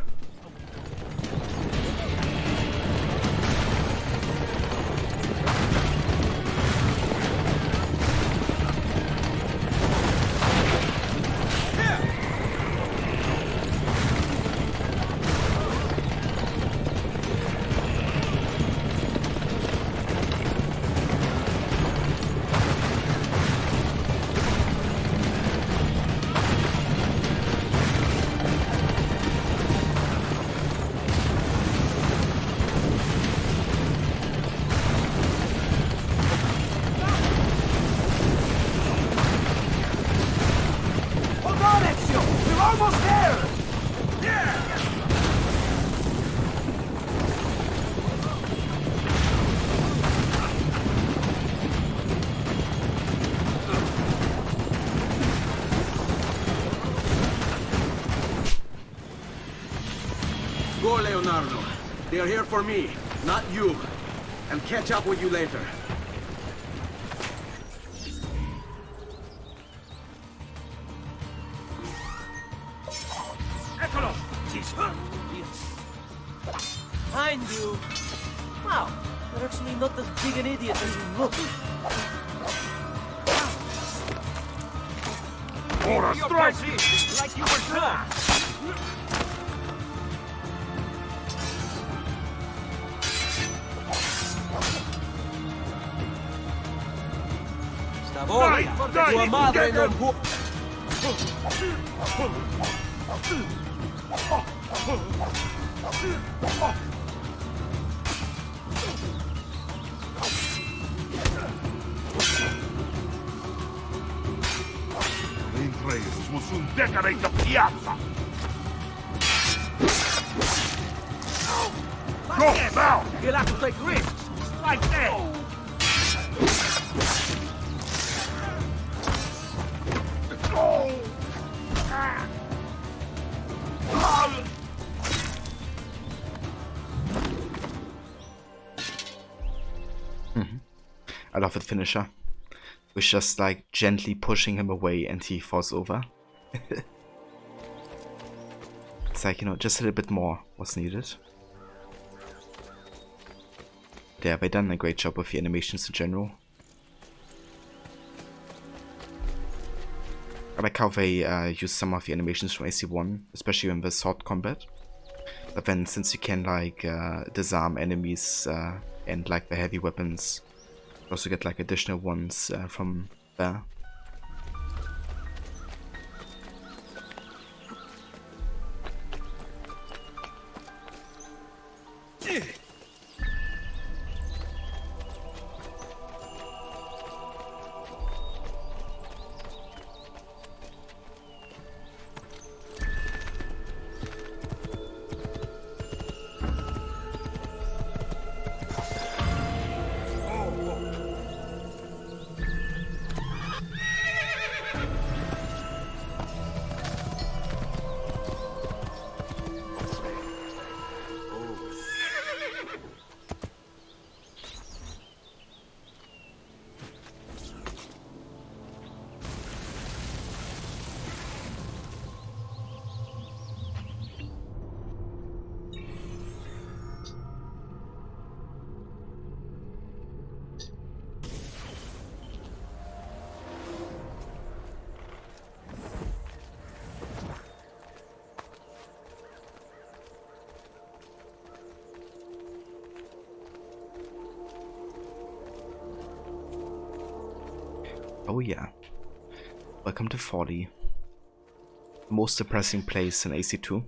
Speaker 9: Go, Leonardo. They are here for me, not you. I'll catch up with you later.
Speaker 8: Eccolo! Find you! Wow, you're actually not as big an idiot as you look.
Speaker 3: Ora strike!
Speaker 8: Like you were done! Stavori, tua madre non può...
Speaker 3: Reintraius muss un decorate the piazza! Go now!
Speaker 8: You'll have to take risks, like that!
Speaker 1: I love that finisher. With just like gently pushing him away and he falls over. It's like, you know, just a little bit more was needed. Yeah, they've done a great job with the animations in general. I like how they use some of the animations from AC1, especially in the sword combat. But then since you can like disarm enemies and like the heavy weapons, you also get like additional ones from there. Oh yeah. Welcome to 40. The most depressing place in AC2.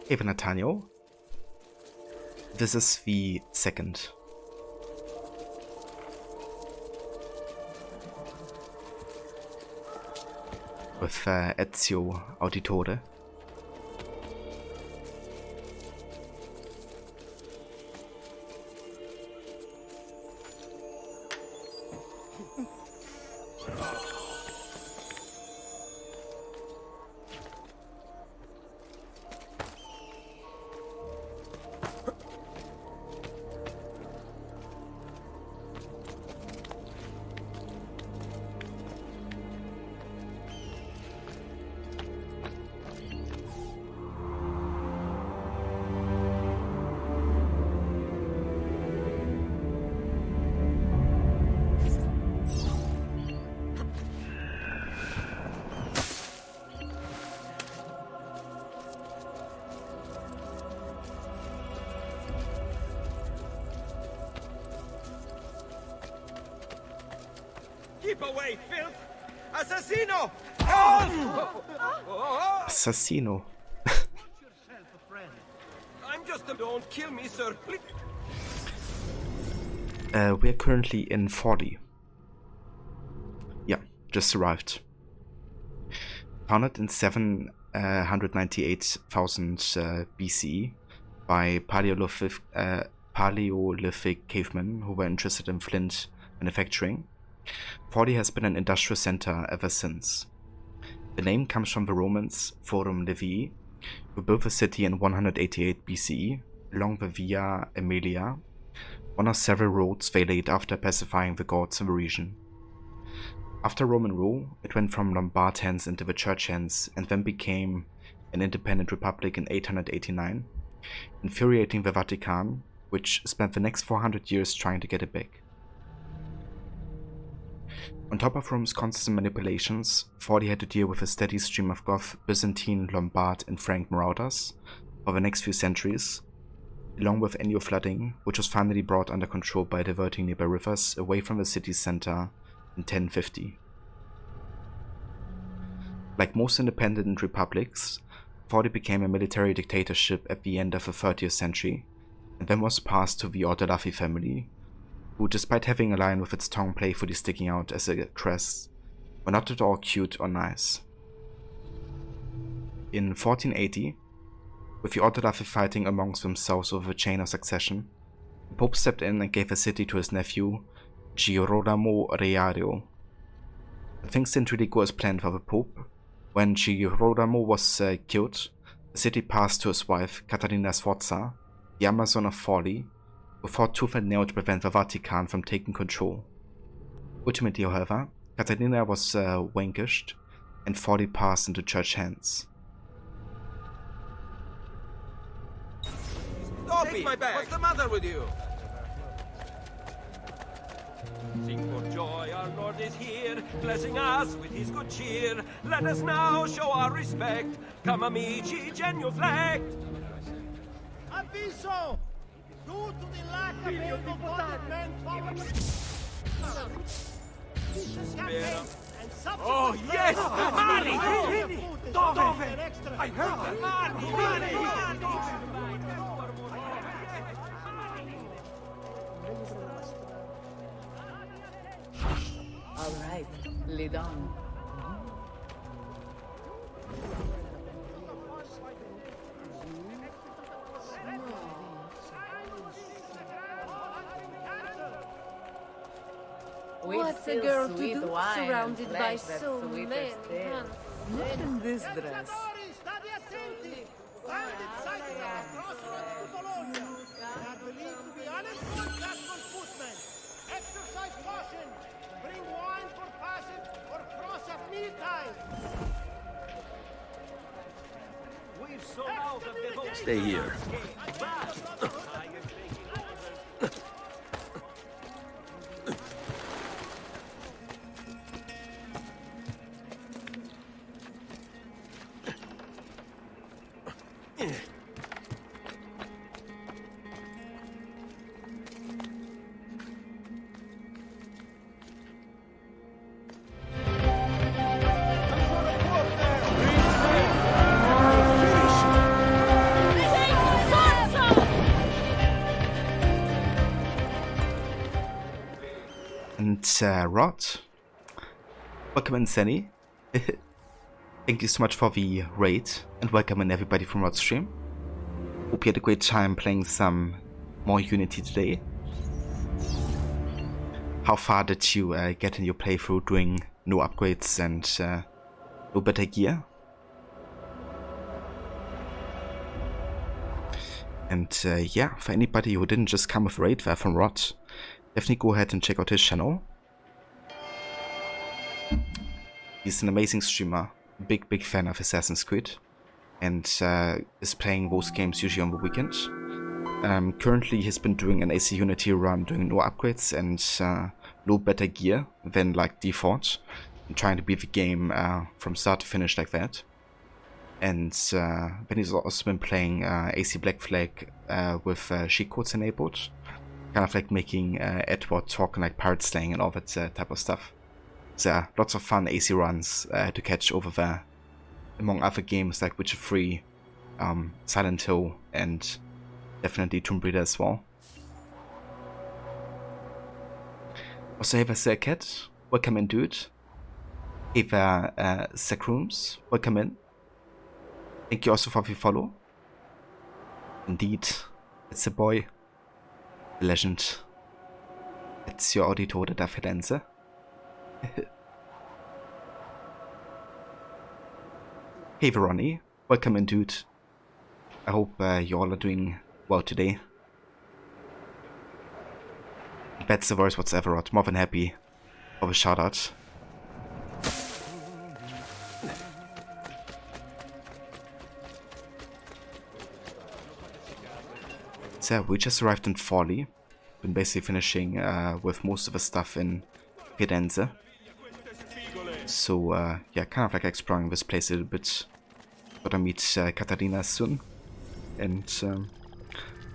Speaker 1: Hey Nathaniel, this is the second. with Ezio Auditore.
Speaker 8: Keep away, filth! Assassino!
Speaker 1: Assassino.
Speaker 8: I'm just a... Don't kill me, sir. Please.
Speaker 1: We're currently in 40. Yeah, just arrived. Founded in 798,000 BCE by Paleolithic cavemen who were interested in flint manufacturing. 40 has been an industrial center ever since. The name comes from the Romans Forum Livii, who built the city in 188 BCE along the Via Aemilia, one of several roads they laid after pacifying the gods in the region. After Roman rule, it went from Lombard hands into the church hands and then became an independent republic in 889, infuriating the Vatican, which spent the next 400 years trying to get it back. On top of Rome's constant manipulations, 40 had to deal with a steady stream of Goth, Byzantine, Lombard, and Frank marauders for the next few centuries, along with annual flooding, which was finally brought under control by diverting nearby rivers away from the city's center in 1050. Like most independent republics, 40 became a military dictatorship at the end of the 30th century, and then was passed to the Ordelaffi family, who, despite having a lion with its tongue playfully sticking out as a crest, were not at all cute or nice. In 1480, with the Ordelaffi fighting amongst themselves over the chain of succession, the Pope stepped in and gave the city to his nephew, Girolamo Riario. But things didn't really go as planned for the Pope. When Girolamo was killed, the city passed to his wife, Caterina Sforza, the Amazon of 40, who fought tooth and nail to prevent the Vatican from taking control. Ultimately, however, Caterina was vanquished, and 40 passed into church hands.
Speaker 8: Stop it! What's the matter with you? Sing for joy, our Lord is here, blessing us with his good cheer. Let us now show our respect. Come amici, genuflect.
Speaker 3: Avviso! Due to the lack of able-bodied manpower, vicious campaign and
Speaker 8: Oh, yes! Money!
Speaker 3: Dove?
Speaker 8: I heard that! Money!
Speaker 10: All right, lead on.
Speaker 12: What's a girl to do surrounded by so many men?
Speaker 10: Not in this dress.
Speaker 3: State attenti! Bandit sighted at the crossroads to Bologna. They are believed to be unescorted Gascon footmen. Exercise caution. Bring wine for passage or cross at mealtime.
Speaker 8: We've sold out of the whole...
Speaker 15: Stay here.
Speaker 1: And Rod, welcome in, Senny. Thank you so much for the raid, and welcome in everybody from Rod's stream. Hope you had a great time playing some more Unity today. How far did you get in your playthrough doing no upgrades and no better gear? And yeah, for anybody who didn't just come with raid there from Rod, definitely go ahead and check out his channel. He's an amazing streamer, big fan of Assassin's Creed, and is playing those games usually on the weekend. Currently he's been doing an AC Unity run, doing no upgrades and no better gear than like default, and trying to beat the game from start to finish like that. And then he's also been playing AC Black Flag with cheat codes enabled, kind of like making Edward talk and like pirate slang and all that type of stuff. So lots of fun AC runs to catch over there, among other games like Witcher 3, Silent Hill, and definitely Tomb Raider as well. Also, hey there, Cat, welcome in, dude. Hey there, Sacrooms, welcome in. Thank you also for the follow. Indeed, it's a boy, a legend. It's your auditore da Firenze. Hey Veroni, welcome in, dude. I hope you all are doing well today. That's the voice what's ever, more than happy for the shout out. So we just arrived in Forli. Been basically finishing with most of the stuff in Firenze. So yeah, kind of like exploring this place a little bit. Gotta meet Caterina soon. And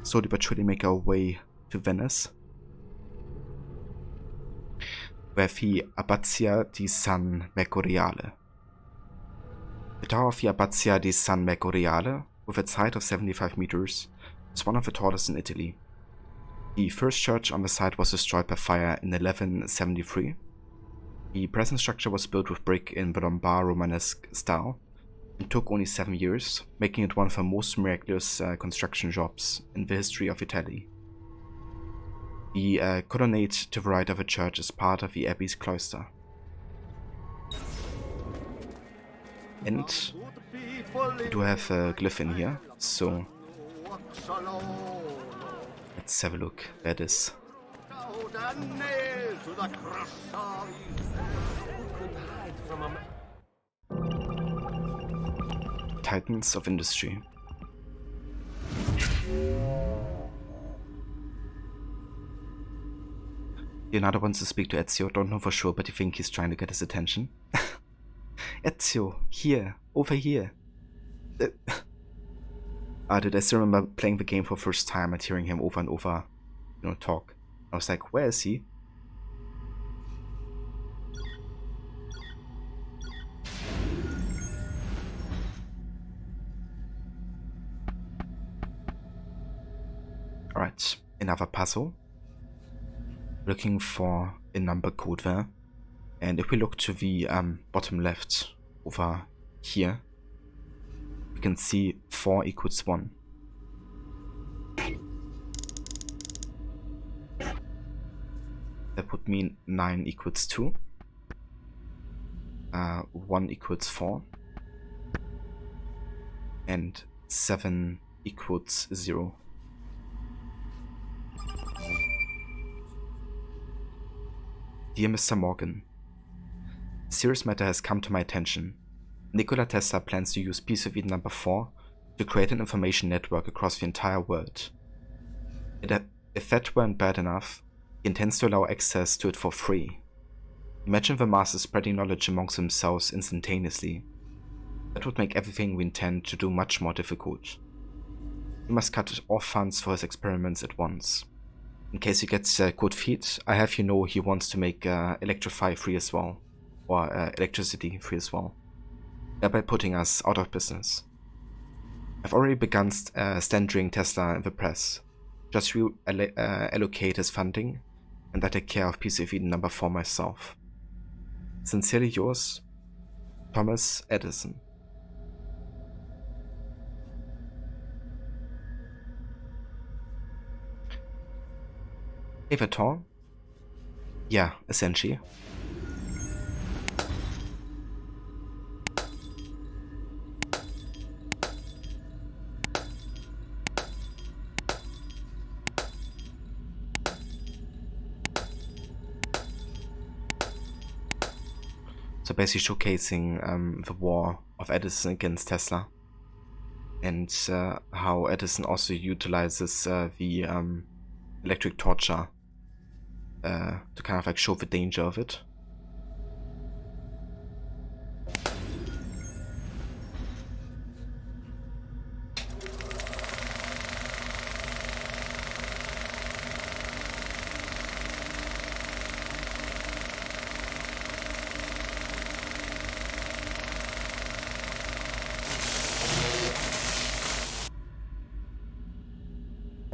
Speaker 1: slowly but surely make our way to Venice. We have the Abbazia di San Mercuriale. The tower of the Abbazia di San Mercuriale, with its height of 75 meters, is one of the tallest in Italy. The first church on the site was destroyed by fire in 1173. The present structure was built with brick in the Lombard Romanesque style and took only 7 years, making it one of the most miraculous construction jobs in the history of Italy. The colonnade to the right of the church is part of the abbey's cloister. And we do have a glyph in here, so let's have a look. There it is. Titans of Industry. Leonardo wants to speak to Ezio, don't know for sure, but you think he's trying to get his attention. Ezio, here, over here. Dude, I still remember playing the game for the first time and hearing him over and over, talk. I was like, where is he? Alright, another puzzle. Looking for a number code there. And if we look to the bottom left over here, we can see 4 equals 1. That would mean 9 equals 2. 1 equals 4. And 7 equals 0. Dear Mr. Morgan, a serious matter has come to my attention. Nikola Tesla plans to use piece of Eden number 4 to create an information network across the entire world. If that weren't bad enough, he intends to allow access to it for free. Imagine the masses spreading knowledge amongst themselves instantaneously. That would make everything we intend to do much more difficult. We must cut off funds for his experiments at once. In case he gets good feet, I have you know he wants to make Electrify free as well, or electricity free as well, thereby putting us out of business. I've already begun slandering Tesla in the press. Just allocate his funding, and I take care of piece of Eden number 4 myself. Sincerely yours, Thomas Edison. Avatar? Yeah, essentially. So basically showcasing the war of Edison against Tesla, and how Edison also utilizes the electric torture to kind of like show the danger of it.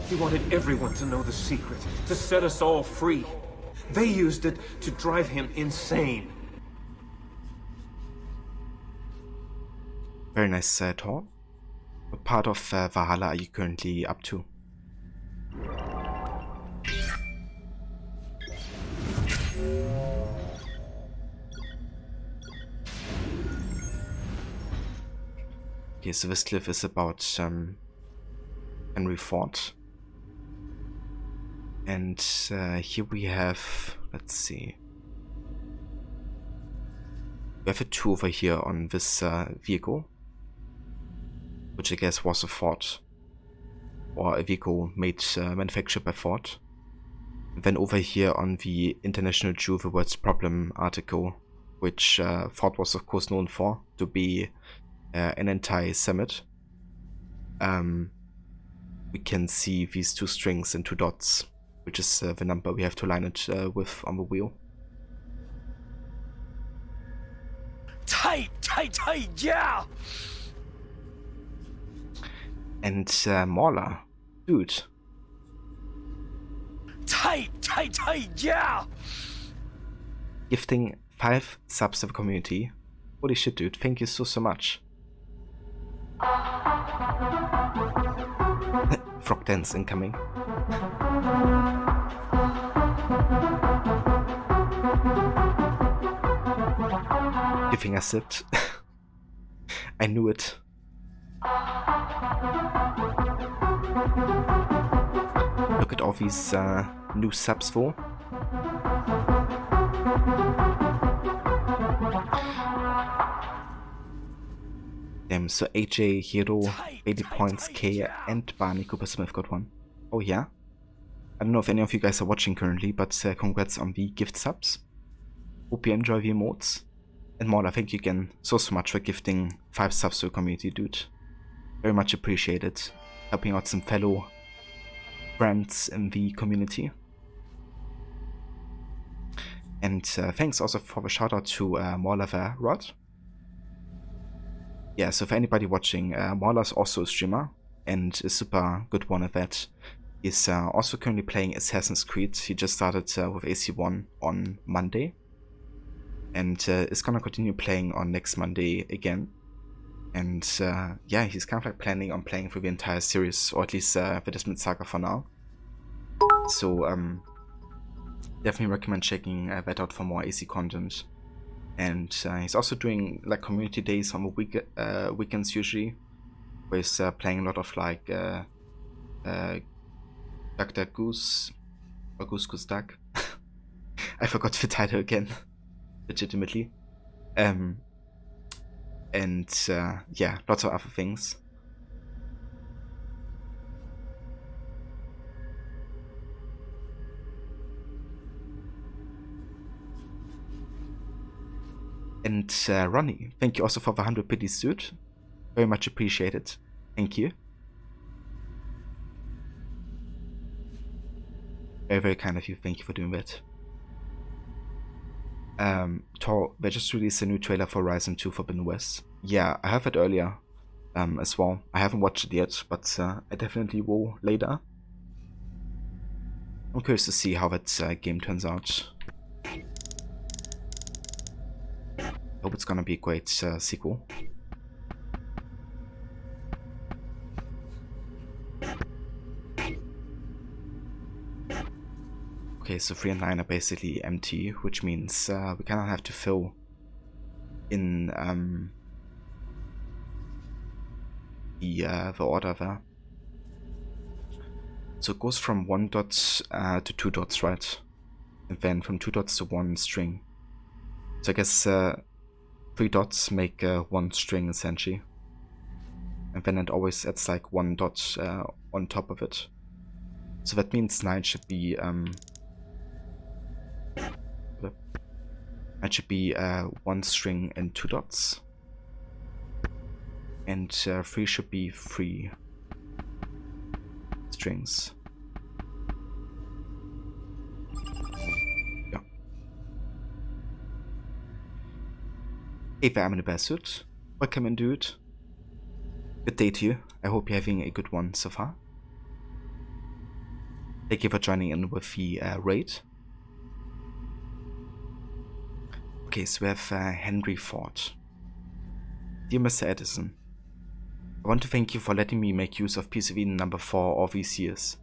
Speaker 11: He wanted everyone to know the secret, to set us all free. They used it to drive him insane.
Speaker 1: Very nice talk. What part of Valhalla are you currently up to? Okay, so this cliff is about Henry Ford. And here we have, let's see, we have a tour over here on this vehicle, which I guess was a Ford, or a vehicle made manufactured by Ford. Then over here on the International Jew the World's Problem article, which Ford was of course known for, to be an anti-Semite. We can see these two strings and two dots, which is the number we have to line it with on the wheel.
Speaker 8: Tight, yeah!
Speaker 1: And Mauler, dude.
Speaker 8: Tight, yeah!
Speaker 1: Gifting 5 subs to the community. Holy shit, dude. Thank you so much. Frog dance incoming. Giving us it. I knew it. Look at all these new subs for. So AJ, Hero, Baby Points, K, and Barney Cooper Smith got one. Oh yeah? I don't know if any of you guys are watching currently, but congrats on the gift subs. Hope you enjoy the emotes. And Mauler, thank you again so much for gifting 5 subs to the community, dude. Very much appreciated. Helping out some fellow friends in the community. And thanks also for the shout out to Mauler the Rod. Yeah, so for anybody watching, Mauler's also a streamer, and a super good one at that. He's also currently playing Assassin's Creed. He just started with AC1 on Monday, and is gonna continue playing on next Monday again. And yeah, he's kind of like planning on playing through the entire series, or at least the Desmond Saga for now. So definitely recommend checking that out for more AC content. And he's also doing like community days on the weekends usually, where he's playing a lot of like Duck Duck Goose, or Goose Goose Duck. I forgot the title again, legitimately. And yeah, lots of other things. And Ronnie, thank you also for the 100 biddies, dude. Very much appreciated. Thank you. Very, very kind of you. Thank you for doing that. Tor, they just released a new trailer for Horizon 2 Forbidden West. Yeah, I have it earlier as well. I haven't watched it yet, but I definitely will later. I'm curious to see how that game turns out. hope it's gonna be a great sequel. Okay, so 3 and 9 are basically empty, which means we kind of have to fill in the order there. So it goes from 1 dot to 2 dots, right? And then from 2 dots to 1 string. So I guess 3 dots make 1 string essentially. And then it always adds like 1 dot on top of it. So that means 9 should be 1 string and 2 dots. And 3 should be 3 strings. Yeah. Hey there, I'm in the Bastard. Welcome and dude. Good day to you. I hope you're having a good one so far. Thank you for joining in with the raid. Okay, so we have Henry Ford. Dear Mr. Edison, I want to thank you for letting me make use of Piece of Eden number 4 all these years.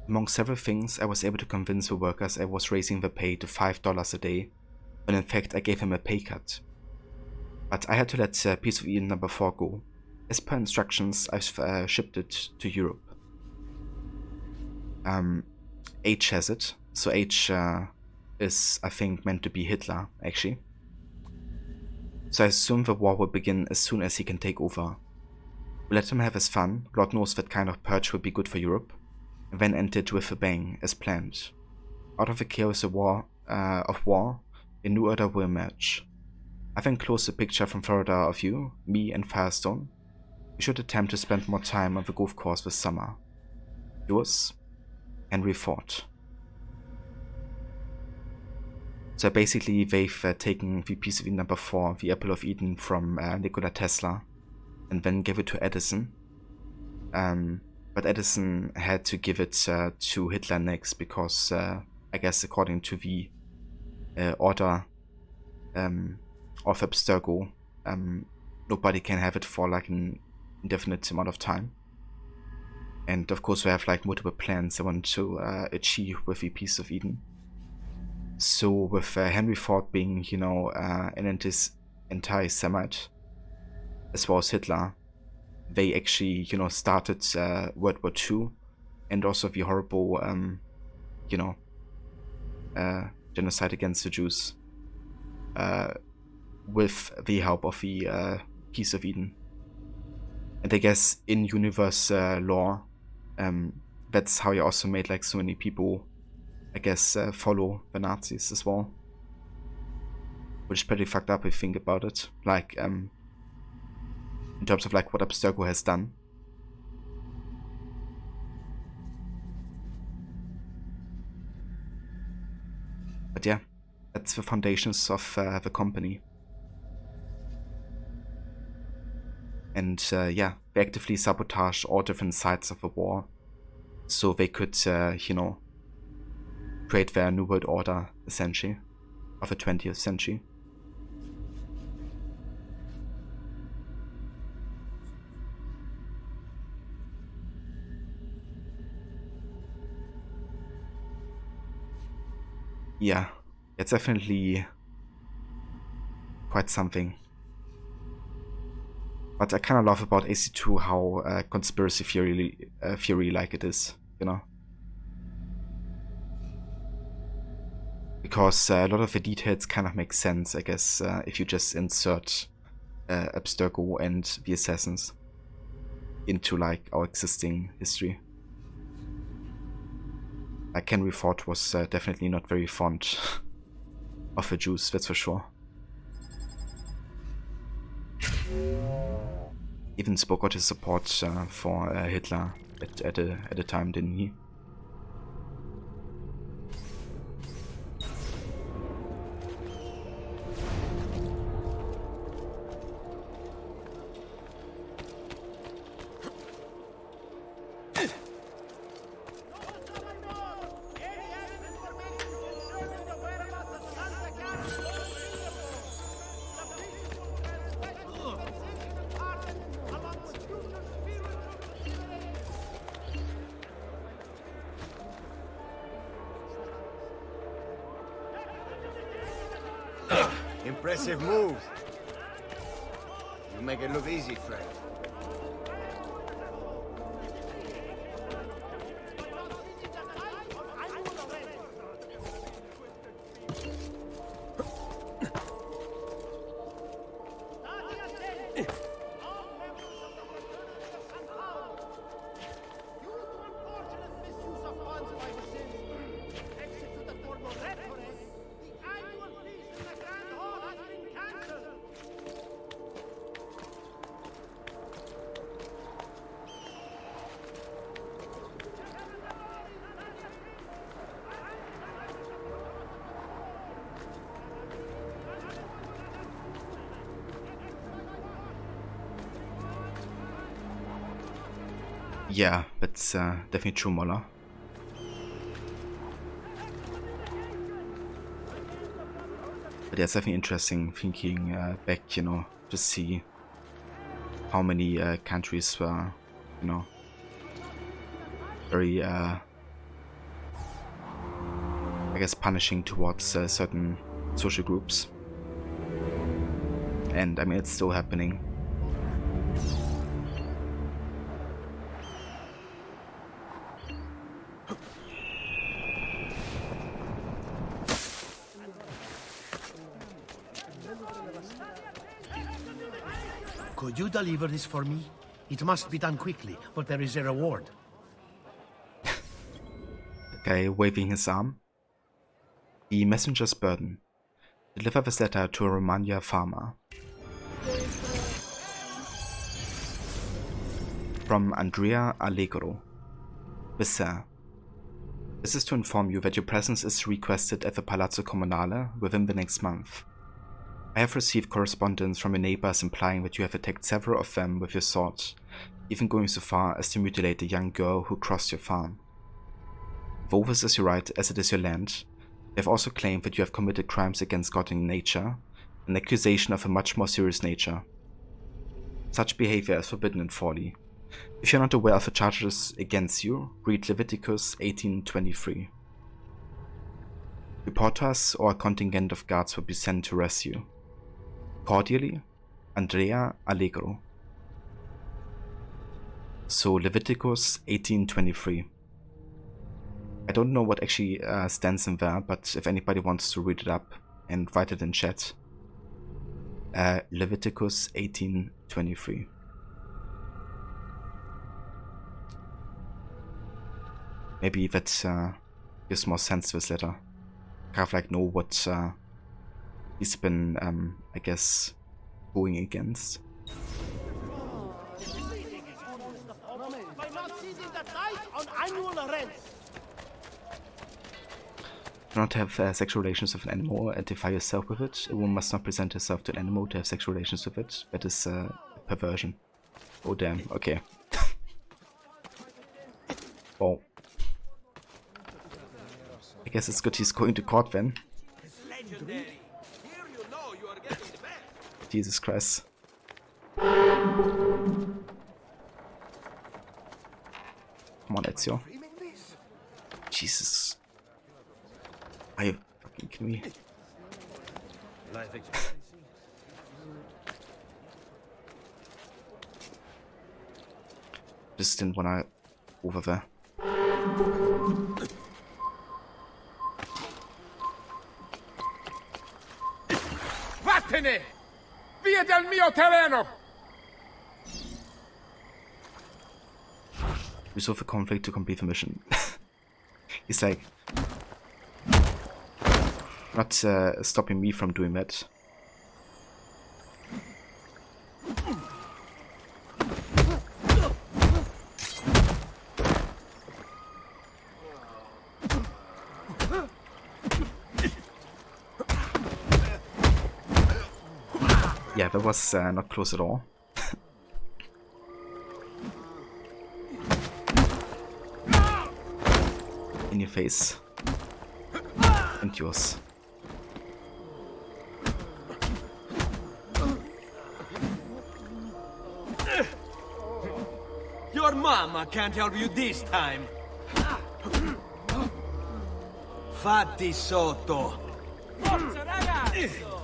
Speaker 1: Among several things, I was able to convince the workers I was raising the pay to $5 a day, when in fact I gave him a pay cut. But I had to let Piece of Eden number 4 go. As per instructions, I've shipped it to Europe. H has it, so H is, I think, meant to be Hitler, actually. So I assume the war will begin as soon as he can take over. We let him have his fun, Lord knows that kind of purge would be good for Europe, and then end it with a bang, as planned. Out of the chaos of war, a new order will emerge. I've enclosed a picture from Florida of you, me and Firestone. We should attempt to spend more time on the golf course this summer. Yours, Henry Ford. So basically they've taken the Piece of Eden number 4, the Apple of Eden, from Nikola Tesla, and then gave it to Edison. But Edison had to give it to Hitler next because, I guess according to the order of Abstergo, nobody can have it for like an indefinite amount of time. And of course we have like multiple plans I want to achieve with the Piece of Eden. So with Henry Ford being, you know, an anti-Semite, as well as Hitler, they actually, you know, started World War II, and also the horrible, you know, genocide against the Jews, with the help of the Piece of Eden. And I guess in universe lore, that's how you also made like so many people, I guess, follow the Nazis as well. Which is pretty fucked up if you think about it. Like, in terms of like what Abstergo has done. But yeah, that's the foundations of the company. And yeah, they actively sabotage all different sides of the war, so they could, you know, create their new world order, essentially, of the 20th century. Yeah, it's definitely quite something. But I kind of love about AC2 how conspiracy theory like it is, you know? Because a lot of the details kind of make sense, I guess, if you just insert Abstergo and the Assassins into like our existing history. Like Henry Ford was definitely not very fond of the Jews, that's for sure. Even spoke out his support for Hitler at a time, didn't he?
Speaker 7: Impressive move. You make it look easy, friend.
Speaker 1: Yeah, that's definitely true, Moller. But yeah, it's definitely interesting thinking back, you know, to see how many countries were, you know, very, I guess, punishing towards certain social groups. And I mean, it's still happening.
Speaker 5: Could you deliver this for me? It must be done quickly, but there is a reward.
Speaker 1: The guy waving his arm. The messenger's burden. Deliver this letter to a Romagna farmer. From Andrea Allegro. Sir, this is to inform you that your presence is requested at the Palazzo Comunale within the next month. I have received correspondence from your neighbors implying that you have attacked several of them with your sword, even going so far as to mutilate a young girl who crossed your farm. Though this is your right as it is your land, they have also claimed that you have committed crimes against God and nature, an accusation of a much more serious nature. Such behavior is forbidden in folly. If you are not aware of the charges against you, read Leviticus 18:23. Report to us, or a contingent of guards will be sent to rescue. Cordially, Andrea Allegro. So Leviticus 18:23. I don't know what actually stands in there, but if anybody wants to read it up and write it in chat. Leviticus 18:23. Maybe that gives more sense to this letter. Kind of like know what he's been, I guess, going against.
Speaker 3: By not seizing the tithe on annual rents.
Speaker 1: Do not have sexual relations with an animal or identify yourself with it. A woman must not present herself to an animal to have sexual relations with it. That is perversion. Oh damn, okay. Oh. I guess it's good he's going to court then. Jesus Christ. Come on, Ezio. Jesus. Are you fucking kidding me? Just didn't wanna over there.
Speaker 3: Vattene! Via dal mio terreno!
Speaker 1: Resolve the conflict to complete the mission. He's like not stopping me from doing that. Yeah, that was not close at all. In your face. And yours.
Speaker 8: Your mama can't help you this time. Fatti sotto. Forza, ragazzo!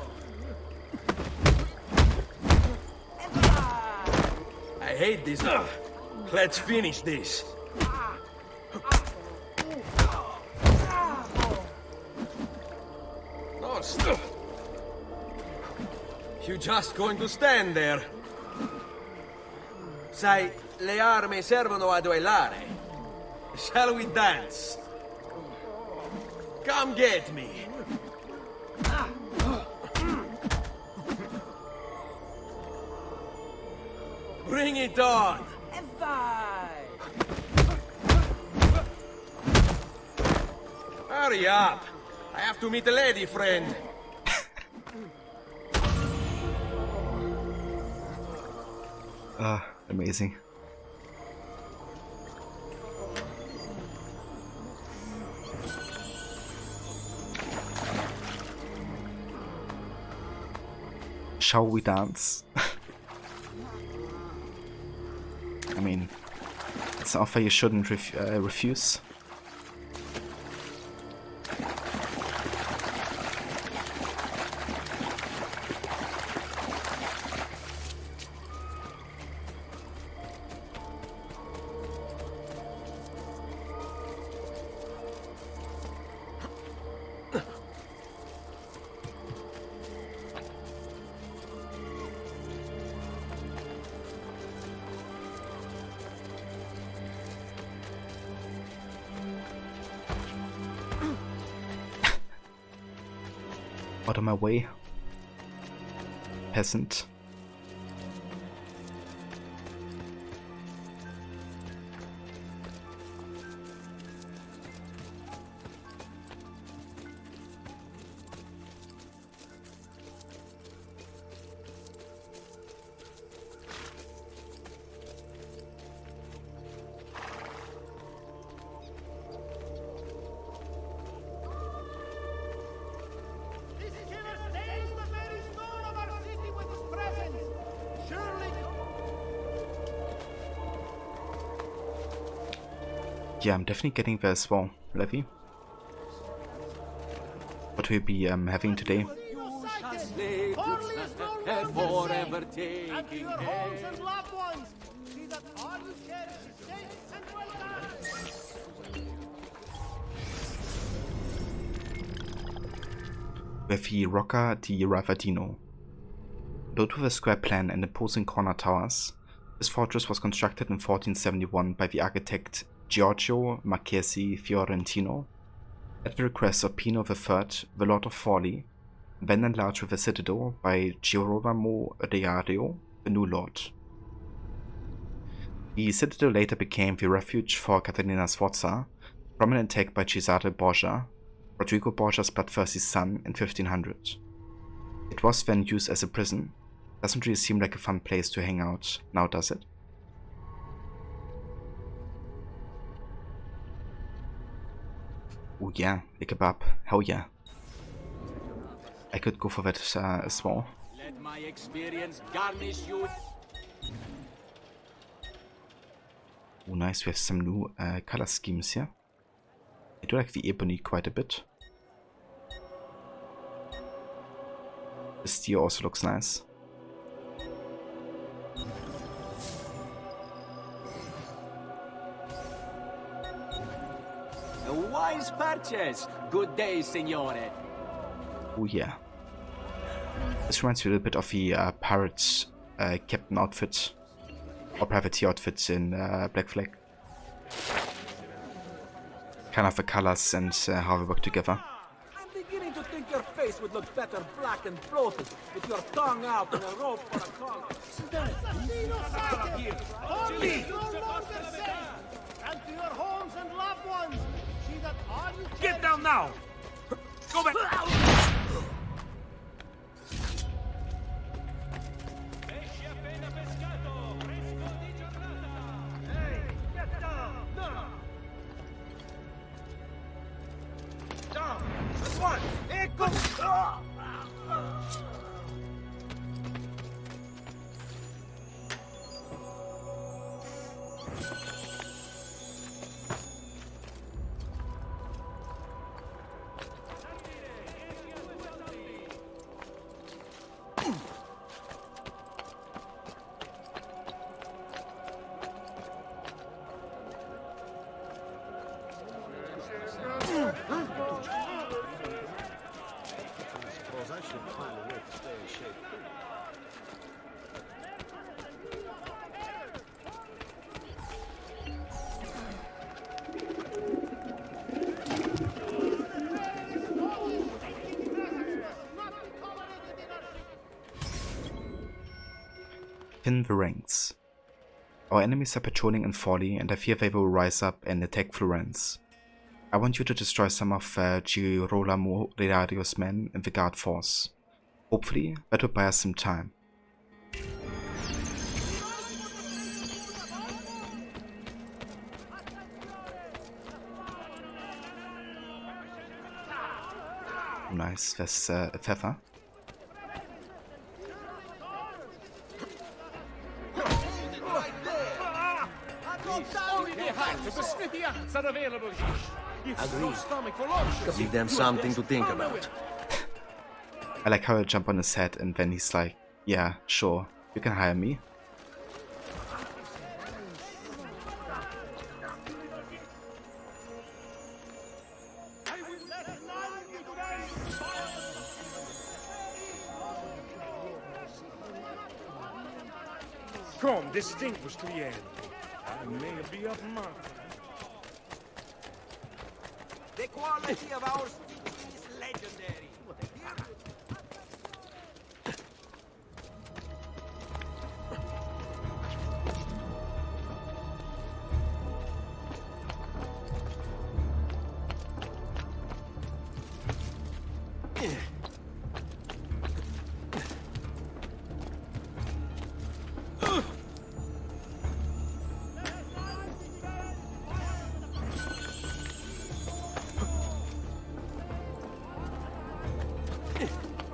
Speaker 4: hate this. Let's finish this. No, stop. You just going to stand there? Sai, le armi servono a duellare. Shall we dance? Come get me. Bring it on. Hurry up. I have to meet a lady friend.
Speaker 1: Amazing. Shall we dance? I mean, it's an offer you shouldn't refuse. Out of my way, peasant. Yeah, I'm definitely getting there as well, Levy. What will we be having today?
Speaker 3: Forever taking and to your homes and loved ones. See that all you share is safe and well done.
Speaker 1: With the Rocca di Ravadino. Built with a square plan and imposing corner towers, this fortress was constructed in 1471 by the architect Giorgio Marchesi Fiorentino, at the request of Pino III, the Lord of Forli, then enlarged with a citadel by Girolamo Riario, the new lord. The citadel later became the refuge for Caterina Sforza from an attack by Cesare Borgia, Rodrigo Borgia's bloodthirsty son, in 1500. It was then used as a prison. Doesn't really seem like a fun place to hang out now, does it? Oh yeah, a kebab, hell yeah. I could go for that as well.
Speaker 16: Let my experience garnish you.
Speaker 1: Oh nice, we have some new color schemes here. I do like the ebony quite a bit. The steel also looks nice.
Speaker 16: A wise purchase. Good day, signore.
Speaker 1: Oh yeah. This reminds me a little bit of the pirate captain outfit. Or privateer outfits in Black Flag. Kind of the colors and how they work together.
Speaker 6: I'm beginning to think your face would look better black and bloated with your tongue out and a rope for a collar.
Speaker 3: And to your homes and loved ones. See that all you
Speaker 6: Get down now! Go back!
Speaker 1: Thin the ranks. Our enemies are patrolling in Forli, and I fear they will rise up and attack Florence. I want you to destroy some of Girolamo Rilario's men in the guard force. Hopefully, that will buy us some time. Nice, there's a feather.
Speaker 15: Give them something to think about.
Speaker 1: I like how I jump on his head and then he's like, yeah, sure, you can hire me.
Speaker 5: Come, distinguished client. I may be of month.
Speaker 8: The quality of our speaking is legendary.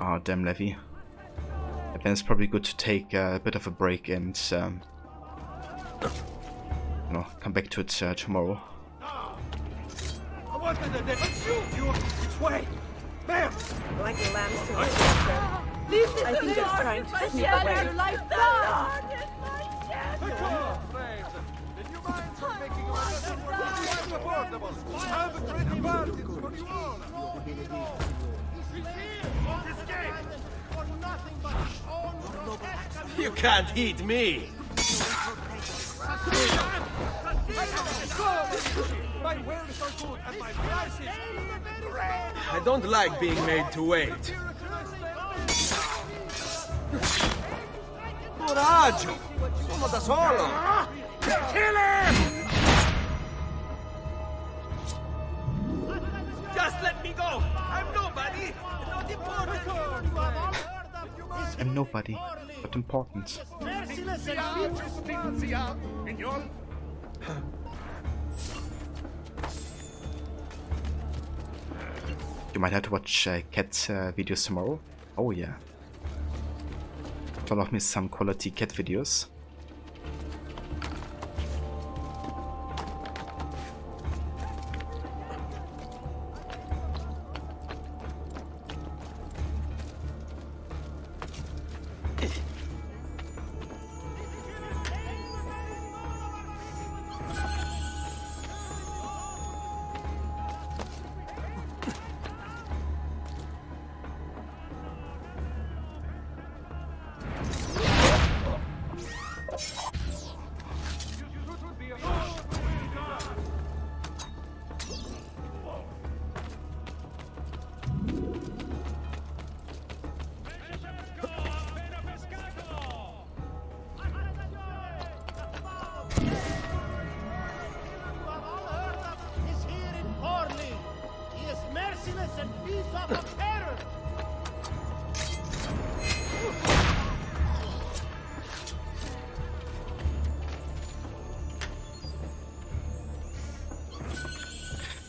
Speaker 1: Oh, damn levy. Then it's probably good to take a bit of a break and you know, come back to it tomorrow.
Speaker 8: I wanted to shoot you. Which way? Ma'am!
Speaker 10: Like the lambs to the slaughter. I think they're trying to sneak away.
Speaker 8: You can't eat me! I don't like being made to wait. Coraggio! Sono da solo! Kill him! Just let me go! I'm nobody! Not important!
Speaker 1: I'm nobody, but important. You might have to watch cat videos tomorrow. Oh yeah. Love me some quality cat videos.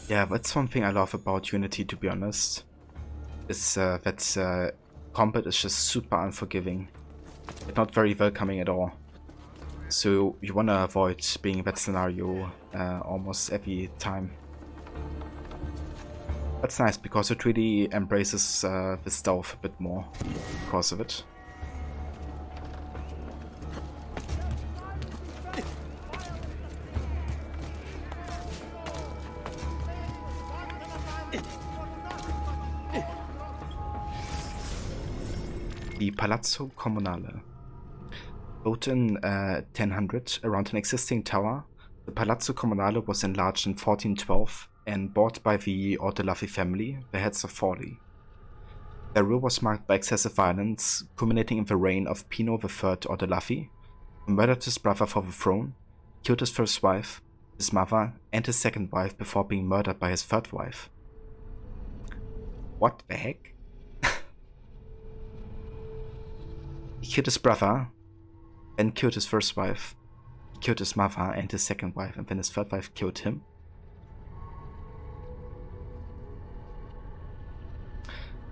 Speaker 1: Yeah, that's one thing I love about Unity, to be honest, is that combat is just super unforgiving. It's not very welcoming at all. So you wanna avoid being in that scenario almost every time. That's nice, because it really embraces the stealth a bit more because of it. The Palazzo Comunale. Built in 1000 around an existing tower, the Palazzo Comunale was enlarged in 1412 and bought by the Ordelaffi family, the heads of Forli. Their rule was marked by excessive violence, culminating in the reign of Pino III Ordelaffi, He murdered his brother for the throne, killed his first wife, his mother, and his second wife before being murdered by his third wife. What the heck? He killed his brother, then killed his first wife, he killed his mother and his second wife, and then his third wife killed him.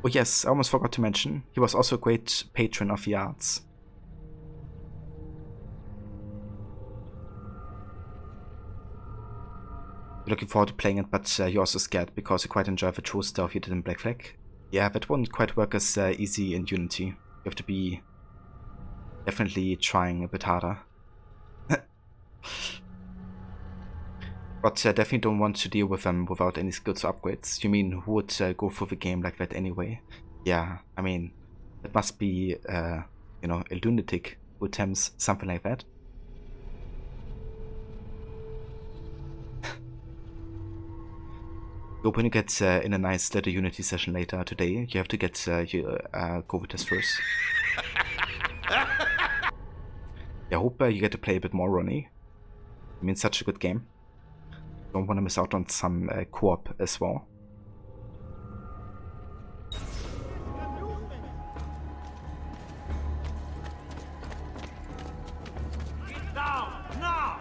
Speaker 1: Oh yes, I almost forgot to mention, he was also a great patron of the arts. You're looking forward to playing it, but you're also scared because you quite enjoy the true stuff you did in Black Flag. Yeah, that won't quite work as easy in Unity. You have to be definitely trying a bit harder. But definitely don't want to deal with them without any skills or upgrades. You mean, who would go through the game like that anyway? Yeah, I mean, it must be, you know, a lunatic who attempts something like that. Hope when you get in a nice little Unity session later today, you have to get your go test first. Yeah, I hope you get to play a bit more, Ronnie. I mean, such a good game. Don't want to miss out on some co-op as well.
Speaker 8: Get down, now!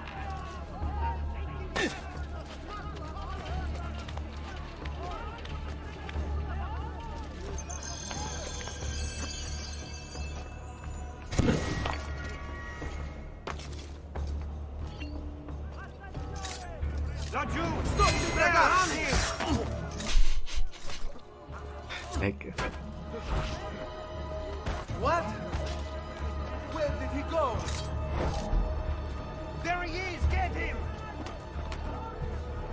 Speaker 8: Laggiù! Stop! I'm here!
Speaker 1: Heck.
Speaker 3: What? Where did he go?
Speaker 8: There he is! Get him!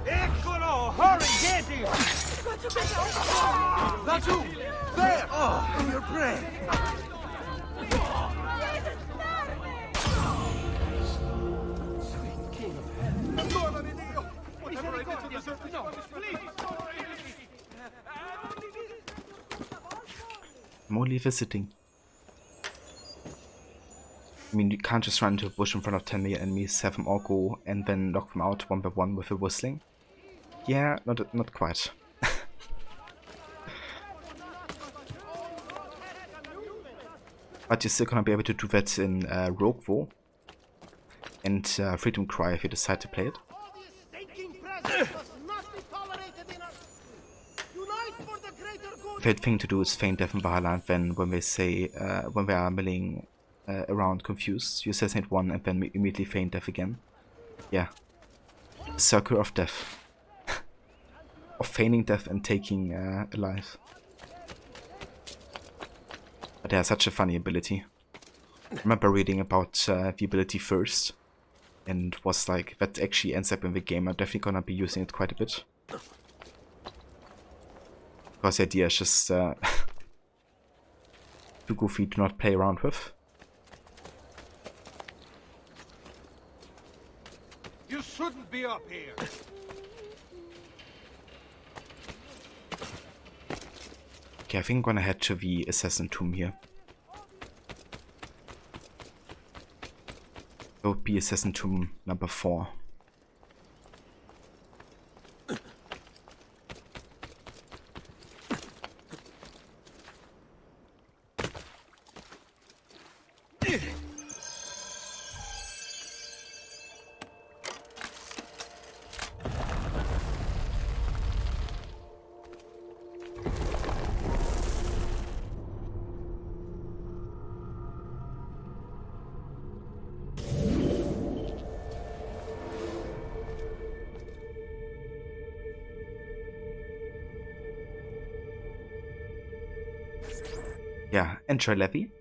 Speaker 8: Eccolo! Hurry, get him!
Speaker 3: Laggiù! There! Oh, your prey!
Speaker 1: I'm only visiting. I mean, you can't just run into a bush in front of 10 million enemies, have them all go, and then knock them out one by one with a whistling. Yeah, not quite. But you're still gonna be able to do that in Rogue though, and Freedom Cry if you decide to play it. Favorite thing to do is feign death in Valhalla, and then when they say, when they are milling around confused, you assassinate one and then immediately feign death again. Yeah. Circle of death. Of feigning death and taking alive. But yeah, such a funny ability. I remember reading about the ability first, and was like, that actually ends up in the game. I'm definitely gonna be using it quite a bit. Because the idea is just too goofy to not play around with.
Speaker 3: You shouldn't be up here.
Speaker 1: Okay, I think I'm gonna head to the Assassin Tomb here. It would be Assassin Tomb number 4. Yeah, enter Levy.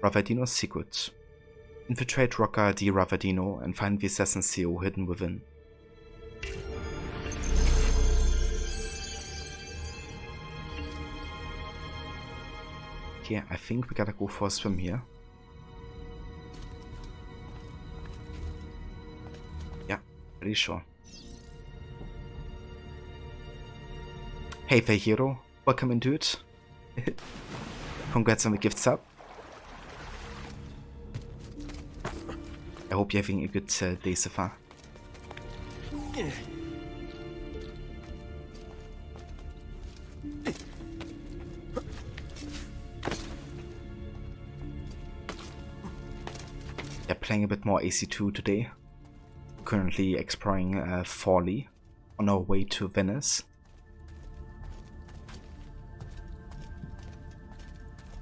Speaker 1: Ravadino's secret. Infiltrate Rocca di Ravadino and find the assassin CO hidden within. Okay, I think we gotta go for a swim here. Yeah, pretty sure. Hey there, hero. Welcome into it. congrats on the gift sub. I hope you're having a good day so far. Yeah, playing a bit more AC2 today. Currently exploring Forley on our way to Venice.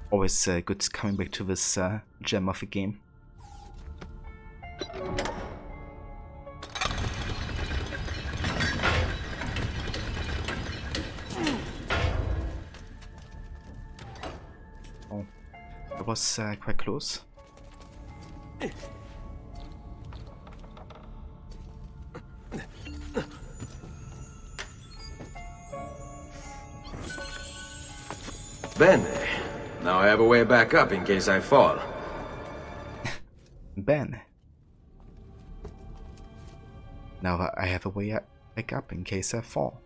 Speaker 1: Always good coming back to this gem of a game. Oh, that was quite close.
Speaker 9: Bene. Now I have a way back up in case I fall.
Speaker 1: Ben. Now I have a way back up in case I fall.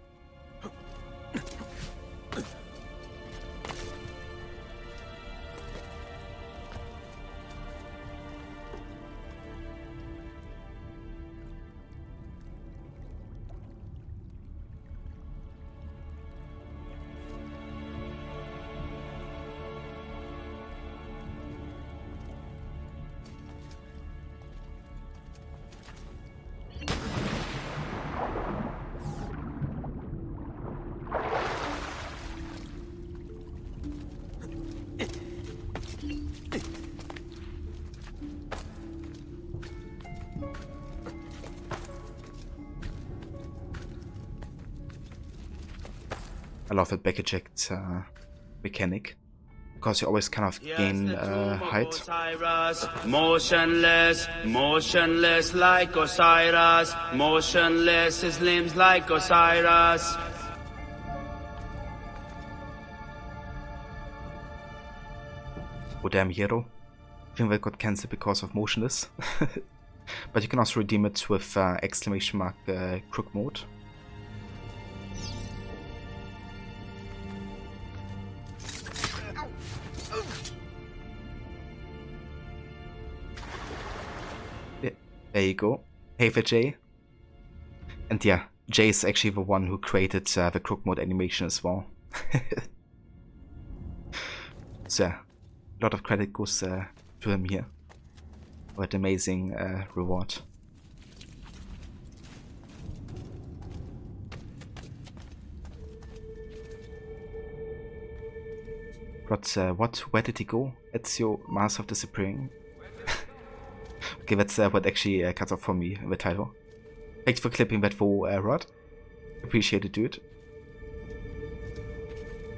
Speaker 1: I love that back eject mechanic, because you always kind of gain height.
Speaker 13: Osiris, motionless, motionless like Osiris, motionless, his limbs like Osiris.
Speaker 1: Oh damn, hero. I think that got cancelled because of motionless. But you can also redeem it with exclamation mark crook mode. There you go. Hey for Jay. And yeah, Jay is actually the one who created the crook mode animation as well. So yeah, a lot of credit goes to him here. What amazing reward. But what? Where did he go? Ezio, Master of Disappearing. Okay, that's what actually cuts off for me in the title. Thanks for clipping that for Rod. Appreciate it, dude.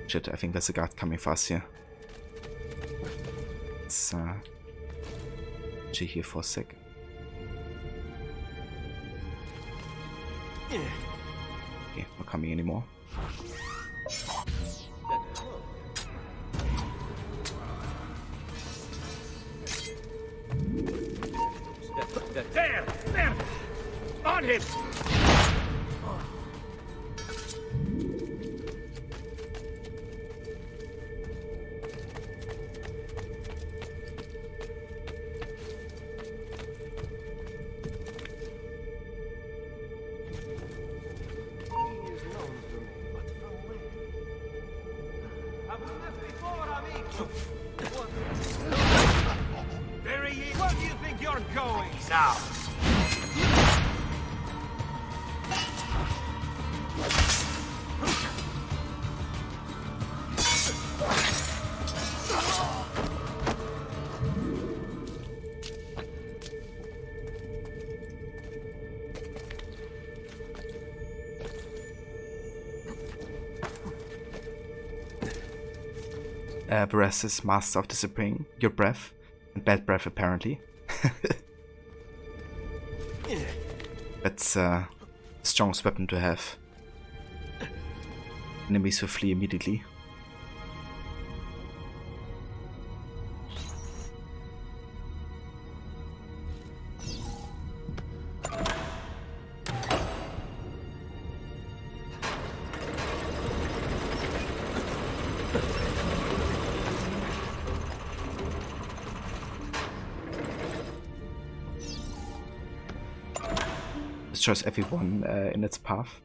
Speaker 1: Shit, I think there's a guard coming fast here. Let's G here for a sec. Okay, not coming anymore.
Speaker 3: There! There! On him!
Speaker 8: There he is. Where do you think you're going? He's out.
Speaker 1: Varese is Master of Disappearing your breath, and bad breath apparently. That's the strongest weapon to have. Enemies will flee immediately. destroys everyone in its path.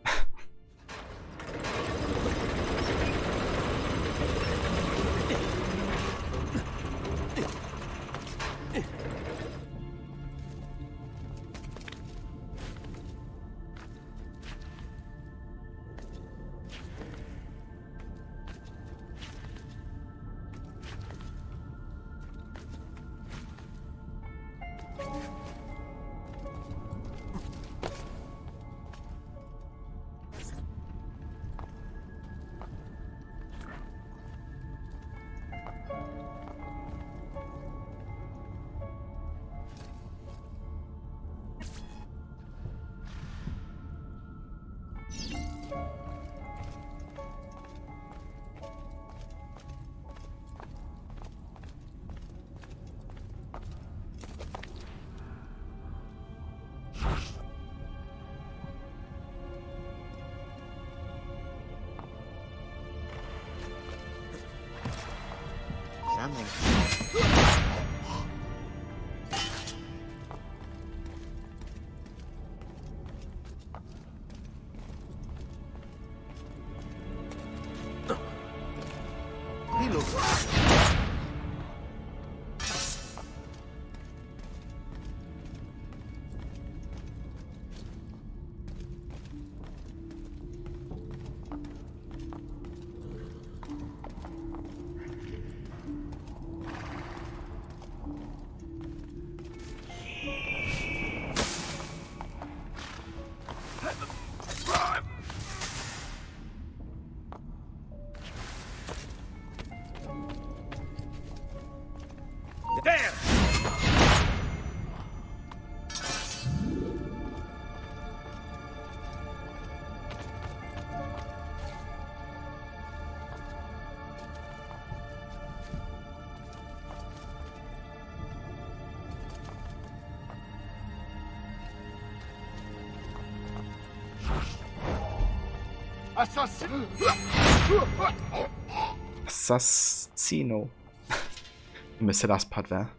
Speaker 8: There!
Speaker 1: Assassino. I missed the last part there.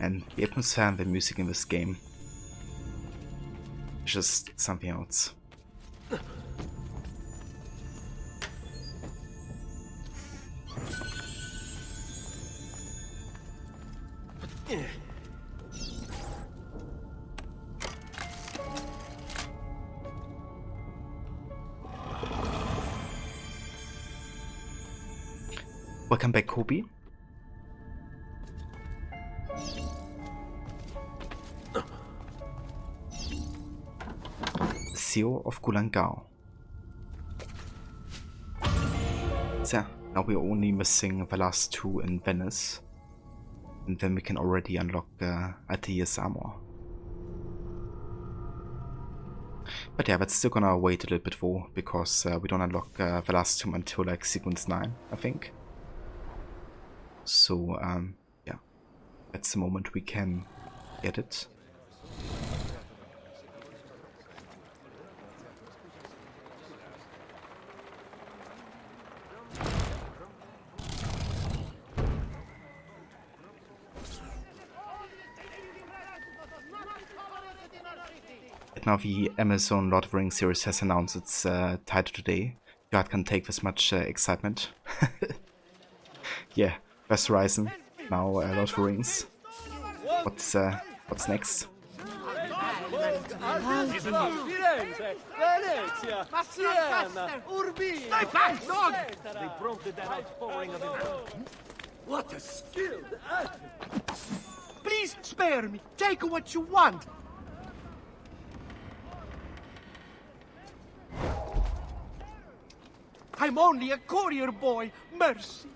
Speaker 1: And the atmosphere and the music in this game is just something else. Welcome back, Kobe. CEO of Gulangao. So now we're only missing the last two in Venice, and then we can already unlock Attia's armor. But yeah, that's still gonna wait a little bit for, because we don't unlock the last two until like sequence 9, I think. So yeah, that's the moment we can get it. Right now the Amazon Lord of the Rings series has announced its title today. God can take this much excitement. Yeah, West Horizon, now Lord of the Rings. What's next?
Speaker 6: Firenze, Venezia, Siena, Urbino.
Speaker 3: Stay back, dog!
Speaker 8: They prompted that outpouring of him.
Speaker 3: What a skilled actor! Please spare me. Take what you want. I'm only a courier boy. Mercy.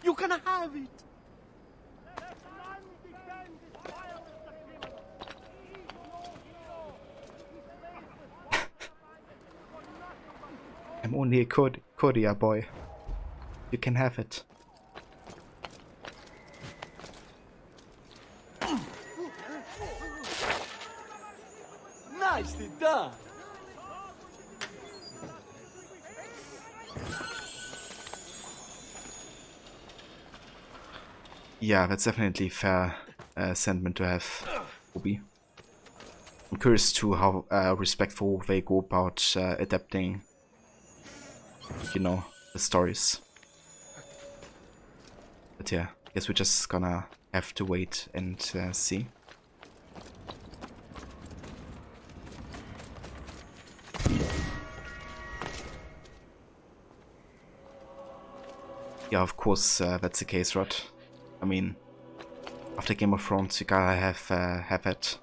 Speaker 3: You can have it.
Speaker 1: I'm only a courier boy. You can have it.
Speaker 6: Nicely done.
Speaker 1: Yeah, that's definitely fair sentiment to have, Obi. I'm curious to how respectful they go about adapting, you know, the stories. But yeah, I guess we're just gonna have to wait and see. Yeah, of course that's the case, Rod. I mean, after Game of Thrones, you gotta have it.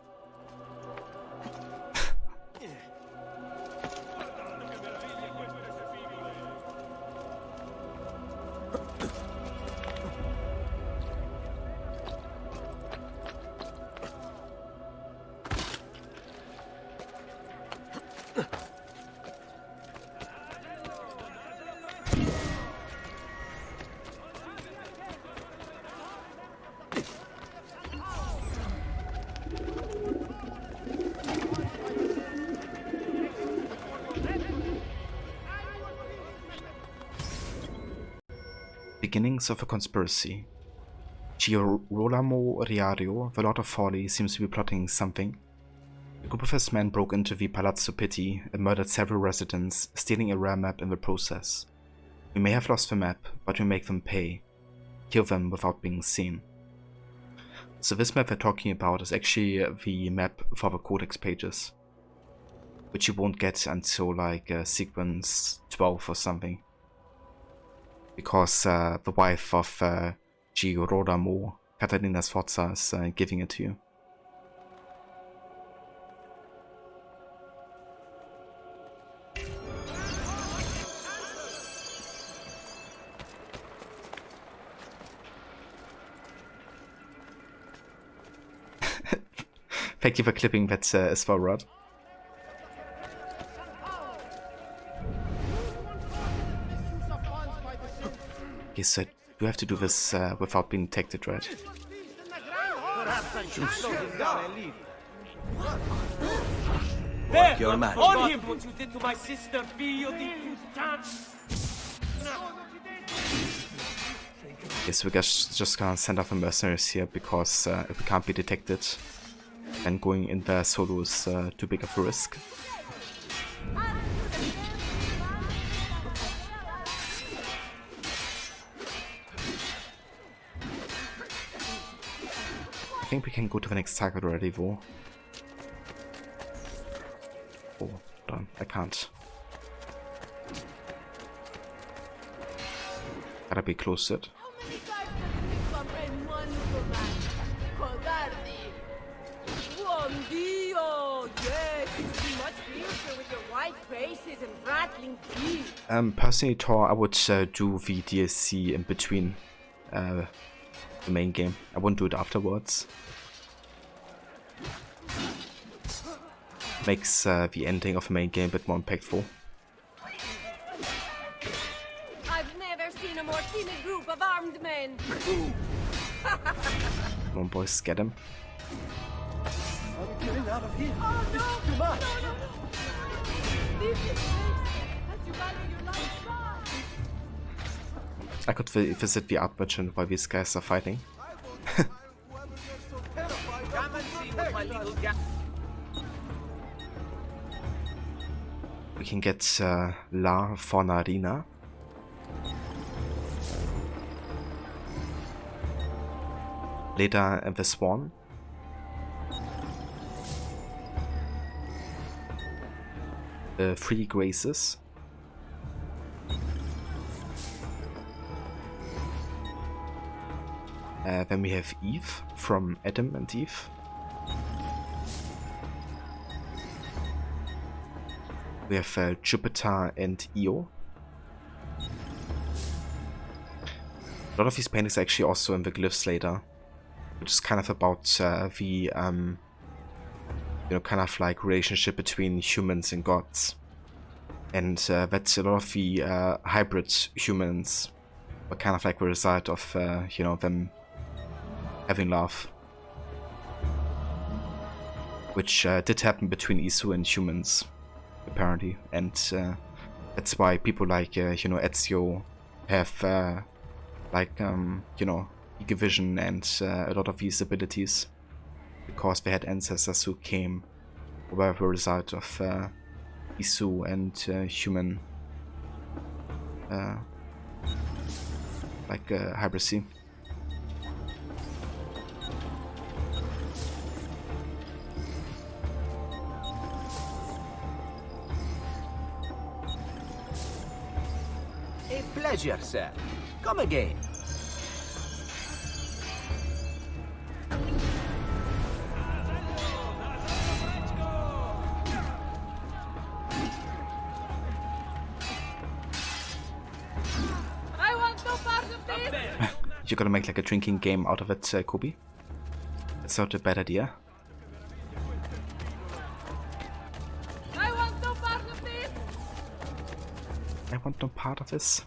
Speaker 1: Beginnings of a conspiracy. Girolamo Riario, the Lord of Folly, seems to be plotting something. A group of his men broke into the Palazzo Pitti and murdered several residents, stealing a rare map in the process. We may have lost the map, but we make them pay. Kill them without being seen. So this map we're talking about is actually the map for the Codex pages, which you won't get until like sequence 12 or something. Because the wife of Girolamo, Catalina Sforza, is giving it to you. Thank you for clipping that as well, Rod. Okay, so you have to do this without being detected, right?
Speaker 21: There!
Speaker 15: Your man.
Speaker 21: On him! What you did to my sister, figlio di puttana!
Speaker 1: Yes, we're just gonna send off the mercenaries here because if we can't be detected, then going in there solo is too big of a risk. I think we can go to the next target already, though. Oh, darn, I can't. Gotta be close to it. Personally, Tor, I would do the DLC in between the main game. I wouldn't do it afterwards. Makes the ending of the main game a bit more impactful.
Speaker 12: I've never seen a more timid group of armed men.
Speaker 1: Come on, boys, get him.
Speaker 6: I'm getting out of here.
Speaker 12: Oh no!
Speaker 6: This is too much.
Speaker 12: No. Leave this place. As you value your life, God.
Speaker 1: I could visit the art merchant while these guys are fighting. We can get La Fornarina. Later, the Swan. The Three Graces. Then we have Eve from Adam and Eve. We have Jupiter and Io. A lot of these paintings are actually also in the glyphs later, which is kind of about the you know, kind of like relationship between humans and gods, and that's a lot of the hybrid humans were kind of like the result of you know, them having love, which did happen between Isu and humans, apparently, and that's why people like you know, Ezio have like you know, vision and a lot of these abilities, because they had ancestors who came were the result of Isu and human like hybridity.
Speaker 15: A pleasure, sir. Come again.
Speaker 12: I want no part of this!
Speaker 1: You're gonna make like a drinking game out of it, Kobe? That's not a bad idea.
Speaker 12: I want no part of this!
Speaker 1: I want no part of this.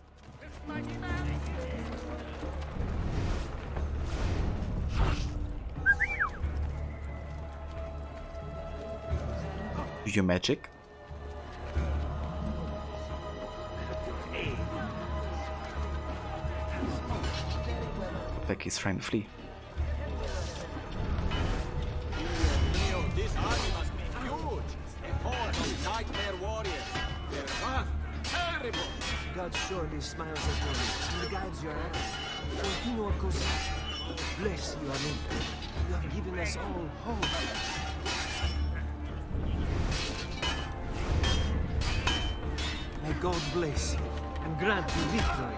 Speaker 1: Do your magic. Looks like he's trying to flee.
Speaker 6: This army must be huge. A horde of nightmare warriors. Their wrath terrible.
Speaker 21: God surely smiles at you and guides your hand. Continua così. Bless you, amigo. You have given us all hope. May God bless you and grant you victory.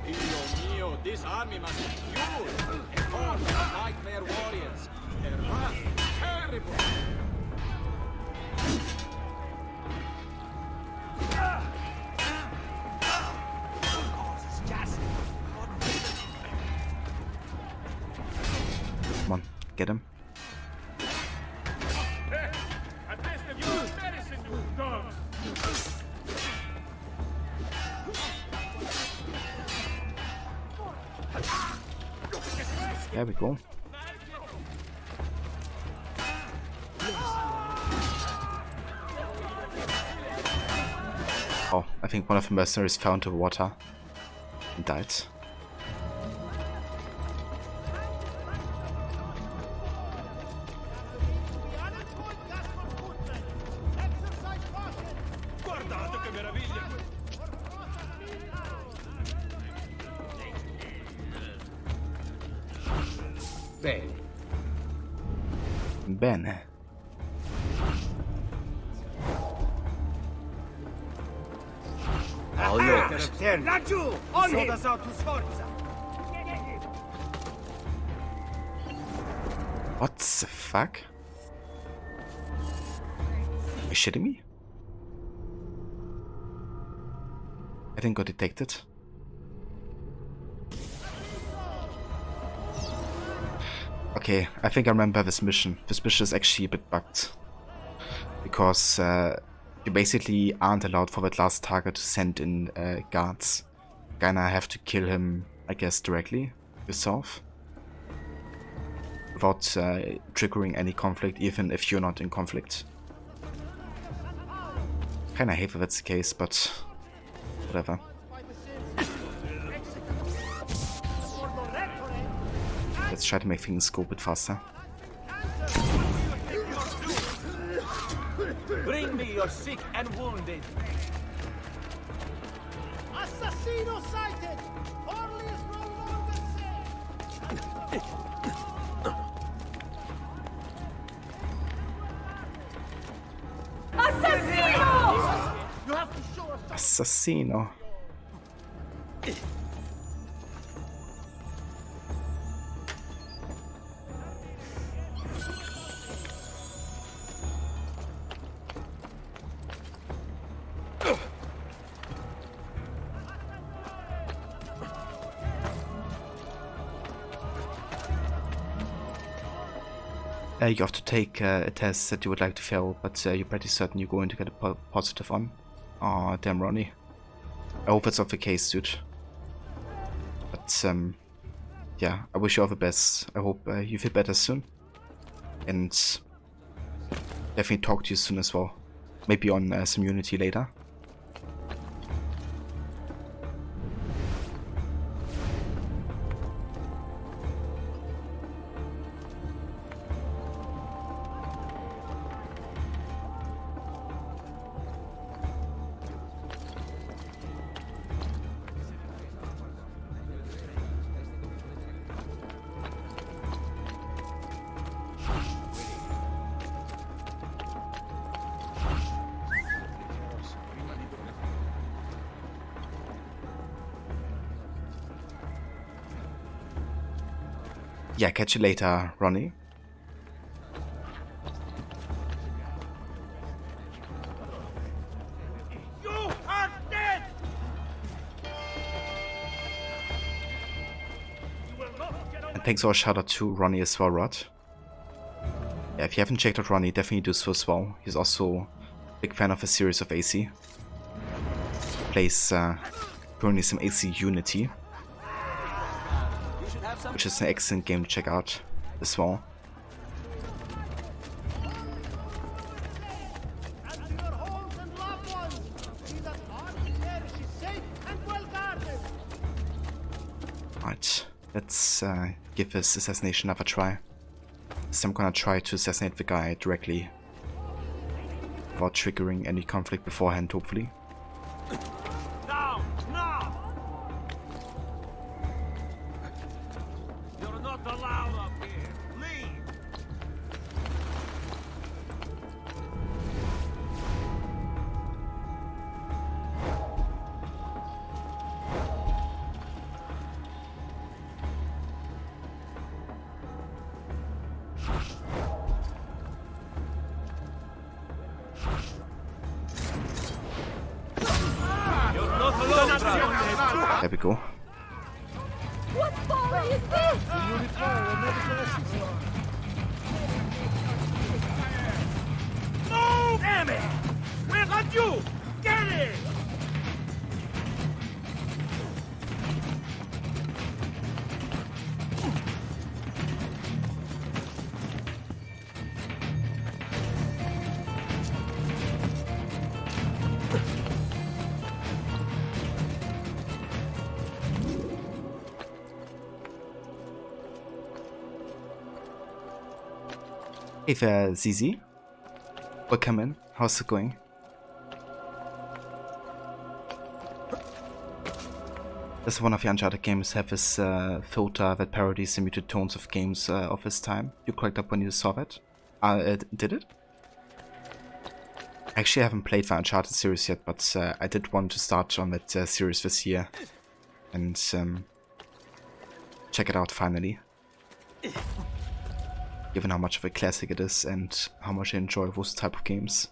Speaker 6: Dio mio, this army must be huge. A horde of nightmare warriors. Their wrath terrible.
Speaker 1: Come on, get him. There we go. Oh, I think one of the mercenaries fell into the water and died.
Speaker 6: Guardate che meraviglia!
Speaker 15: Bene.
Speaker 1: Bene.
Speaker 15: All yours.
Speaker 6: Laggiù! Soda sa tu sforza!
Speaker 1: What the fuck? Are you shitting me? I didn't got detected. Okay, I think I remember this mission. This mission is actually a bit bugged. Because you basically aren't allowed for that last target to send in guards. You kinda have to kill him, I guess, directly yourself. Without triggering any conflict, even if you're not in conflict. Kinda hate that that's the case, but whatever. Let's try to make things go a bit faster.
Speaker 15: Bring me your sick and wounded.
Speaker 3: Assassino sighted! Orly is no longer safe!
Speaker 12: Assassino!
Speaker 3: You have to show us
Speaker 1: Assassino. You have to take a test that you would like to fail, but you're pretty certain you're going to get a positive on. Aw, damn Ronnie. I hope that's not the case, dude. But, yeah, I wish you all the best. I hope you feel better soon. And definitely talk to you soon as well. Maybe on some Unity later. Yeah, catch you later, Ronnie.
Speaker 3: You are dead!
Speaker 1: And thanks for a shout out to Ronnie as well, Rod. Yeah, if you haven't checked out Ronnie, definitely do so as well. He's also a big fan of a series of AC. Plays currently some AC Unity, which is an excellent game to check out as well. Alright, let's give this assassination another try. So I'm gonna try to assassinate the guy directly without triggering any conflict beforehand, hopefully. There we go.
Speaker 12: What folly is this?
Speaker 3: Do you require a medical assistant?
Speaker 15: Move! Damn it! Where got you? Get it!
Speaker 1: Hey there, Zizi. Welcome in. How's it going? This is one of the Uncharted games have this filter that parodies the muted tones of games of this time. You cracked up when you saw that? Did it? Actually, I haven't played the Uncharted series yet, but I did want to start on that series this year and check it out finally. Given how much of a classic it is and how much I enjoy those type of games.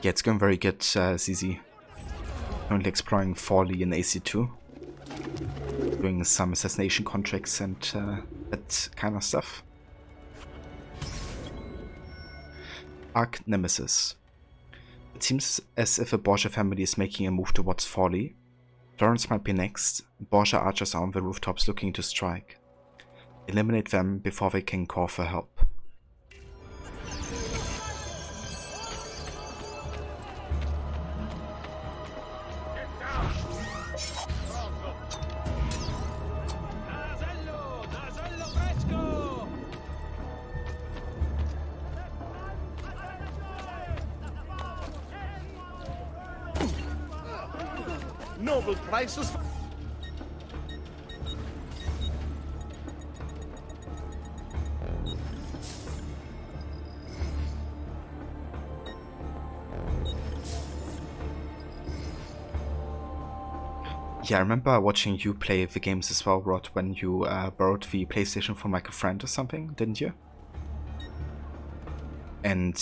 Speaker 1: Yeah, it's going very good, ZZ. Currently exploring Forley in AC2. Doing some assassination contracts and that kind of stuff. Arch Nemesis. It seems as if a Borgia family is making a move towards Forley. Florence might be next. Borgia archers are on the rooftops looking to strike. Eliminate them before they can call for help.
Speaker 3: Noble prices for...
Speaker 1: Yeah, I remember watching you play the games as well, Rod, when you borrowed the PlayStation from like a friend or something, didn't you? And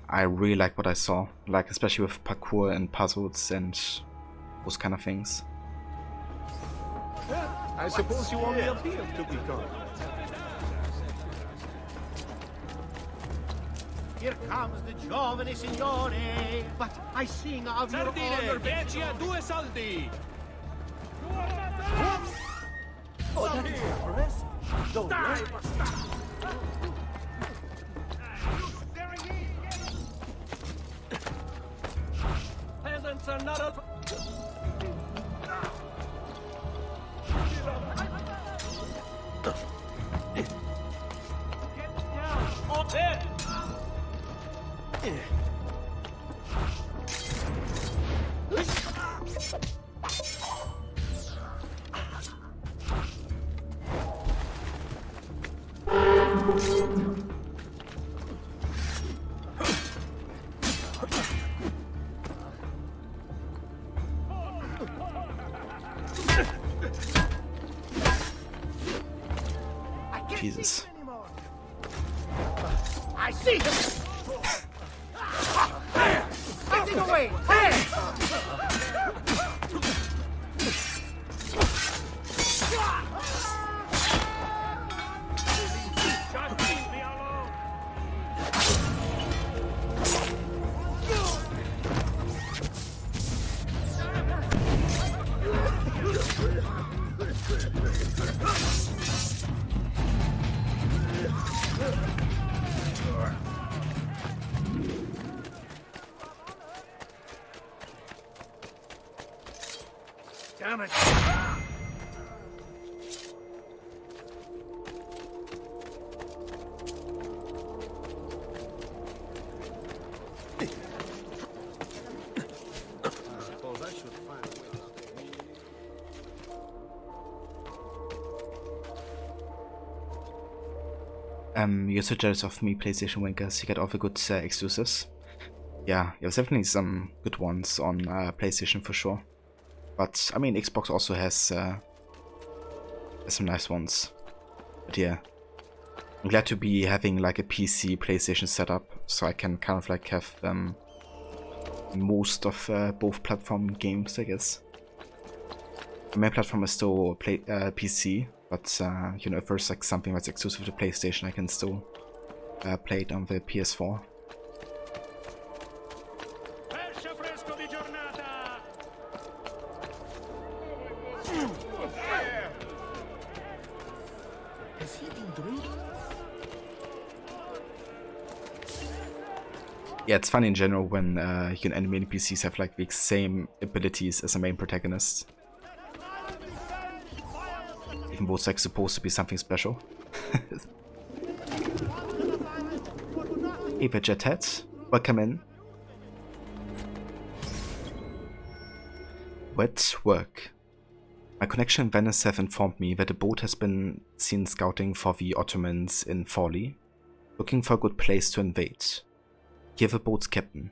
Speaker 1: I really like what I saw, like especially with parkour and puzzles and those kind of things.
Speaker 3: I suppose you only appear to be gone. Here comes the giovane signore, but I sing of your honor.
Speaker 6: 10 a 2 soldi!
Speaker 3: Oh, that is impressive. Don't
Speaker 6: Peasants are not a... Oh, there!
Speaker 1: Jesus.
Speaker 3: I see him! Get it away! There! Damn it!
Speaker 1: You're so jealous of me, PlayStation Winkers. You get all the good exclusives. Yeah, there's definitely some good ones on PlayStation for sure. But I mean, Xbox also has some nice ones. But yeah, I'm glad to be having like a PC PlayStation setup, so I can kind of like have most of both platform games, I guess. My main platform is still PC, but you know, if there's like something that's exclusive to PlayStation, I can still play it on the PS4.
Speaker 3: Has he been drinking?
Speaker 1: Yeah, it's funny in general when you know, enemy NPCs have like the same abilities as the main protagonist. Even though it's like supposed to be something special. Hey, Vegethead, welcome in. Wet work. My connection in Venice have informed me that a boat has been seen scouting for the Ottomans in Forli, looking for a good place to invade. Hear the boat's captain.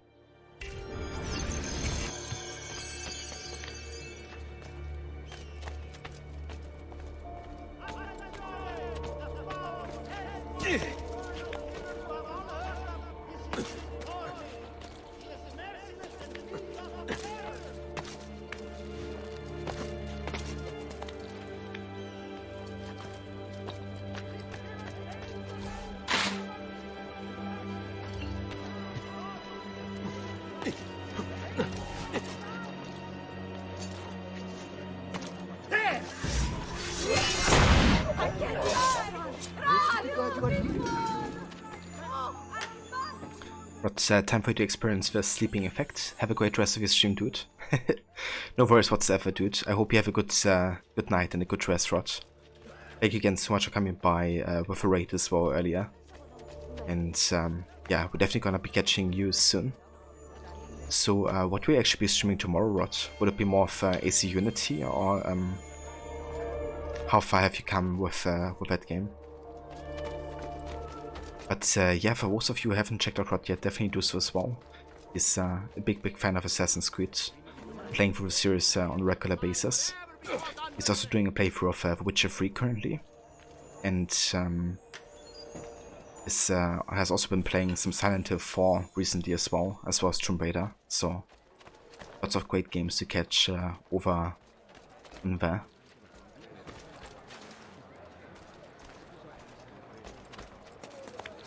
Speaker 1: But time for you to experience the sleeping effect. Have a great rest of your stream, dude. No worries whatsoever, dude. I hope you have a good good night and a good rest, Rod. Thank you again so much for coming by with a raid as well earlier. And yeah, we're definitely gonna be catching you soon. So, what will you actually be streaming tomorrow, Rod? Would it be more of AC Unity, or how far have you come with that game? But yeah, for those of you who haven't checked out Rod yet, definitely do so as well. He's a big fan of Assassin's Creed, playing through the series on a regular basis. He's also doing a playthrough of The Witcher 3 currently, and has also been playing some Silent Hill 4 recently as well as Tomb Raider. So lots of great games to catch over in there.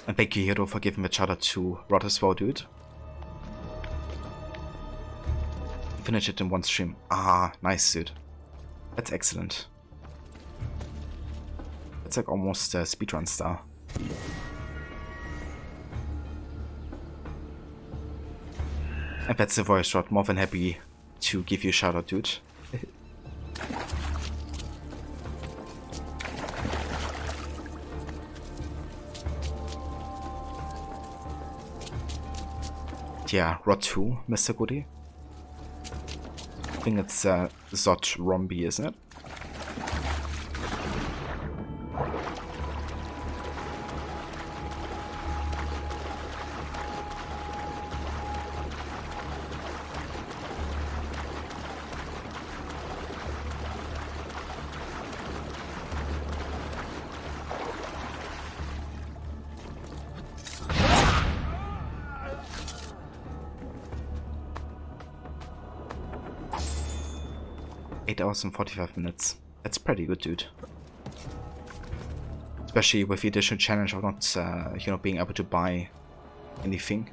Speaker 1: And thank you, Hiro, for giving the shout out to Rod as well, dude. Finish it in one stream. Ah, nice, dude. That's excellent. It's like almost a speedrun style. And that's the voice, Rod. More than happy to give you a shout out, dude. Yeah, Rod 2, Mr. Goody. I think it's Zot Rombi, isn't it? Hours and 45 minutes. That's pretty good, dude. Especially with the additional challenge of not, you know, being able to buy anything.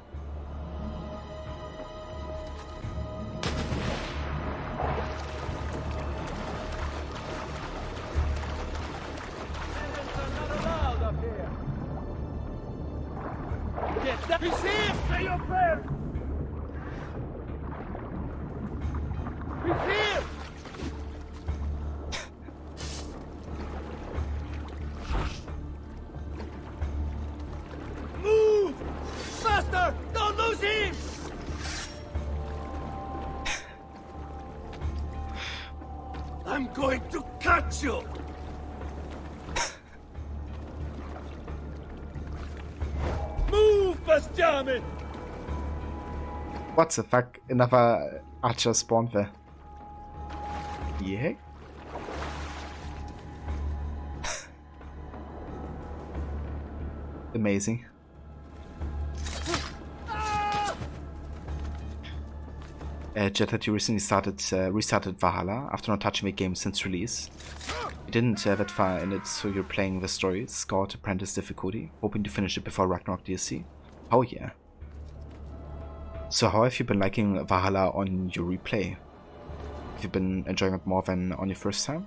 Speaker 1: What the fuck? Another archer spawned there. Yeah? Amazing. Jet, had you recently restarted Valhalla after not touching the game since release? You didn't that far in it, so you're playing the story, Scout Apprentice difficulty, hoping to finish it before Ragnarok DLC? Oh yeah. So how have you been liking Valhalla on your replay? Have you been enjoying it more than on your first time?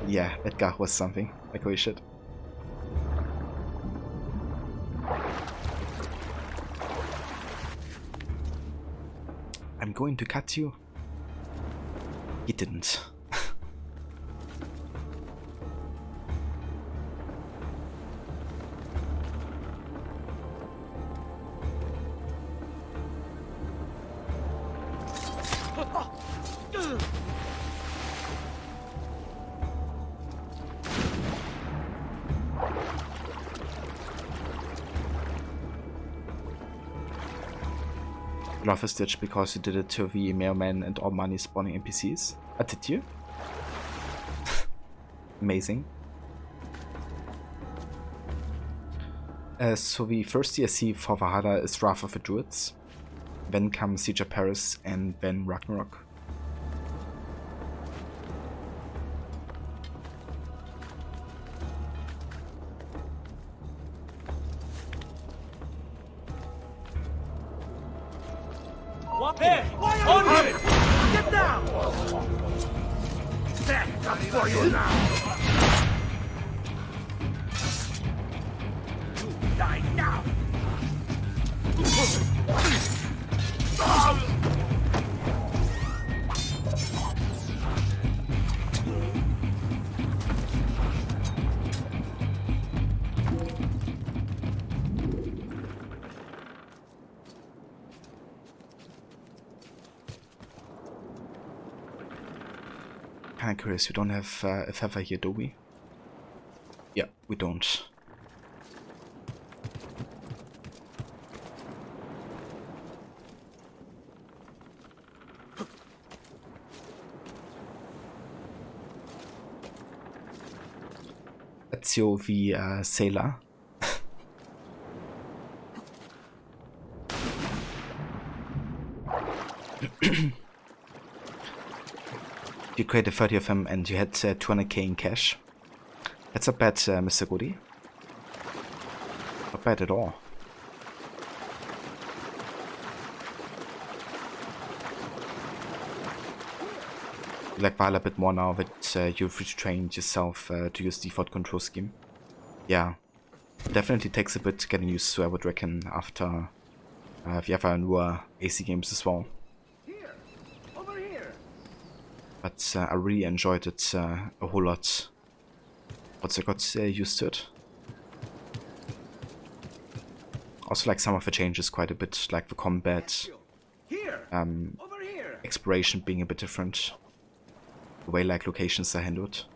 Speaker 1: Yeah, that guy was something. Like holy shit. I'm going to cut you. He didn't. Love a Stitch because you did it to the mailman and all money spawning NPCs. Did you? Amazing. So the first DLC for Valhalla is Wrath of the Druids. Then comes Siege of Paris and then Ragnarok.
Speaker 15: There! On it! Get down! Death comes for you now! You die now!
Speaker 1: kinda curious, we don't have a feather here, do we? Yeah, we don't. Ezio wie Sailor. You created 30 of them and you had 200k in cash. That's not bad, Mr. Goody. Not bad at all. Like while a bit more now that you've retrained yourself to use default control scheme. Yeah, definitely takes a bit getting used to, I would reckon, after the other newer AC games as well. But I really enjoyed it a whole lot once I got used to it. Also like some of the changes quite a bit, like the combat, exploration being a bit different, the way like locations are handled.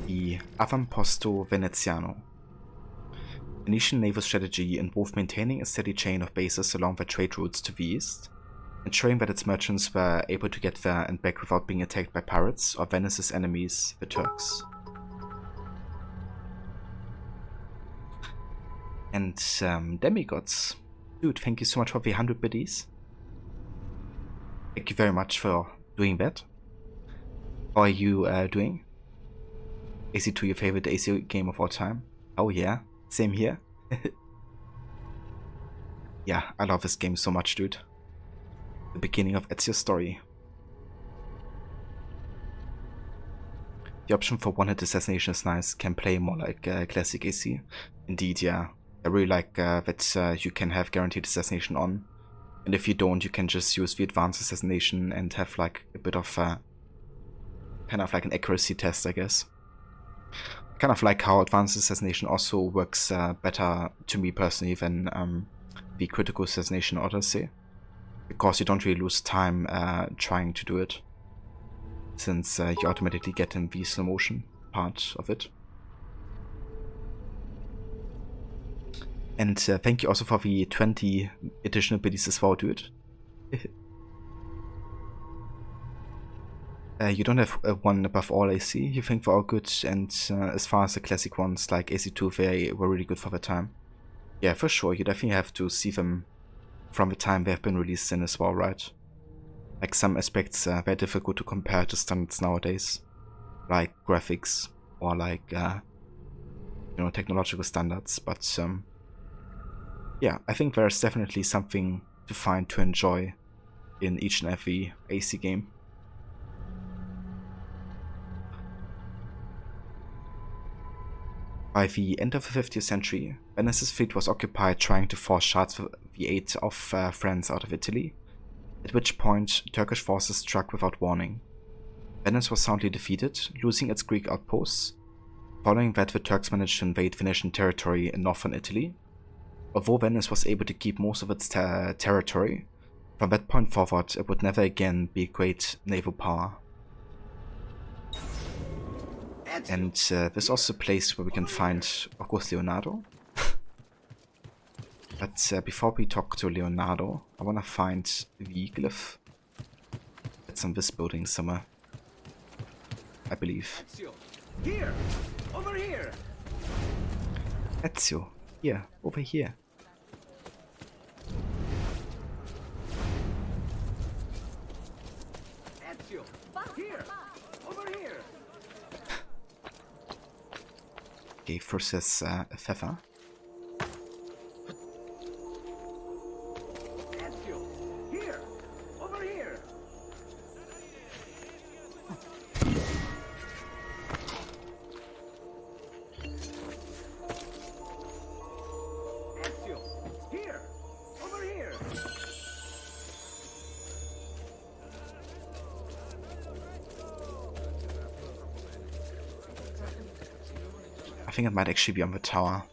Speaker 1: The Avamposto Veneziano. Venetian naval strategy involved maintaining a steady chain of bases along the trade routes to the east, ensuring that its merchants were able to get there and back without being attacked by pirates or Venice's enemies, the Turks. And demigods. Dude, thank you so much for the 100 biddies. Thank you very much for doing that. How are you doing? AC2 your favorite AC game of all time? Oh yeah, same here. Yeah, I love this game so much, dude. The beginning of Ezio's story. The option for one-hit assassination is nice, can play more like classic AC. Indeed, yeah. I really like that you can have guaranteed assassination on. And if you don't, you can just use the advanced assassination and have like a bit of kind of like an accuracy test, I guess. Kind of like how advanced assassination also works better to me personally than the critical assassination Odyssey. Because you don't really lose time trying to do it, since you automatically get in the slow motion part of it. And thank you also for the 20 additional biddies as well, dude. You don't have one above all AC, you think they're all good, and as far as the classic ones like AC2, they were really good for the time. Yeah, for sure, you definitely have to see them from the time they have been released in as well, right? Like some aspects very difficult to compare to standards nowadays, like graphics or like you know, technological standards. But yeah, I think there's definitely something to find to enjoy in each and every AC game. By the end of the 50th century, Venice's fleet was occupied trying to force shards for the aid of France out of Italy, at which point Turkish forces struck without warning. Venice was soundly defeated, losing its Greek outposts. Following that, the Turks managed to invade Venetian territory in northern Italy. Although Venice was able to keep most of its territory, from that point forward it would never again be a great naval power. And there's also a place where we can find August Leonardo. But before we talk to Leonardo, I want to find the glyph. It's on this building somewhere, I believe.
Speaker 8: Ezio, here! Over here!
Speaker 1: Ezio, here, over here.
Speaker 8: Ezio, here! Over here!
Speaker 1: Okay, first is a feather.
Speaker 8: Ezio, here! Over here! Ezio, here! Over here!
Speaker 1: I think it might actually be on the tower.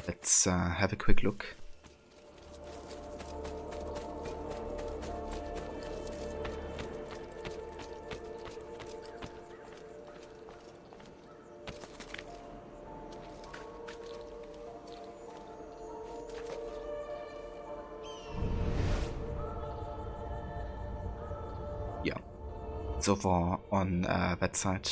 Speaker 1: Let's have a quick look. Yeah, it's over on that side.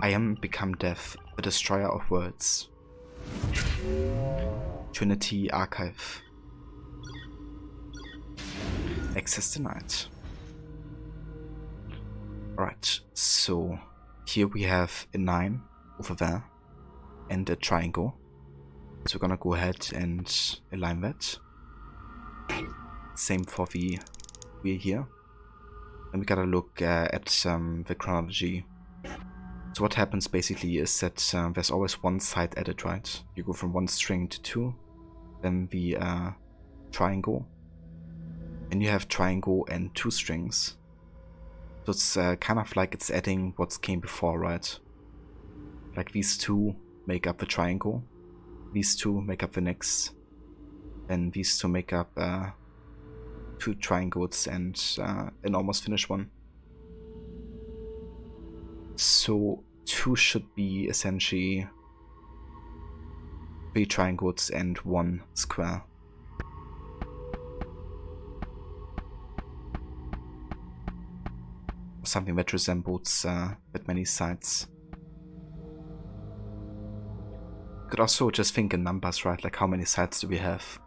Speaker 1: I am become death, the destroyer of words. Trinity Archive. Access denied. Alright, so here we have a 9 over there and a triangle. So we're gonna go ahead and align that. Same for the wheel here. And we gotta look at the chronology. So what happens basically is that there's always one side added, right? You go from 1 string to 2, then the triangle, and you have triangle and 2 strings. So it's kind of like it's adding what came before, right? Like these 2 make up the triangle, these 2 make up the next, and these 2 make up 2 triangles and an almost finished one. So 2 should be essentially 3 triangles and 1 square. Something that resembles that many sides. Could also just think in numbers, right? Like how many sides do we have?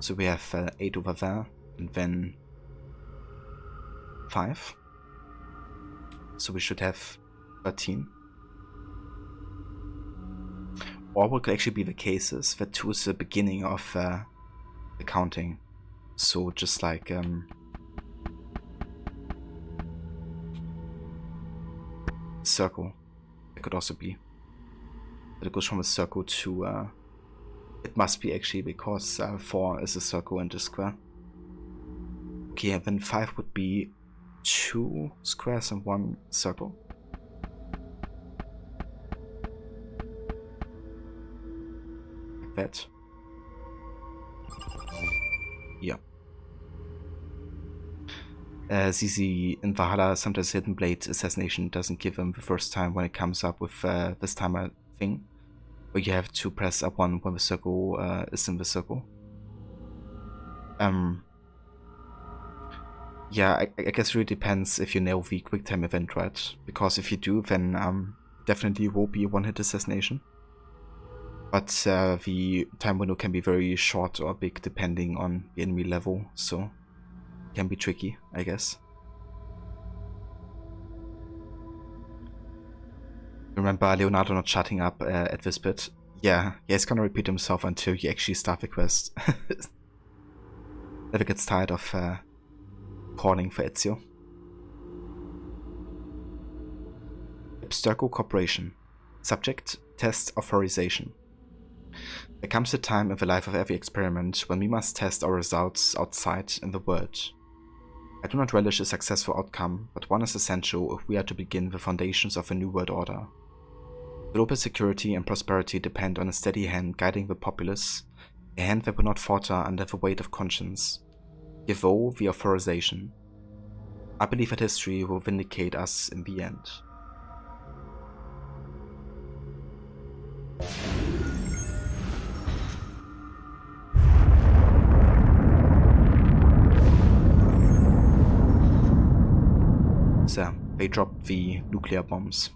Speaker 1: So we have 8 over there, and then 5. So we should have 13. Or what could actually be the case is that 2 is the beginning of the counting. So just like circle, it could also be. But it goes from a circle to it must be actually because 4 is a circle and a square. Okay, and then 5 would be 2 squares and 1 circle. Like that. Yeah. ZZ in Valhalla, sometimes Hidden Blade Assassination doesn't give him the first time when it comes up with this timer thing, where you have to press up 1 when the circle is in the circle. Yeah, I guess it really depends if you nail the quick time event, right? Because if you do, then definitely will be a one-hit assassination. But the time window can be very short or big depending on the enemy level, so it can be tricky, I guess. Remember Leonardo not shutting up at this bit? Yeah, he's gonna repeat himself until you actually start the quest. Never gets tired of calling for Ezio. Abstergo Corporation. Subject, test authorization. There comes a time in the life of every experiment when we must test our results outside in the world. I do not relish a successful outcome, but one is essential if we are to begin the foundations of a new world order. Global security and prosperity depend on a steady hand guiding the populace, a hand that will not falter under the weight of conscience. Give all the authorization. I believe that history will vindicate us in the end. So, they dropped the nuclear bombs.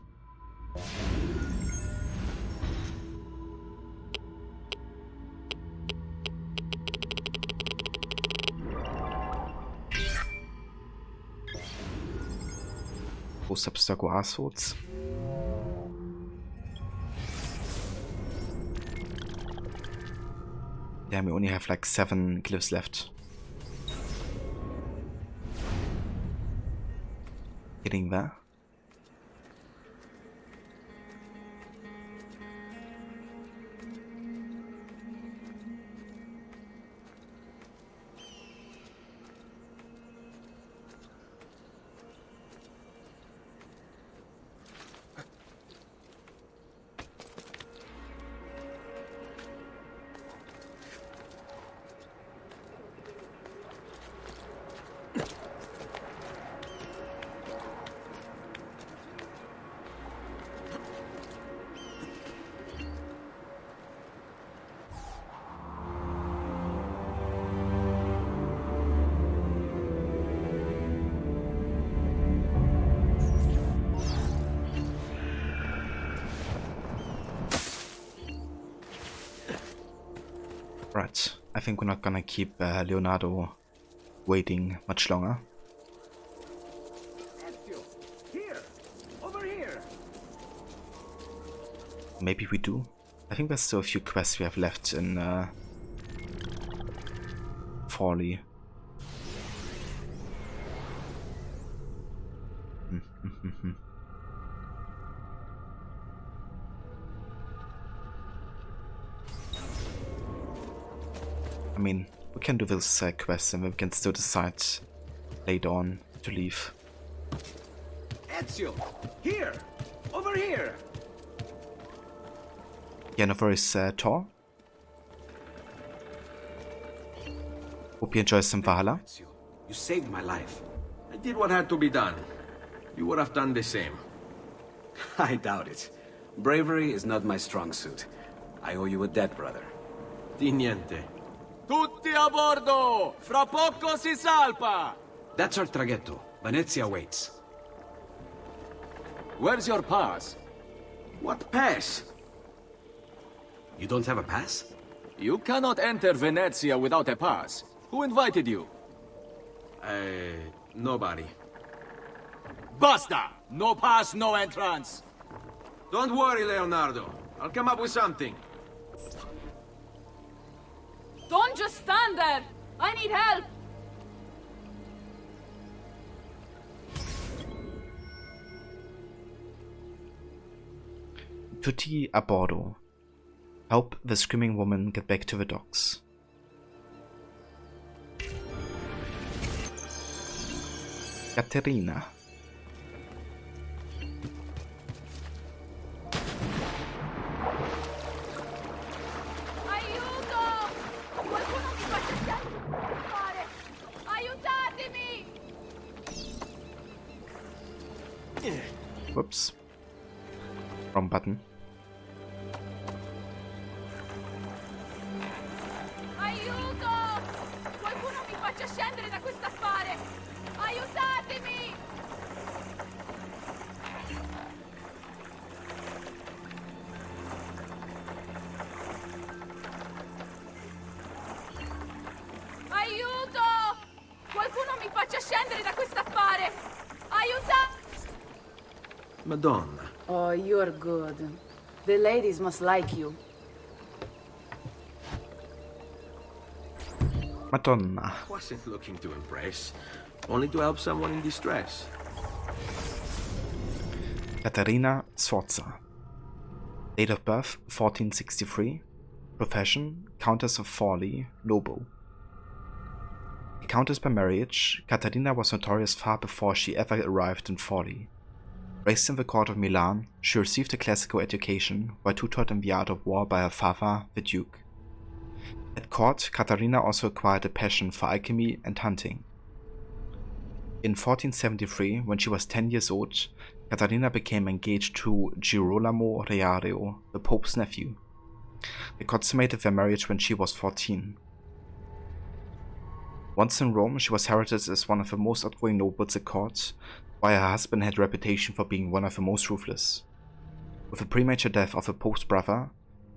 Speaker 1: Those Abstergo assholes. Damn, we only have like 7 glyphs left. Getting there. Right, I think we're not gonna keep Leonardo waiting much longer.
Speaker 21: Here! Over here!
Speaker 1: Maybe we do. I think there's still a few quests we have left in Forley. I mean, we can do this quest and we can still decide later on to leave.
Speaker 21: Ezio! Here! Over here!
Speaker 1: Jennifer is Tor. Hope you enjoy some Valhalla.
Speaker 16: You saved my life.
Speaker 9: I did what had to be done. You would have done the same.
Speaker 16: I doubt it. Bravery is not my strong suit. I owe you a debt, brother.
Speaker 9: Di niente.
Speaker 6: Tutti a bordo! Fra poco si salpa!
Speaker 16: That's our traghetto. Venezia waits.
Speaker 6: Where's your pass?
Speaker 9: What pass?
Speaker 16: You don't have a pass?
Speaker 6: You cannot enter Venezia without a pass. Who invited you?
Speaker 9: Nobody.
Speaker 6: Basta! No pass, no entrance!
Speaker 9: Don't worry, Leonardo. I'll come up with something.
Speaker 12: Don't just stand there! I need help!
Speaker 1: Tutti a bordo. Help the screaming woman get back to the docks. Caterina.
Speaker 12: Aiuto! Qualcuno mi faccia fare! Aiutatemi!
Speaker 1: Whoops. Wrong button.
Speaker 12: Aiuto! Qualcuno mi faccia scendere da quest'affare! Aiutatemi! Aiuto! Qualcuno mi faccia scendere da quest'affare! Aiuta!
Speaker 9: Madonna.
Speaker 10: Oh, you're good. The ladies must like you.
Speaker 1: Madonna.
Speaker 9: Wasn't looking to impress. Only to help someone in distress.
Speaker 1: Caterina Sforza. Date of birth 1463. Profession Countess of Forley, noble. A countess by marriage, Caterina was notorious far before she ever arrived in Forley. Raised in the court of Milan, she received a classical education while tutored in the art of war by her father, the Duke. At court, Caterina also acquired a passion for alchemy and hunting. In 1473, when she was 10 years old, Caterina became engaged to Girolamo Riario, the Pope's nephew. They consummated their marriage when she was 14. Once in Rome, she was heralded as one of the most outgoing nobles at court, while her husband had a reputation for being one of the most ruthless. With the premature death of the Pope's brother,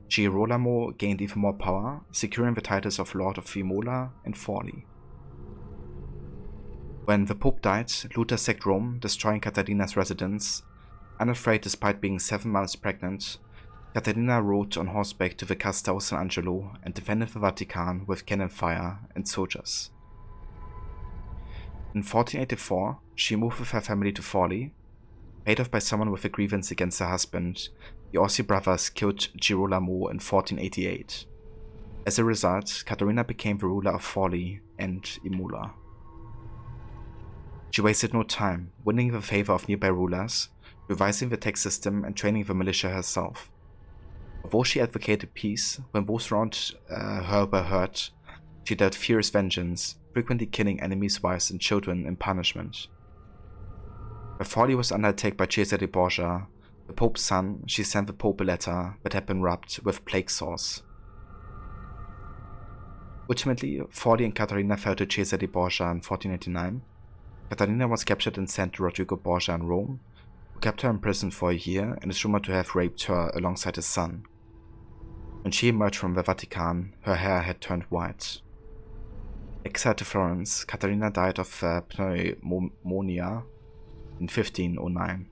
Speaker 1: Girolamo gained even more power, securing the titles of Lord of Imola and Forley. When the Pope died, Luther sacked Rome, destroying Caterina's residence. Unafraid despite being 7 months pregnant, Caterina rode on horseback to the Castel San Angelo and defended the Vatican with cannon fire and soldiers. In 1484, she moved with her family to Forley. Paid off by someone with a grievance against her husband, the Orsi brothers killed Girolamo in 1488. As a result, Caterina became the ruler of Forley and Imola. She wasted no time, winning the favor of nearby rulers, revising the tax system and training the militia herself. Although she advocated peace, when those around her were hurt, she dealt fierce vengeance, frequently killing enemies' wives and children in punishment. When Forley was under attack by Cesare Borgia, the Pope's son, she sent the Pope a letter that had been rubbed with plague sauce. Ultimately, Forley and Caterina fell to Cesare Borgia in 1489. Caterina was captured and sent to Rodrigo Borgia in Rome, who kept her in prison for a year and is rumored to have raped her alongside his son. When she emerged from the Vatican, her hair had turned white. Exiled to Florence, Caterina died of pneumonia in 1509.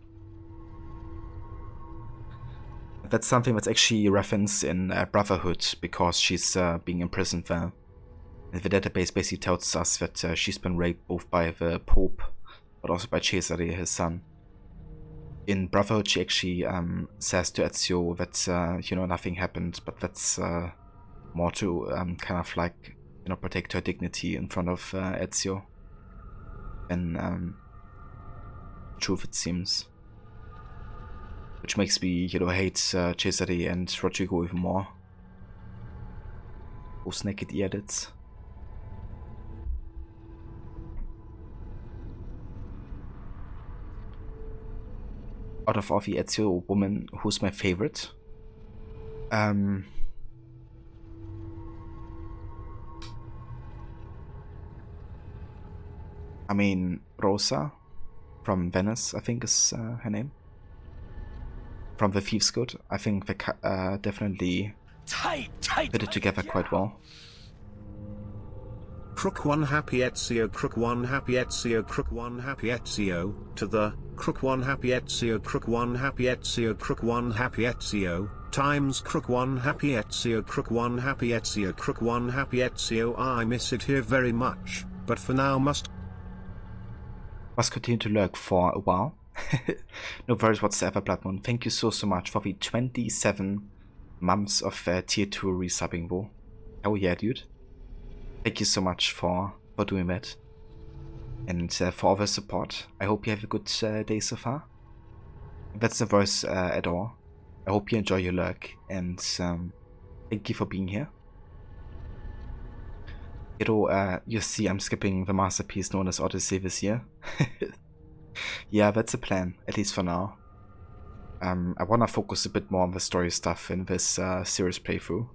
Speaker 1: That's something that's actually referenced in Brotherhood, because she's being imprisoned there. And the database basically tells us that she's been raped both by the Pope, but also by Cesare, his son. In Brotherhood, she actually says to Ezio that, you know, nothing happened, but that's more to kind of like, you know, protect her dignity in front of Ezio. And truth, it seems. Which makes me, you know, hate Cesare and Rodrigo even more. Those naked edits. Out of all the Ezio women, who's my favorite? I mean, Rosa from Venice, I think is her name. From the Thieves Code, I think they definitely fit it together quite well.
Speaker 2: Crook 1 happy Ezio, Crook 1 happy Ezio, Crook 1 happy Ezio, to the Crook 1 happy Ezio, Crook 1 happy Ezio, Crook 1 happy Ezio, times Crook 1 happy Ezio, Crook 1 happy Ezio, Crook 1 happy Ezio. I miss it here very much, but for now must
Speaker 1: continue to lurk for a while. No worries whatsoever, Blood Moon. Thank you so much for the 27 months of tier 2 resubbing, bro. Oh yeah, dude. Thank you so much for doing that. And for all the support. I hope you have a good day so far. That's the voice at all. I hope you enjoy your lurk, and thank you for being here. You know, you see I'm skipping the masterpiece known as Odyssey this year. Yeah, that's a plan, at least for now. I wanna focus a bit more on the story stuff in this series playthrough.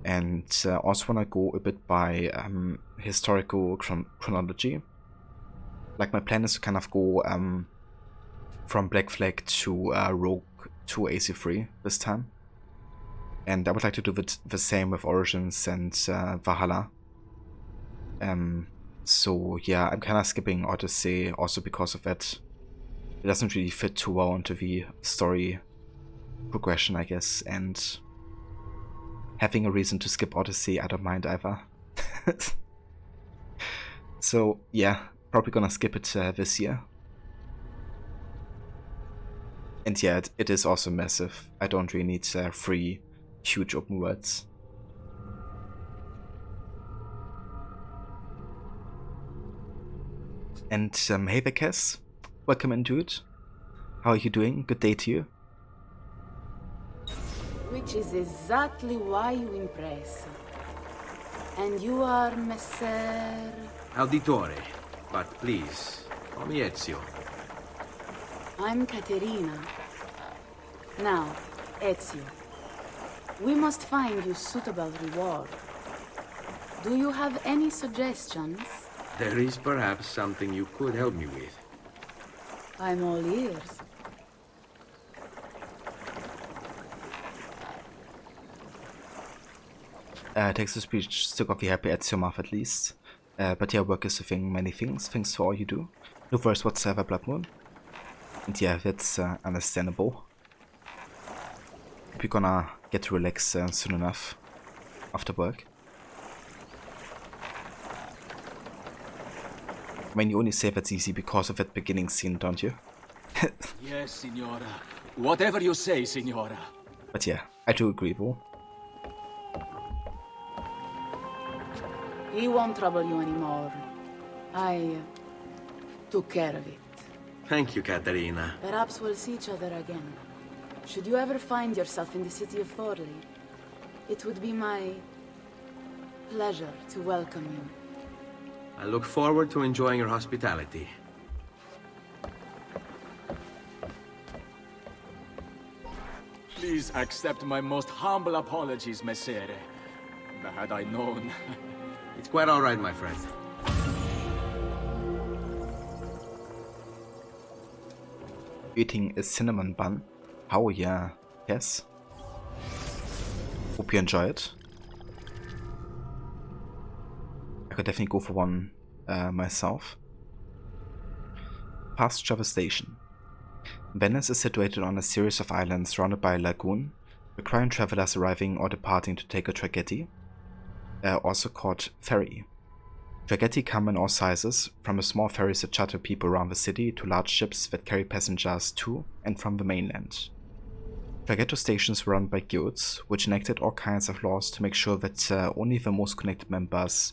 Speaker 1: And also wanna go a bit by historical chronology. Like, my plan is to kind of go from Black Flag to Rogue to AC3 this time. And I would like to do the same with Origins and Valhalla. So yeah, I'm kind of skipping Odyssey also because of that. It doesn't really fit too well into the story progression, I guess, and having a reason to skip Odyssey, I don't mind either. So yeah, probably gonna skip it this year. And yeah, it is also massive. I don't really need 3 huge open worlds. And hey there, Cass. Welcome in, dude. How are you doing? Good day to you.
Speaker 12: Which is exactly why you impress. And you are Messer...
Speaker 9: Auditore, but please, call me Ezio.
Speaker 12: I'm Caterina. Now, Ezio, we must find you suitable reward. Do you have any suggestions?
Speaker 9: There is perhaps something you could help me with.
Speaker 12: I'm all ears.
Speaker 1: Text-to-speech still got the happy Ezio mouth at least. But yeah, work is a thing, many things. Thanks for all you do. No worries whatsoever, Blood Moon. And yeah, that's understandable. Hope you're gonna get to relax soon enough after work. I mean, you only say that's easy because of that beginning scene, don't you?
Speaker 6: Yes, Signora. Whatever you say, Signora.
Speaker 1: But yeah, I do agree, though.
Speaker 12: He won't trouble you anymore. I took care of it.
Speaker 9: Thank you, Caterina.
Speaker 12: Perhaps we'll see each other again. Should you ever find yourself in the city of Forli, it would be my pleasure to welcome you.
Speaker 9: I look forward to enjoying your hospitality.
Speaker 6: Please accept my most humble apologies, Messere. Had I known...
Speaker 9: It's quite all right, my friend.
Speaker 1: Eating a cinnamon bun? Oh yeah, yes. Hope you enjoy it. I could definitely go for one myself. Past Java Station. Venice is situated on a series of islands surrounded by a lagoon, requiring travelers arriving or departing to take a traghetti, also called ferry. Traghetti come in all sizes, from a small ferries that charter people around the city to large ships that carry passengers to and from the mainland. Traghetto stations were run by guilds, which enacted all kinds of laws to make sure that only the most connected members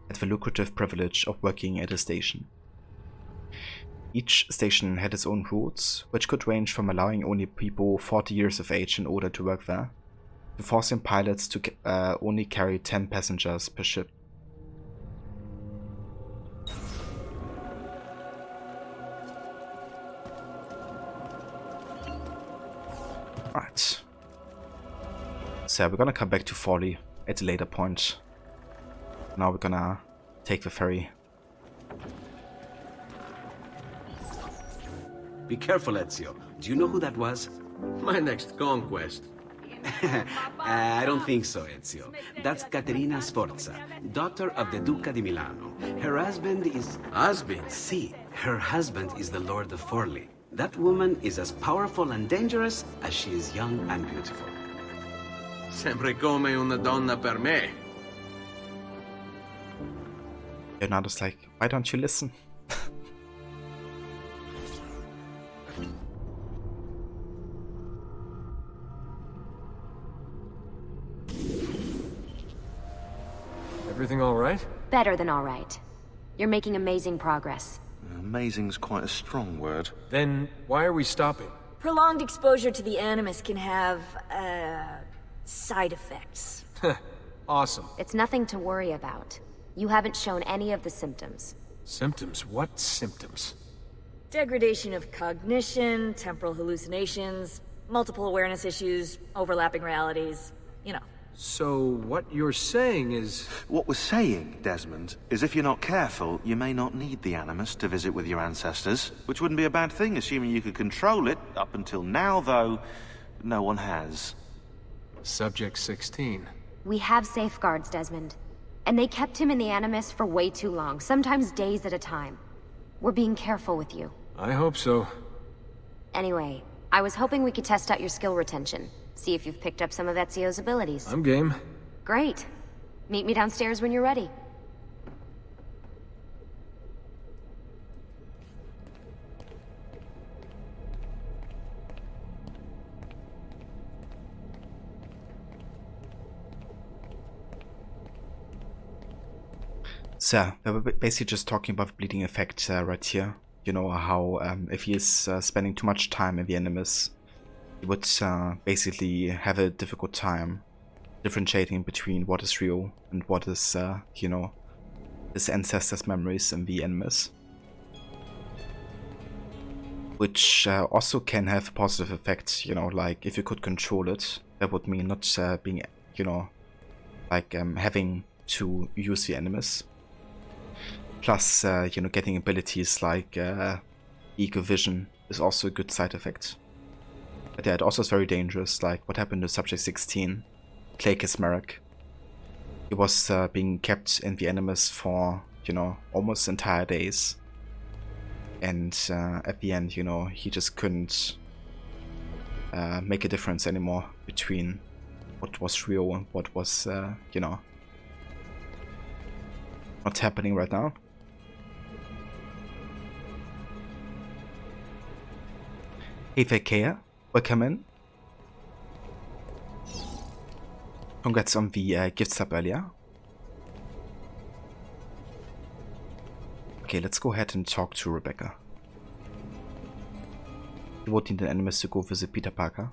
Speaker 1: had the lucrative privilege of working at a station. Each station had its own rules, which could range from allowing only people 40 years of age in order to work there, to forcing pilots to only carry 10 passengers per ship. Right. So we're gonna come back to Forlì at a later point. Now we're gonna take the ferry.
Speaker 16: Be careful, Ezio. Do you know who that was?
Speaker 9: My next conquest.
Speaker 16: I don't think so, Ezio. That's Caterina Sforza, daughter of the Duca di Milano. Her husband is...
Speaker 9: Husband?
Speaker 16: Si, her husband is the Lord of Forlì. That woman is as powerful and dangerous as she is young and beautiful.
Speaker 9: Sempre come una donna per me.
Speaker 1: Leonardo's like, why don't you listen?
Speaker 11: Everything all right?
Speaker 17: Better than all right. You're making amazing progress.
Speaker 22: Amazing's quite a strong word.
Speaker 11: Then why are we stopping?
Speaker 23: Prolonged exposure to the Animus can have, side effects.
Speaker 11: Awesome.
Speaker 17: It's nothing to worry about. You haven't shown any of the symptoms.
Speaker 11: Symptoms? What symptoms?
Speaker 23: Degradation of cognition, temporal hallucinations, multiple awareness issues, overlapping realities, you know.
Speaker 11: So what you're saying is...
Speaker 22: What we're saying, Desmond, is if you're not careful, you may not need the Animus to visit with your ancestors, which wouldn't be a bad thing, assuming you could control it. Up until now, though, no one has.
Speaker 11: Subject 16.
Speaker 17: We have safeguards, Desmond. And they kept him in the Animus for way too long, sometimes days at a time. We're being careful with you.
Speaker 11: I hope so.
Speaker 17: Anyway, I was hoping we could test out your skill retention. See if you've picked up some of Ezio's abilities.
Speaker 11: I'm game.
Speaker 17: Great. Meet me downstairs when you're ready.
Speaker 1: So, we're basically just talking about the bleeding effect right here. You know, how if he is spending too much time in the Animus, he would basically have a difficult time differentiating between what is real and what is, you know, his ancestors' memories in the Animus. Which also can have a positive effect, you know, like if you could control it, that would mean not being, you know, like having to use the Animus. Plus, you know, getting abilities like Eco Vision is also a good side effect. But yeah, it also is very dangerous, like what happened to Subject 16, Clay Kismeric. He was being kept in the Animus for, you know, almost entire days. And at the end, you know, he just couldn't make a difference anymore between what was real and what was, you know, not happening right now. Hey there, Kea. Welcome in. Congrats on the gift sub earlier. Okay, let's go ahead and talk to Rebecca. You won't need an Animus to go visit Peter Parker.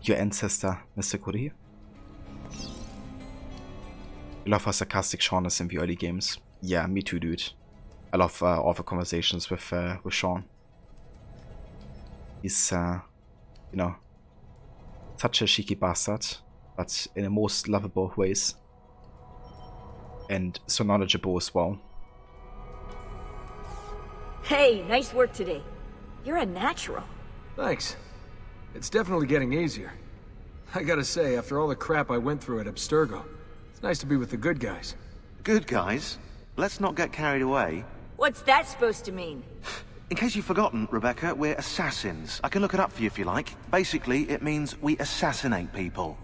Speaker 1: Your ancestor, Mr. Cody. I love how sarcastic Sean is in the early games. Yeah, me too, dude. I love all the conversations with Sean. He's, you know, such a cheeky bastard, but in the most lovable ways. And so knowledgeable as well.
Speaker 23: Hey, nice work today. You're a natural.
Speaker 11: Thanks. It's definitely getting easier. I gotta say, after all the crap I went through at Abstergo, it's nice to be with the good guys.
Speaker 22: Good guys? Let's not get carried away.
Speaker 23: What's that supposed to mean?
Speaker 22: In case you've forgotten, Rebecca, we're assassins. I can look it up for you if you like. Basically, it means we assassinate people.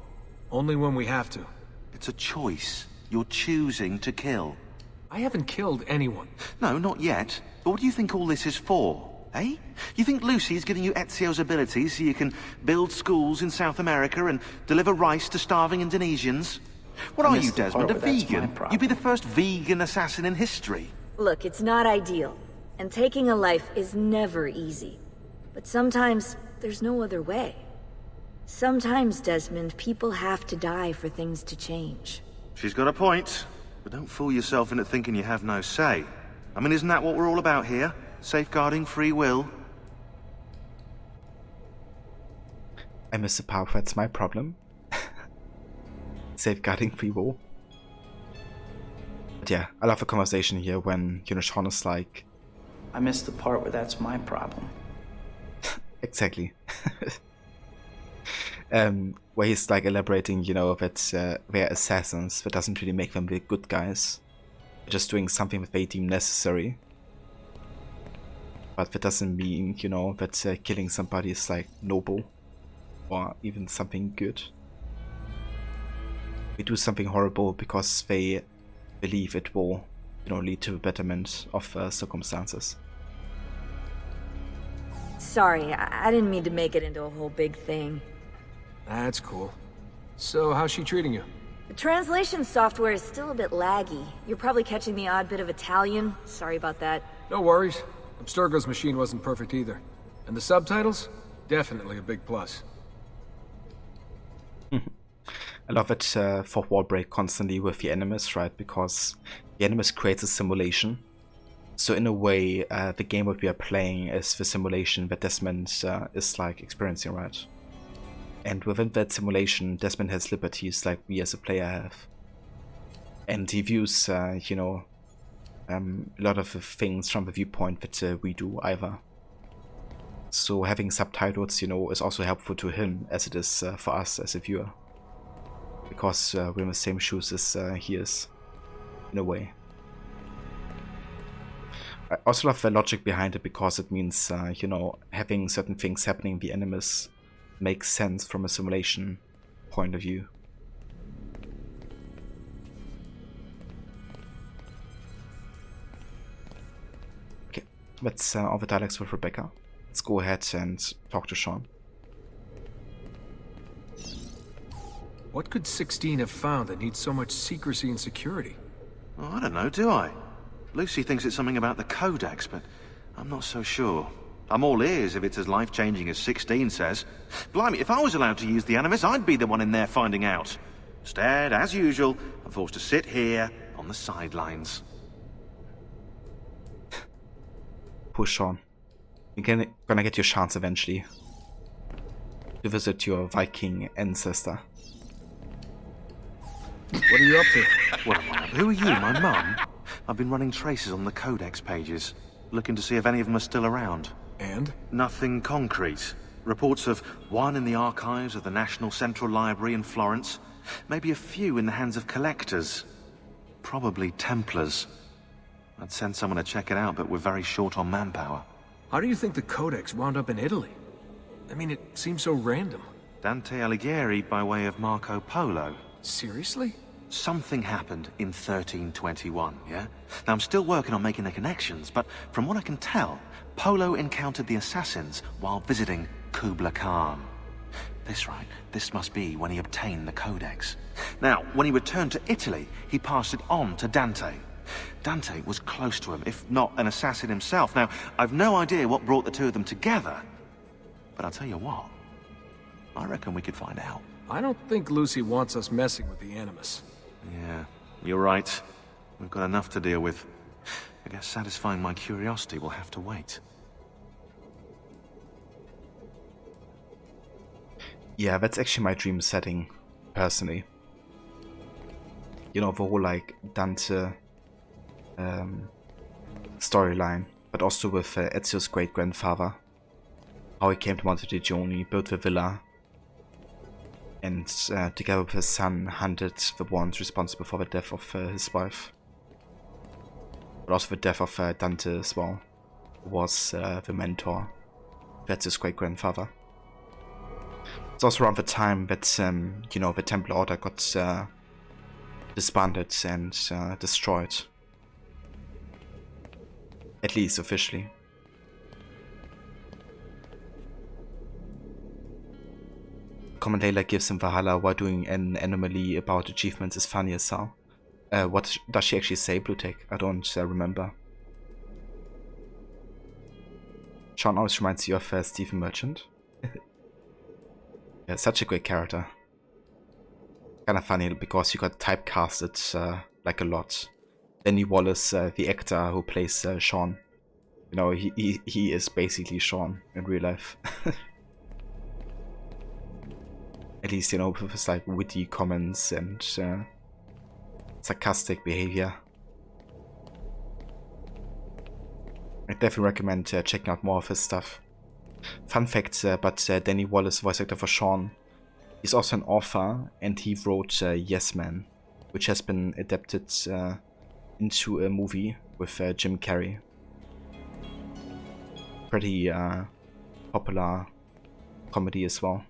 Speaker 11: Only when we have to.
Speaker 22: It's a choice. You're choosing to kill.
Speaker 11: I haven't killed anyone.
Speaker 22: No, not yet. But what do you think all this is for? Eh? You think Lucy's giving you Ezio's abilities so you can build schools in South America and deliver rice to starving Indonesians? What are you, Desmond, a vegan? You'd be the first vegan assassin in history.
Speaker 23: Look, it's not ideal, and taking a life is never easy. But sometimes, there's no other way. Sometimes, Desmond, people have to die for things to change.
Speaker 22: She's got a point. But don't fool yourself into thinking you have no say. I mean, isn't that what we're all about here? Safeguarding free will?
Speaker 1: I miss the part where it's my problem. Safeguarding free will. But yeah, I love the conversation here when, you know, Sean is like...
Speaker 14: I miss the part where that's my problem.
Speaker 1: Exactly. Where he's like elaborating, you know, that they're assassins. That doesn't really make them the good guys. They're just doing something that they deem necessary. But that doesn't mean, you know, that killing somebody is like noble. Or even something good. They do something horrible because they believe it will, you know, lead to a betterment of circumstances.
Speaker 23: Sorry, I didn't mean to make it into a whole big thing.
Speaker 11: That's cool. So, how's she treating you?
Speaker 23: The translation software is still a bit laggy. You're probably catching the odd bit of Italian. Sorry about that.
Speaker 11: No worries. Abstergo's machine wasn't perfect either. And the subtitles? Definitely a big plus.
Speaker 1: I love it for Warbreak constantly with the Animus, right? Because the Animus creates a simulation. So in a way, the game that we are playing is the simulation that Desmond is like experiencing, right? And within that simulation, Desmond has liberties like we as a player have. And he views, you know, a lot of the things from the viewpoint that we do either. So having subtitles, you know, is also helpful to him as it is for us as a viewer. Because we're in the same shoes as he is, in a way. I also love the logic behind it because it means, you know, having certain things happening in the Animus makes sense from a simulation point of view. Okay, that's all the dialogues with Rebecca. Let's go ahead and talk to Sean.
Speaker 11: What could 16 have found that needs so much secrecy and security?
Speaker 22: Oh, I don't know, do I? Lucy thinks it's something about the Codex, but I'm not so sure. I'm all ears if it's as life-changing as 16 says. Blimey, if I was allowed to use the Animus, I'd be the one in there finding out. Instead, as usual, I'm forced to sit here on the sidelines.
Speaker 1: Poor Sean. You're gonna get your chance eventually to visit your Viking ancestor.
Speaker 11: What are you up to?
Speaker 22: What am I? Who are you, my mum? I've been running traces on the Codex pages, looking to see if any of them are still around.
Speaker 11: And?
Speaker 22: Nothing concrete. Reports of one in the archives of the National Central Library in Florence. Maybe a few in the hands of collectors. Probably Templars. I'd send someone to check it out, but we're very short on manpower.
Speaker 11: How do you think the Codex wound up in Italy? I mean, it seems so random.
Speaker 22: Dante Alighieri by way of Marco Polo.
Speaker 11: Seriously?
Speaker 22: Something happened in 1321, yeah? Now, I'm still working on making the connections, but from what I can tell, Polo encountered the assassins while visiting Kubla Khan. This must be when he obtained the Codex. Now, when he returned to Italy, he passed it on to Dante. Dante was close to him, if not an assassin himself. Now, I've no idea what brought the two of them together, but I'll tell you what, I reckon we could find out.
Speaker 11: I don't think Lucy wants us messing with the Animus.
Speaker 22: Yeah, you're right. We've got enough to deal with. I guess satisfying my curiosity will have to wait.
Speaker 1: Yeah, that's actually my dream setting, personally. You know, the whole, like, Dante storyline, but also with Ezio's great-grandfather. How he came to Monte Gigione, built the villa. and together with his son, hunted the ones responsible for the death of his wife. But also the death of Dante as well, who was the mentor. That's his great-grandfather. It's also around the time that, you know, the Templar Order got disbanded and destroyed. At least officially. Commentator gives him Valhalla while doing an anomaly about achievements is funny as hell. What does she actually say, Bluetech? I don't remember. Sean always reminds you of Stephen Merchant. Yeah, such a great character. Kind of funny because he got typecasted like a lot. Danny Wallace, the actor who plays Sean. You know, he is basically Sean in real life. At least, you know, with his like witty comments and sarcastic behavior. I definitely recommend checking out more of his stuff. Fun fact, but Danny Wallace, voice actor for Sean, he's also an author, and he wrote Yes Man, which has been adapted into a movie with Jim Carrey. Pretty popular comedy as well.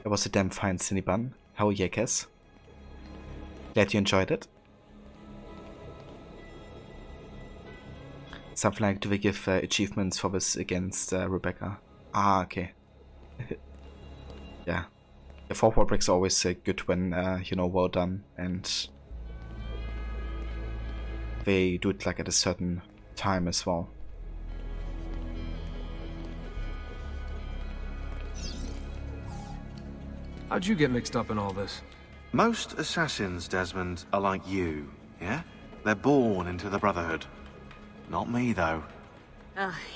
Speaker 1: It was a damn fine Cinnabon. How are you, Cass? Glad you enjoyed it. Something like, do we give achievements for this against Rebecca? Ah, okay. Yeah. The forward breaks are always good when, you know, well done, and they do it like at a certain time as well.
Speaker 11: How'd you get mixed up in all this?
Speaker 22: Most assassins, Desmond, are like you, yeah? They're born into the Brotherhood. Not me, though.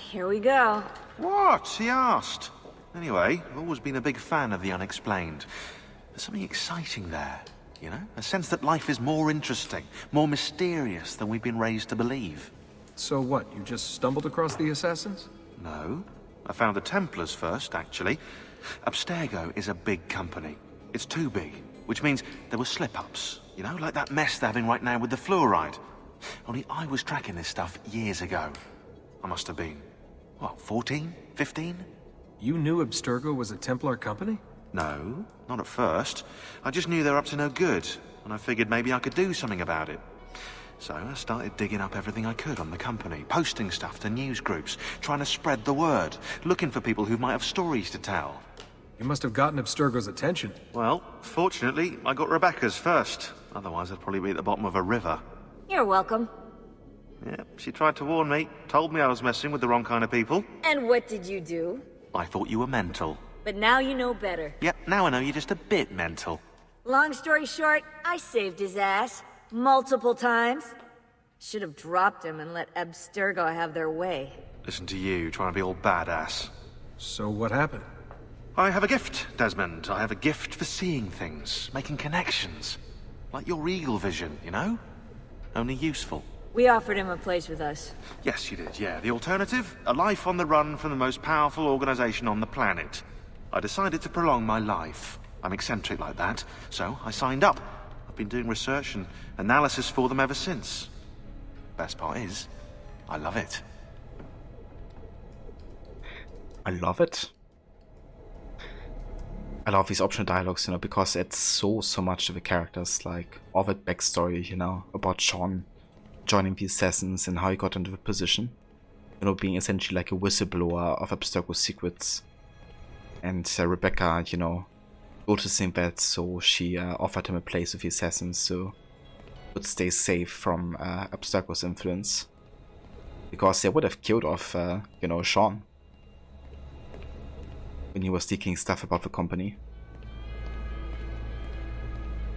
Speaker 23: Here we go.
Speaker 22: What? He asked. Anyway, I've always been a big fan of the unexplained. There's something exciting there, you know? A sense that life is more interesting, more mysterious than we've been raised to believe.
Speaker 11: So what, you just stumbled across the assassins?
Speaker 22: No. I found the Templars first, actually. Abstergo is a big company. It's too big, which means there were slip-ups, you know, like that mess they're having right now with the fluoride. Only I was tracking this stuff years ago. I must have been, what, 14? 15?
Speaker 11: You knew Abstergo was a Templar company?
Speaker 22: No, not at first. I just knew they were up to no good, and I figured maybe I could do something about it. So I started digging up everything I could on the company, posting stuff to news groups, trying to spread the word, looking for people who might have stories to tell.
Speaker 11: You must have gotten Abstergo's attention.
Speaker 22: Well, fortunately, I got Rebecca's first. Otherwise, I'd probably be at the bottom of a river.
Speaker 23: You're welcome.
Speaker 22: Yeah, she tried to warn me, told me I was messing with the wrong kind of people.
Speaker 23: And what did you do?
Speaker 22: I thought you were mental.
Speaker 23: But now you know better.
Speaker 22: Yep, now I know you're just a bit mental.
Speaker 23: Long story short, I saved his ass. Multiple times. Should have dropped him and let Abstergo have their way.
Speaker 22: Listen to you, trying to be all badass.
Speaker 11: So what happened?
Speaker 22: I have a gift, Desmond. I have a gift for seeing things, making connections. Like your eagle vision, you know? Only useful.
Speaker 23: We offered him a place with us.
Speaker 22: Yes, you did, yeah. The alternative? A life on the run from the most powerful organization on the planet. I decided to prolong my life. I'm eccentric like that, so I signed up. I've been doing research and analysis for them ever since. Best part is, I love it.
Speaker 1: I love it. I love these optional dialogues, you know, because it's so much to the characters, like all that backstory, you know, about Sean joining the assassins and how he got into the position. You know, being essentially like a whistleblower of Abstergo's secrets. And Rebecca, you know, noticing that, so she offered him a place with the assassins so would stay safe from Abstergo's influence. Because they would have killed off, you know, Sean when he was leaking stuff about the company.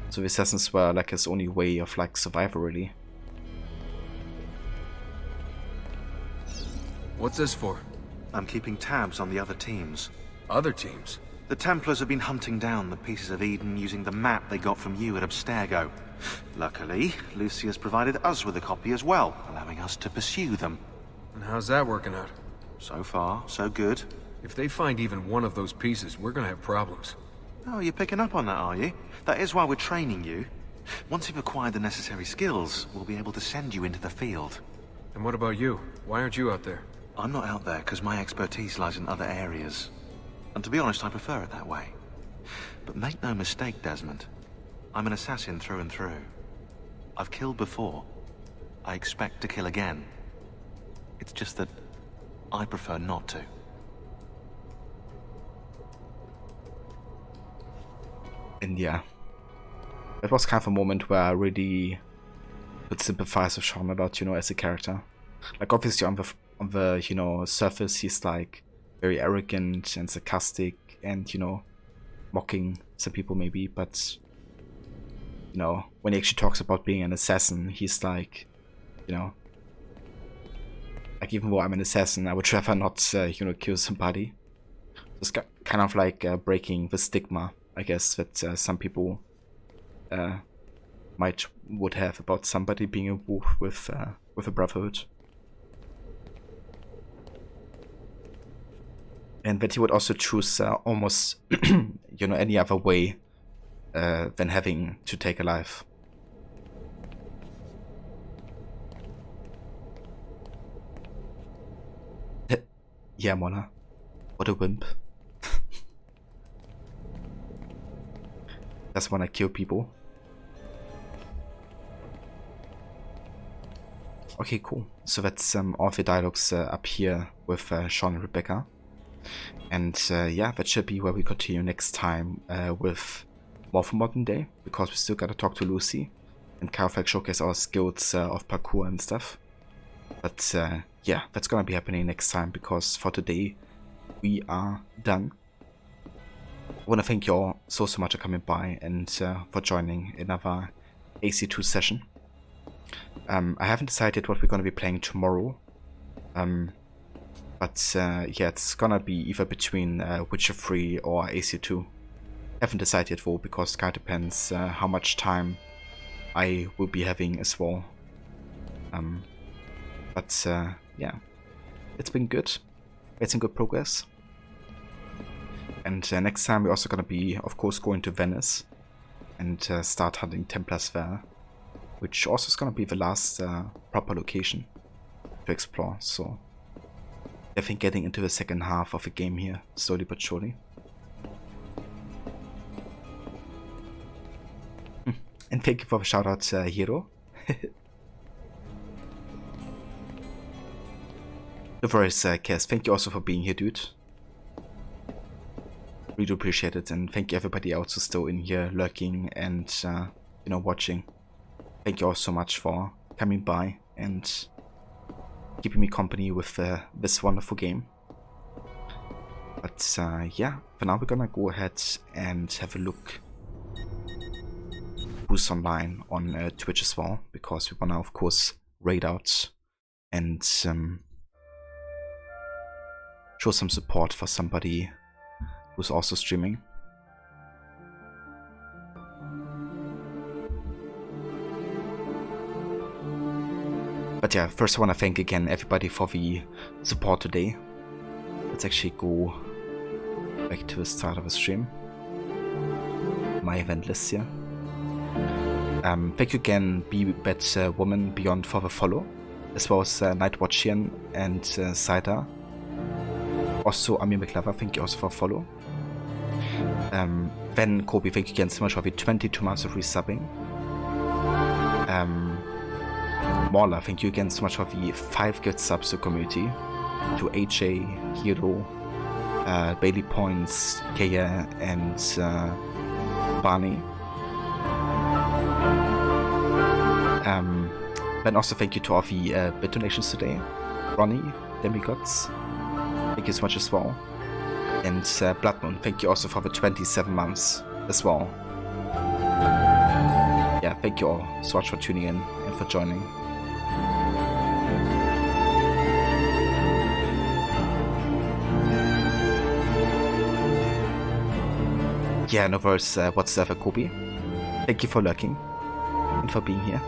Speaker 1: So the assassins were like his only way of like survival, really.
Speaker 11: What's this for?
Speaker 22: I'm keeping tabs on the other teams.
Speaker 11: Other teams?
Speaker 22: The Templars have been hunting down the pieces of Eden using the map they got from you at Abstergo. Luckily, Lucia's provided us with a copy as well, allowing us to pursue them.
Speaker 11: And how's that working out?
Speaker 22: So far, so good.
Speaker 11: If they find even one of those pieces, we're gonna have problems.
Speaker 22: Oh, you're picking up on that, are you? That is why we're training you. Once you've acquired the necessary skills, we'll be able to send you into the field.
Speaker 11: And what about you? Why aren't you out there?
Speaker 22: I'm not out there because my expertise lies in other areas. And to be honest, I prefer it that way. But make no mistake, Desmond. I'm an assassin through and through. I've killed before. I expect to kill again. It's just that I prefer not to.
Speaker 1: And yeah, that was kind of a moment where I really could sympathize with Sean a lot, you know, as a character. Like, obviously on the you know, surface, he's like very arrogant and sarcastic and, you know, mocking some people maybe, but, you know, when he actually talks about being an assassin, he's like, you know, like, even though I'm an assassin, I would rather not, you know, kill somebody. It's kind of like breaking the stigma, I guess, that some people would have about somebody being a wolf with a brotherhood. And that he would also choose almost, you know, any other way than having to take a life. Yeah, Mona. What a wimp. Just wanna kill people. Okay, cool. So that's all the dialogues up here with Sean and Rebecca. And yeah, that should be where we continue next time with more from modern day, because we still gotta talk to Lucy and kind of like showcase our skills of parkour and stuff. But yeah, that's gonna be happening next time, because for today we are done. I want to thank you all so much for coming by and for joining another AC2 session. I haven't decided what we're going to be playing tomorrow, but yeah, it's gonna be either between Witcher 3 or AC2. Haven't decided though, because it kind of depends how much time I will be having as well. But yeah, it's been good. Made some good progress. And next time we're also going to be, of course, going to Venice and start hunting Templars there, which also is going to be the last proper location to explore. So I think getting into the second half of the game here, slowly but surely. And thank you for the shout out, Hiro. No worries, Kes. Thank you also for being here, dude. Really do appreciate it, and thank you everybody else who's still in here lurking and you know, watching. Thank you all so much for coming by and keeping me company with this wonderful game. But yeah, for now we're gonna go ahead and have a look who's online on Twitch as well, because we wanna, of course, raid out and show some support for somebody who's also streaming. But yeah, first I want to thank again everybody for the support today. Let's actually go back to the start of the stream. My event list here. Thank you again, Woman Beyond, for the follow, as well as Nightwatchian and Saida. Also, Amir McLava, thank you also for follow. Then Kobe, thank you again so much for the 22 months of resubbing. Morla, thank you again so much for the 5 gift subs to community. To AJ, Hiro, Bailey Points, Kaya, and Barney. Then also thank you to all the bit donations today. Ronnie, Demigods, thank you so much as well. And Blood Moon, thank you also for the 27 months as well. Yeah, thank you all so much for tuning in and for joining. Yeah, no worries whatsoever, Kobe. Thank you for lurking and for being here.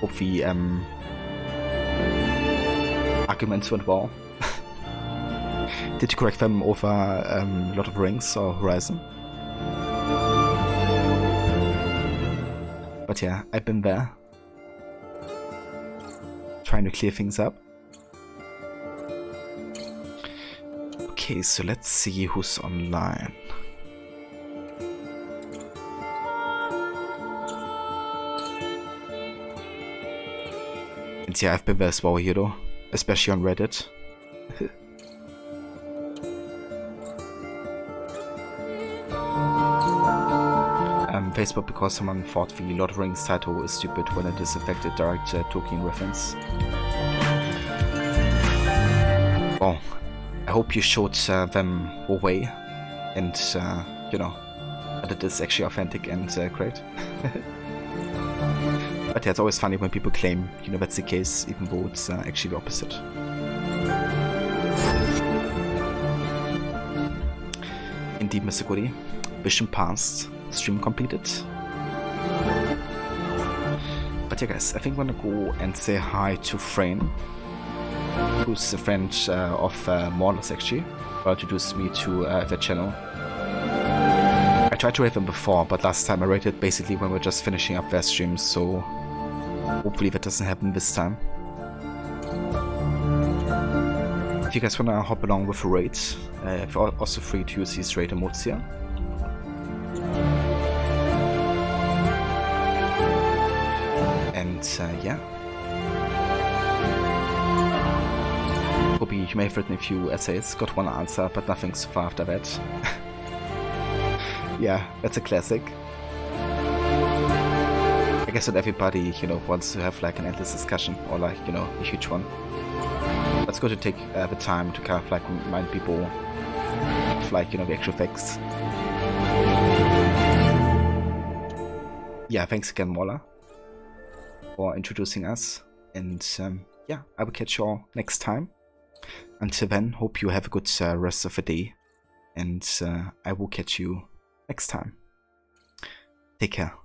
Speaker 1: Hope the arguments went well. Did you correct them over Lord of the Rings or Horizon? But yeah, I've been there. Trying to clear things up. Okay, so let's see who's online. And yeah, I've been there as well here though, especially on Reddit. Facebook because someone thought the Lord of the Rings title is stupid when it is in fact a direct Tolkien reference. Well, I hope you showed them away and, you know, that it is actually authentic and great. But yeah, it's always funny when people claim, you know, that's the case, even though it's actually the opposite. Indeed, Mr. Goody. Vision passed. Stream completed. But yeah guys, I think I'm gonna go and say hi to Frayne, who's a friend of Morlus actually, who introduced me to their channel. I tried to rate them before, but last time I rated basically when we're just finishing up their streams, so hopefully that doesn't happen this time. If you guys wanna hop along with a raid, you're also free to use these raid emotes here. And yeah. Kobe, you may have written a few essays, got one answer, but nothing so far after that. Yeah, that's a classic. I guess that everybody, you know, wants to have like an endless discussion or like, you know, a huge one. Let's go to take the time to kind of like remind people of like, you know, the actual facts. Yeah, thanks again, Mola, for introducing us. And yeah, I will catch you all next time. Until then, hope you have a good rest of the day. And I will catch you next time. Take care.